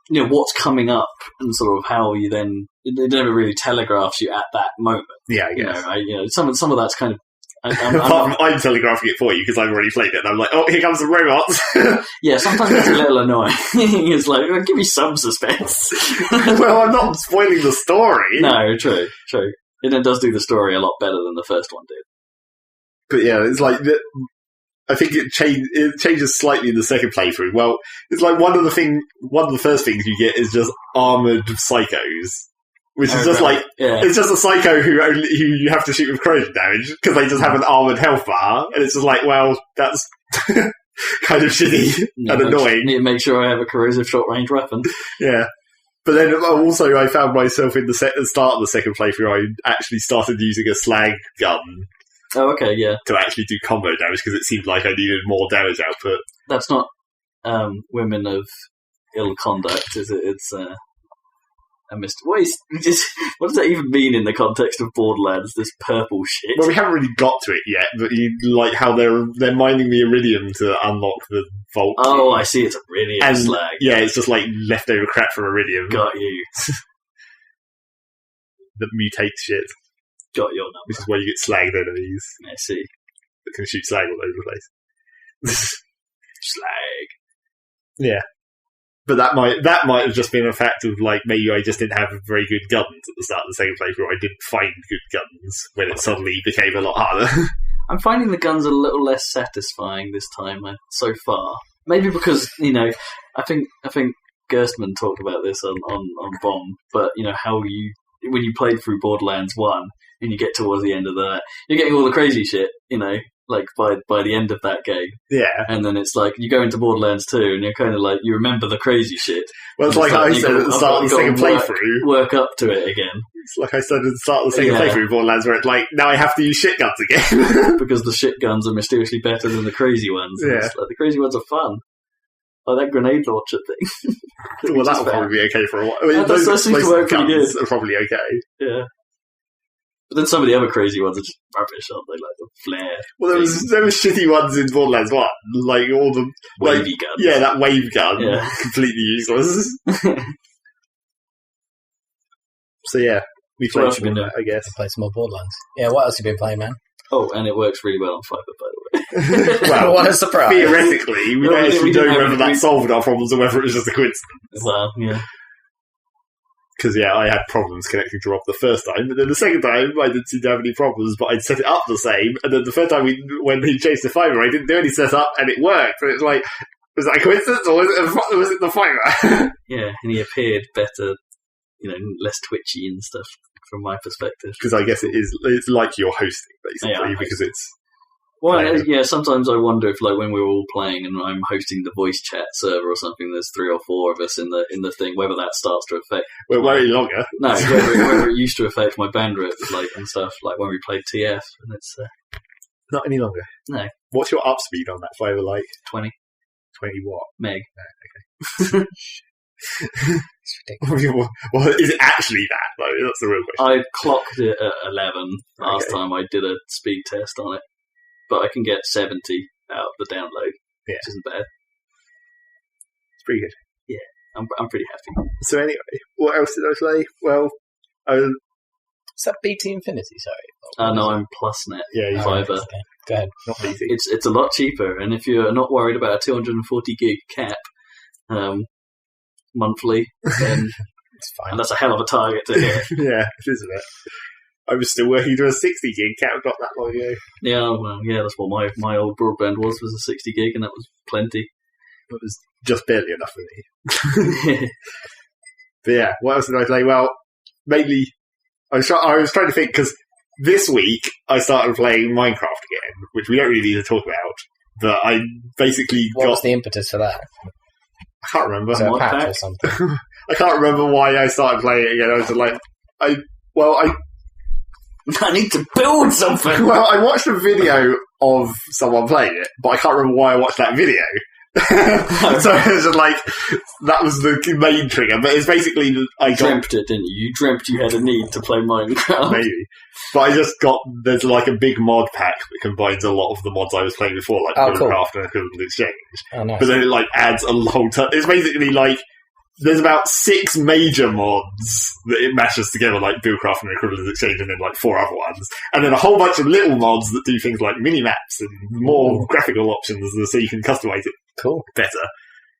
you know, what's coming up and sort of how you then, it never really telegraphs you at that moment. Yeah, I guess. You know, some of that's kind of, I'm telegraphing it for you because I've already played it and I'm like, oh, here comes the robots. Yeah, sometimes it's a little annoying. It's like, give me some suspense. Well, I'm not spoiling the story. No, true. It does do the story a lot better than the first one did. But yeah, it's like, I think it changes slightly in the second playthrough. Well, it's like one of the first things you get is just armoured psychos. Which is just like, it's just a psycho who you have to shoot with corrosion damage because they just have an armoured health bar, and it's just like, well, that's kind of shitty and annoying. Need to make sure I have a corrosive short-range weapon. Yeah. But then also I found myself in the start of the second playthrough, I actually started using a slag gun. Oh, okay, yeah. To actually do combo damage because it seemed like I needed more damage output. That's not women of ill conduct, is it? It's... I missed. What does that even mean in the context of Borderlands? This purple shit. Well, we haven't really got to it yet, but you like how they're mining the iridium to unlock the vault. Oh, I see. It's iridium slag. Yeah, it's just like leftover crap from iridium. Got you. That mutates shit. Got your number. Which is why you get slagged enemies. I see. That can shoot slag all over the place. Slag. Yeah. But that might have just been a fact of, like, maybe I just didn't have very good guns at the start of the second playthrough. I didn't find good guns when it suddenly became a lot harder. I'm finding the guns a little less satisfying this time so far. Maybe because, you know, I think Gerstmann talked about this on Bomb, but, you know, how when you played through Borderlands 1 and you get towards the end of that, you're getting all the crazy shit, you know, like by the end of that game. Yeah. And then it's like, you go into Borderlands 2 and you're kind of like, you remember the crazy shit. Well, it's like I said at the start of the second playthrough. Work up to it again. It's like I said at the start of the second playthrough of Borderlands, where it's like, now I have to use shit guns again. Because the shit guns are mysteriously better than the crazy ones. Yeah. It's like, the crazy ones are fun. Like that grenade launcher thing. Well, that'll probably be okay for a while. I mean, those seem to work pretty good. Are probably okay. Yeah. But then some of the other crazy ones are just rubbish, aren't they? Like the flare. Well, there was shitty ones in Borderlands 1. Like all the wavy guns. Yeah, that wave gun. Yeah. Completely useless. So yeah, we played some more, I guess. Played some more Borderlands. Yeah, what else have you been playing, man? Oh, and it works really well on Fiverr, by the way. Well, what a surprise. Theoretically, we don't actually know whether that solved our problems or whether it was just a coincidence. Well, yeah. Because, yeah, I had problems connecting to Rob the first time, but then the second time I didn't seem to have any problems, but I'd set it up the same, and then the third time when he changed the Fiverr, I didn't do any setup, and it worked. And it was like, was that a coincidence, or was it the Fiverr? Yeah, and he appeared better, you know, less twitchy and stuff, from my perspective. Because I guess it's like you're hosting, basically, because it's... Well, yeah, sometimes I wonder if, like, when we're all playing and I'm hosting the voice chat server or something, there's 3 or 4 of us in the thing, whether that starts to affect... Well, way longer. No, whether it used to affect my bandwidth, like, and stuff, like when we played TF, and it's... Not any longer? No. What's your up speed on that Fiverr, like? 20. 20 what? Meg. Oh, okay. It's ridiculous. Well, is it actually that, though? That's the real question. I clocked it at 11 last time I did a speed test on it. But I can get 70 out of the download, which isn't bad. It's pretty good. Yeah, I'm pretty happy. So anyway, what else did I play? Well, is that BT Infinity, sorry? No, I'm PlusNet Fiverr. Okay. Go ahead. Not BT. It's a lot cheaper, and if you're not worried about a 240 gig cap monthly, then it's fine. And that's a hell of a target to hit. Yeah, isn't it? I was still working through a 60 gig cap not that long ago. Yeah, well, yeah, that's what my old broadband was a 60 gig, and that was plenty. It was just barely enough for me. But yeah, what else did I play? Well, mainly, I was trying to think, because this week I started playing Minecraft again, which we don't really need to talk about. But I basically What was the impetus for that? I can't remember. Was it a mod patch pack? or something? I can't remember why I started playing it again. I was just like, I need to build something. Well, I watched a video of someone playing it, but I can't remember why I watched that video. So it was just like, that was the main trigger. But it's basically, You dreamt it, didn't you? You dreamt you had a need to play Minecraft. Maybe. But I just got, there's like a big mod pack that combines a lot of the mods I was playing before, like Buildcraft and Equivalent Exchange. Oh, nice. But then it like adds a whole ton. It's basically like, there's about 6 major mods that it mashes together, like Buildcraft and Equivalent Exchange, and then like 4 other ones. And then a whole bunch of little mods that do things like mini-maps and more graphical options so you can customize it better.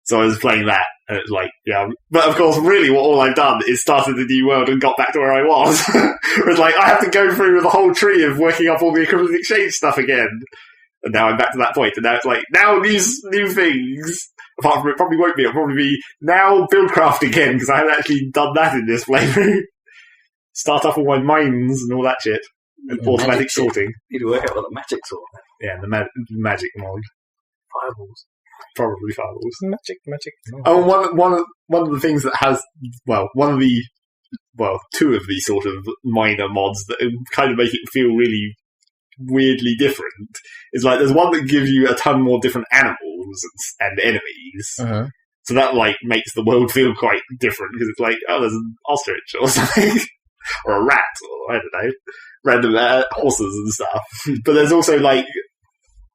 So I was playing that, and it's like, yeah. But of course, really what all I've done is started a new world and got back to where I was. It's like, I have to go through the whole tree of working up all the Equivalent Exchange stuff again. And now I'm back to that point, and now it's like, now these new things... Apart from it probably won't be. It'll probably be now Buildcraft again, because I haven't actually done that in this playthrough. Start up all my mines and all that shit. And automatic sorting. Need to work out what the magic sort. Yeah, the magic mod. Fireballs. Probably fireballs. Magic. Oh, one of the things that has, two of these sort of minor mods that kind of make it feel really weirdly different is like there's one that gives you a ton more different animals and enemies. Uh-huh. So that like makes the world feel quite different because it's like, oh, there's an ostrich or something, or a rat, or I don't know, random horses and stuff. But there's also like,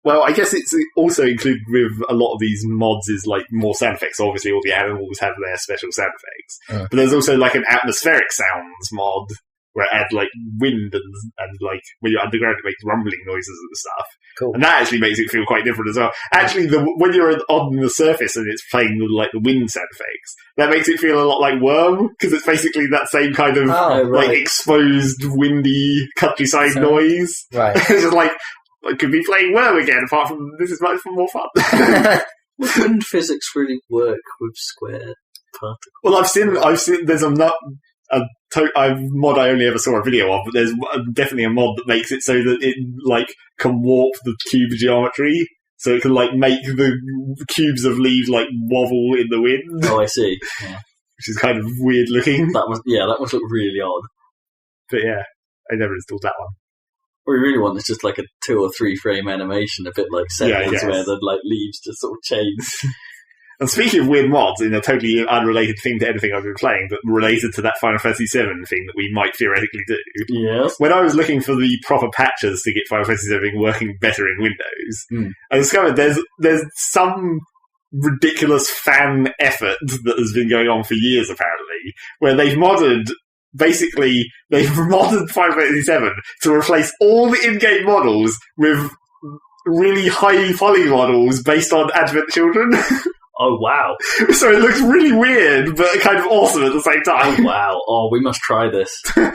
well, I guess it's also included with a lot of these mods is like more sound effects. Obviously, all the animals have their special sound effects, but there's also like an atmospheric sounds mod where it adds like wind and like when you're underground it makes rumbling noises and stuff. Cool. And that actually makes it feel quite different as well. Actually, when you're on the surface and it's playing like the wind sound effects, that makes it feel a lot like Worm, because it's basically that same kind of like exposed, windy countryside noise. Right. It's just like, I could be playing Worm again, apart from this is much more fun. Would wind physics really work with square particles? Well, I've seen there's a mod I only ever saw a video of, but there's definitely a mod that makes it so that it like can warp the cube geometry, so it can like make the cubes of leaves like wobble in the wind. Oh, I see. Yeah. Which is kind of weird looking. That must look really odd. But yeah, I never installed that one. What we really want is just like a 2 or 3 frame animation, a bit like Settings, where the like leaves just sort of change. And speaking of weird mods, in a totally unrelated thing to anything I've been playing, but related to that Final Fantasy VII thing that we might theoretically do. Yes. When I was looking for the proper patches to get Final Fantasy VII working better in Windows, I discovered there's some ridiculous fan effort that has been going on for years, apparently, where they've modded Final Fantasy VII to replace all the in-game models with really high poly models based on Advent Children. Oh, wow. So it looks really weird, but kind of awesome at the same time. Oh, wow. Oh, we must try this. I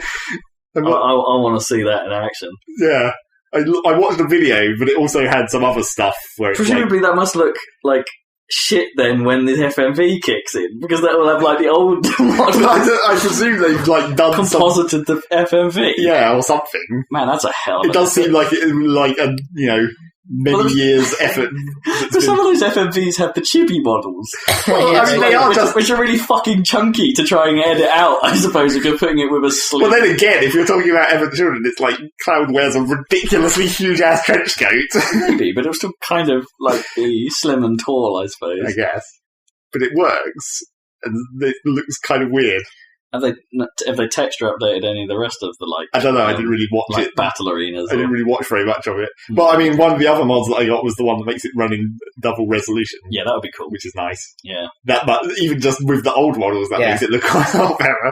want to see that in action. Yeah. I watched a video, but it also had some other stuff where it's presumably that must look like shit then when the FMV kicks in, because that will have like the old models. I presume they've like done composited the FMV. Yeah, or something. Man, that's a hell of It does seem like a many years effort. But some of those FMVs have the chibi models. Well, I mean, they are which are really fucking chunky to try and edit out, I suppose, if you're putting it with a slim. Well, then again, if you're talking about Advent Children, it's like Cloud wears a ridiculously huge-ass trench coat. Maybe, but it'll still kind of like be slim and tall, I suppose. I guess. But it works, and it looks kind of weird. Have they texture updated any of the rest of the like? I don't know. I didn't really watch it. Battle arenas. I didn't really watch very much of it. But I mean, one of the other mods that I got was the one that makes it run in double resolution. Yeah, that would be cool. Which is nice. Yeah. But even just with the old models, that makes it look quite a lot better.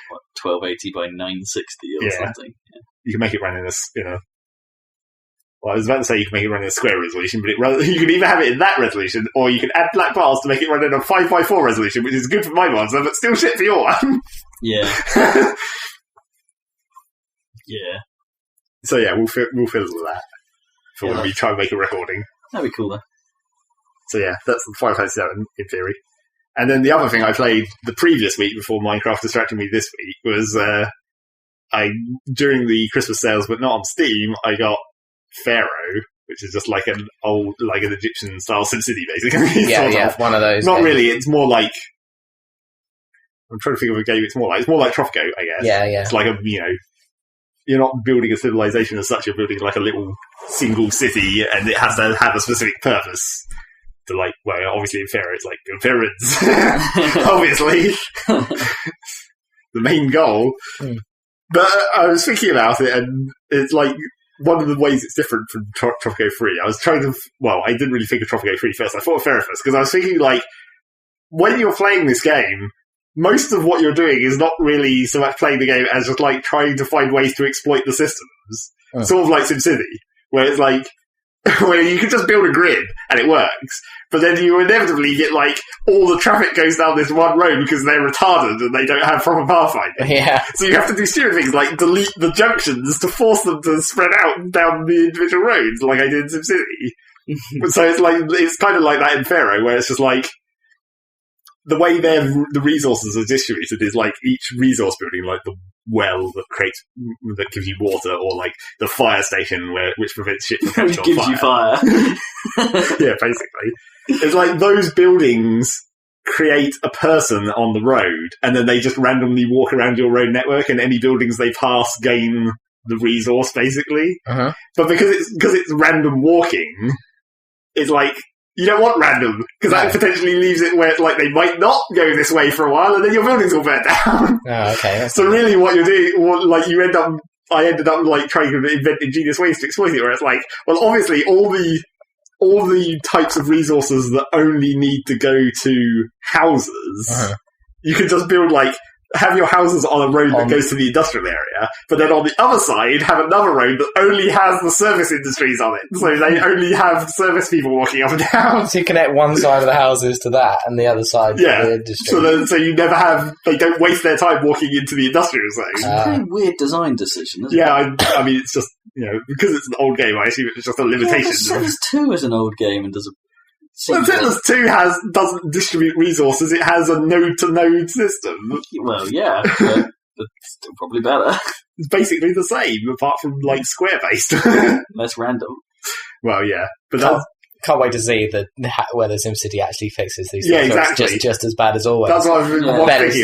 What, 1280 by 960 or something. Yeah. You can make it run in a. Well, I was about to say you can make it run in a square resolution, but you can either have it in that resolution, or you can add black bars to make it run in a 5x4 resolution, which is good for my mods, but still shit for your one. Yeah. Yeah. So yeah, we'll fiddle with that for when we try and make a recording. That'd be cool, though. So yeah, that's the Final Fantasy VII, in theory. And then the other thing I played the previous week before Minecraft distracted me this week was during the Christmas sales, but not on Steam, I got Pharoah, which is just like an Egyptian style SimCity, basically. Yeah, one of those. Not really. It's more like, I'm trying to think of a game. It's more like Tropico, I guess. Yeah. It's like you're not building a civilization as such. You're building like a little single city, and it has to have a specific purpose. To obviously in Pharoah, it's like build pyramids. Obviously, the main goal. But I was thinking about it, and it's like one of the ways it's different from Tropico 3. I was trying to. I didn't really think of Tropico 3 first. I thought of Pharoah first because I was thinking when you're playing this game, most of what you're doing is not really so much playing the game as just like trying to find ways to exploit the systems. Sort of like SimCity, where it's like where you can just build a grid and it works, but then you inevitably get all the traffic goes down this one road because they're retarded and they don't have proper pathfinding. Yeah. So you have to do stupid things like delete the junctions to force them to spread out down the individual roads, like I did in SimCity. So it's kind of like that in Pharoah, where it's just like the way the resources are distributed is like each resource building, like the well that gives you water, or like the fire station which prevents shit from catching on fire. Gives you fire. Yeah, basically. It's like those buildings create a person on the road, and then they just randomly walk around your road network, and any buildings they pass gain the resource, basically. Uh-huh. But because it's random walking, it's like, you don't want random, because that potentially leaves it where they might not go this way for a while, and then your buildings will burn down. Oh, okay. So really what you're doing, I ended up trying to invent ingenious ways to exploit it, where it's like, well, obviously all the types of resources that only need to go to houses, you can just build have your houses on a road that goes to the industrial area, but then on the other side have another road that only has the service industries on it. So they only have service people walking up and down. So you connect one side of the houses to that and the other side to the industry. So you never they don't waste their time walking into the industrial zone. It's a pretty weird design decision, isn't it? Yeah, I mean, it's just, because it's an old game, I assume it's just a limitation. Yeah, Settlers 2 is an old game and does a... Well, Settlers 2 doesn't distribute resources, it has a node-to-node system. Well, yeah, but it's still probably better. It's basically the same, apart from, square-based. Less random. Well, yeah. But can't wait to see whether SimCity actually fixes these things. Yeah, exactly. It's just as bad as always. That's what I was thinking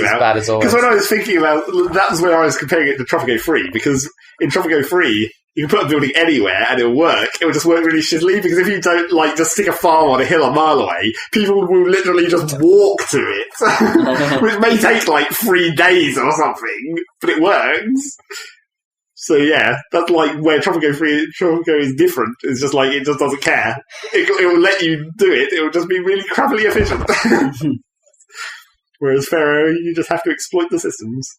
about. As bad as always. Because when I was thinking about... That was where I was comparing it to Tropico 3, because in Tropico 3... you can put a building anywhere and it'll work. It will just work really shittily, because if you don't, just stick a farm on a hill a mile away, people will literally just walk to it. Which may take, 3 days or something, but it works. So yeah, that's where Tropico is different. It's just it just doesn't care. It will let you do it. It will just be really crappily efficient. Whereas Pharoah, you just have to exploit the systems.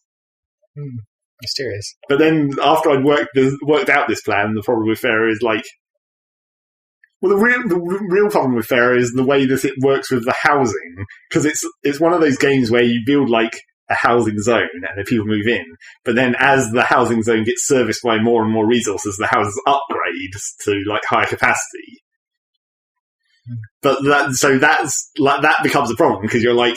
Mysterious. But then after I'd worked out this plan, the problem with Pharoah is the real problem with Pharoah is the way that it works with the housing, because it's one of those games where you build a housing zone and then people move in, but then as the housing zone gets serviced by more and more resources, the houses upgrade to higher capacity. But that becomes a problem, because you're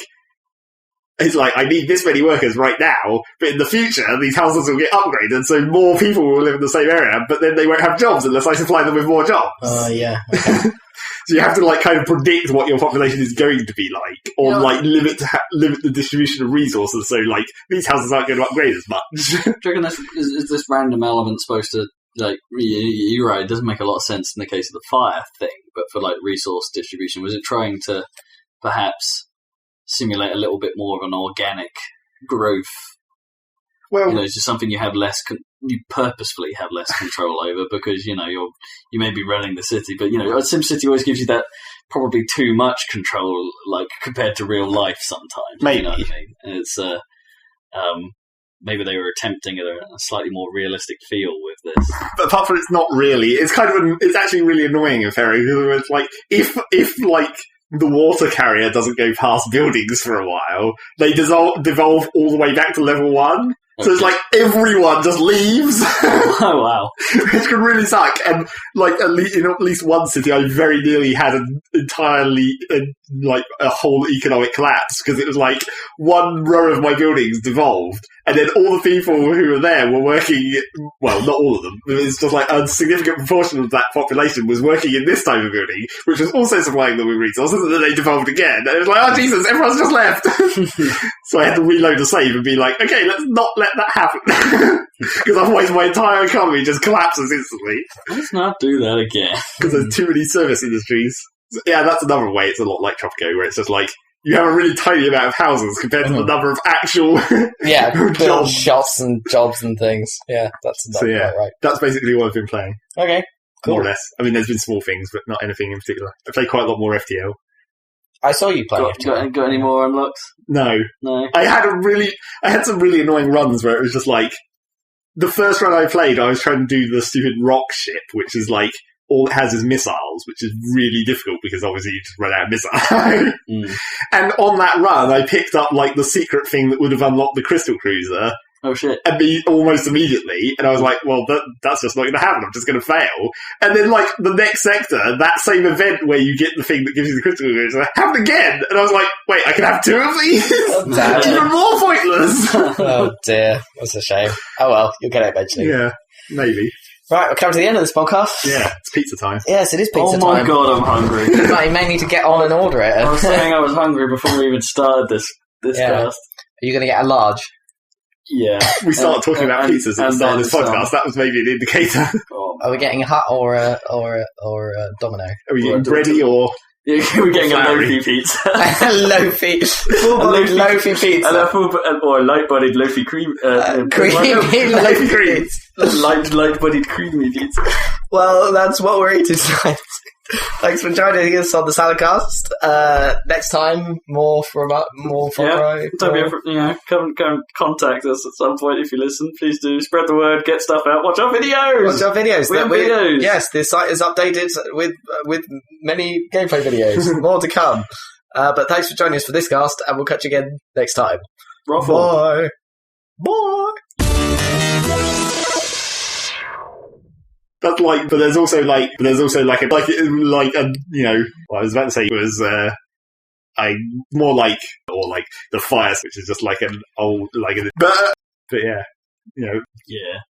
it's I need this many workers right now, but in the future, these houses will get upgraded, so more people will live in the same area, but then they won't have jobs unless I supply them with more jobs. Yeah. Okay. So you have to kind of predict what your population is going to be like, or limit the distribution of resources, so these houses aren't going to upgrade as much. Do you reckon is this random element supposed to, you're right, it doesn't make a lot of sense in the case of the fire thing, but for resource distribution, was it trying to perhaps simulate a little bit more of an organic growth? Well, it's just something you have you purposefully have less control over, because you may be running the city, but SimCity always gives you that probably too much control, compared to real life sometimes. Maybe. You know what I mean? And it's maybe they were attempting a slightly more realistic feel with this. But apart from it's not really, it's it's actually really annoying in Pharoah, because if the water carrier doesn't go past buildings for a while, they devolve all the way back to level 1. So it's everyone just leaves. Oh, wow. Which can really suck. And in at least one city, I very nearly had an entirely, a whole economic collapse, because it was one row of my buildings devolved, And then all the people who were there were working, well, not all of them, it's just like a significant proportion of that population was working in this type of building, which was also supplying them with resources, and then they devolved again. And it was like, oh Jesus, everyone's just left. So I had to reload the save and be like, okay, let's not let that happen. Because otherwise my entire economy just collapses instantly. Let's not do that again. Because there's too many service industries. So, yeah, that's another way. It's a lot like Tropico, where it's just like, you have a really tiny amount of houses compared to the number of actual jobs. Shops and jobs and things. Yeah, that's right. That's basically what I've been playing. Okay, cool. More or less. I mean, there's been small things, but not anything in particular. I played quite a lot more FTL. I saw you playing FTL. Got any more unlocks? No. I had some really annoying runs where it was just like, the first run I played, I was trying to do the stupid rock ship, which is like, all it has is missiles, which is really difficult because obviously you just run out of missiles. And on that run, I picked up like the secret thing that would have unlocked the Crystal Cruiser. Oh shit! Almost immediately, and I was like, "Well, that's just not going to happen. I'm just going to fail." And then, like the next sector, that same event where you get the thing that gives you the Crystal Cruiser happened again, and I was like, "Wait, I can have two of these? Even more pointless!" Oh dear, that's a shame. Oh well, you'll get it eventually. Yeah, maybe. Right, we're coming to the end of this podcast. Yeah, it's pizza time. Yes, it is pizza time. Oh my god, I'm hungry. You may need to get on and order it. I was saying I was hungry before we even started this cast. Are you going to get a large? Yeah. We started talking about pizzas at the start of this podcast. That was maybe an indicator. Are we getting a hut or a Domino? Are we getting bready or... Yeah, we're getting a loafy pizza. Full-bodied loafy pizza. And or light-bodied loafy cream. Creamy loafy pizza. Light-bodied creamy pizza. Well, that's what we're eating tonight. Thanks for joining us on the Saladcast. Next time, more Pharoah. Come contact us at some point if you listen. Please do spread the word, get stuff out, watch our videos. We have videos. Yes, the site is updated with many gameplay videos. More to come. But thanks for joining us for this cast, and we'll catch you again next time. Bye. Bye. That's like, but there's also like a you know, what I was about to say was more like, or like the Fires, which is just like an old, like, but yeah, you know, yeah.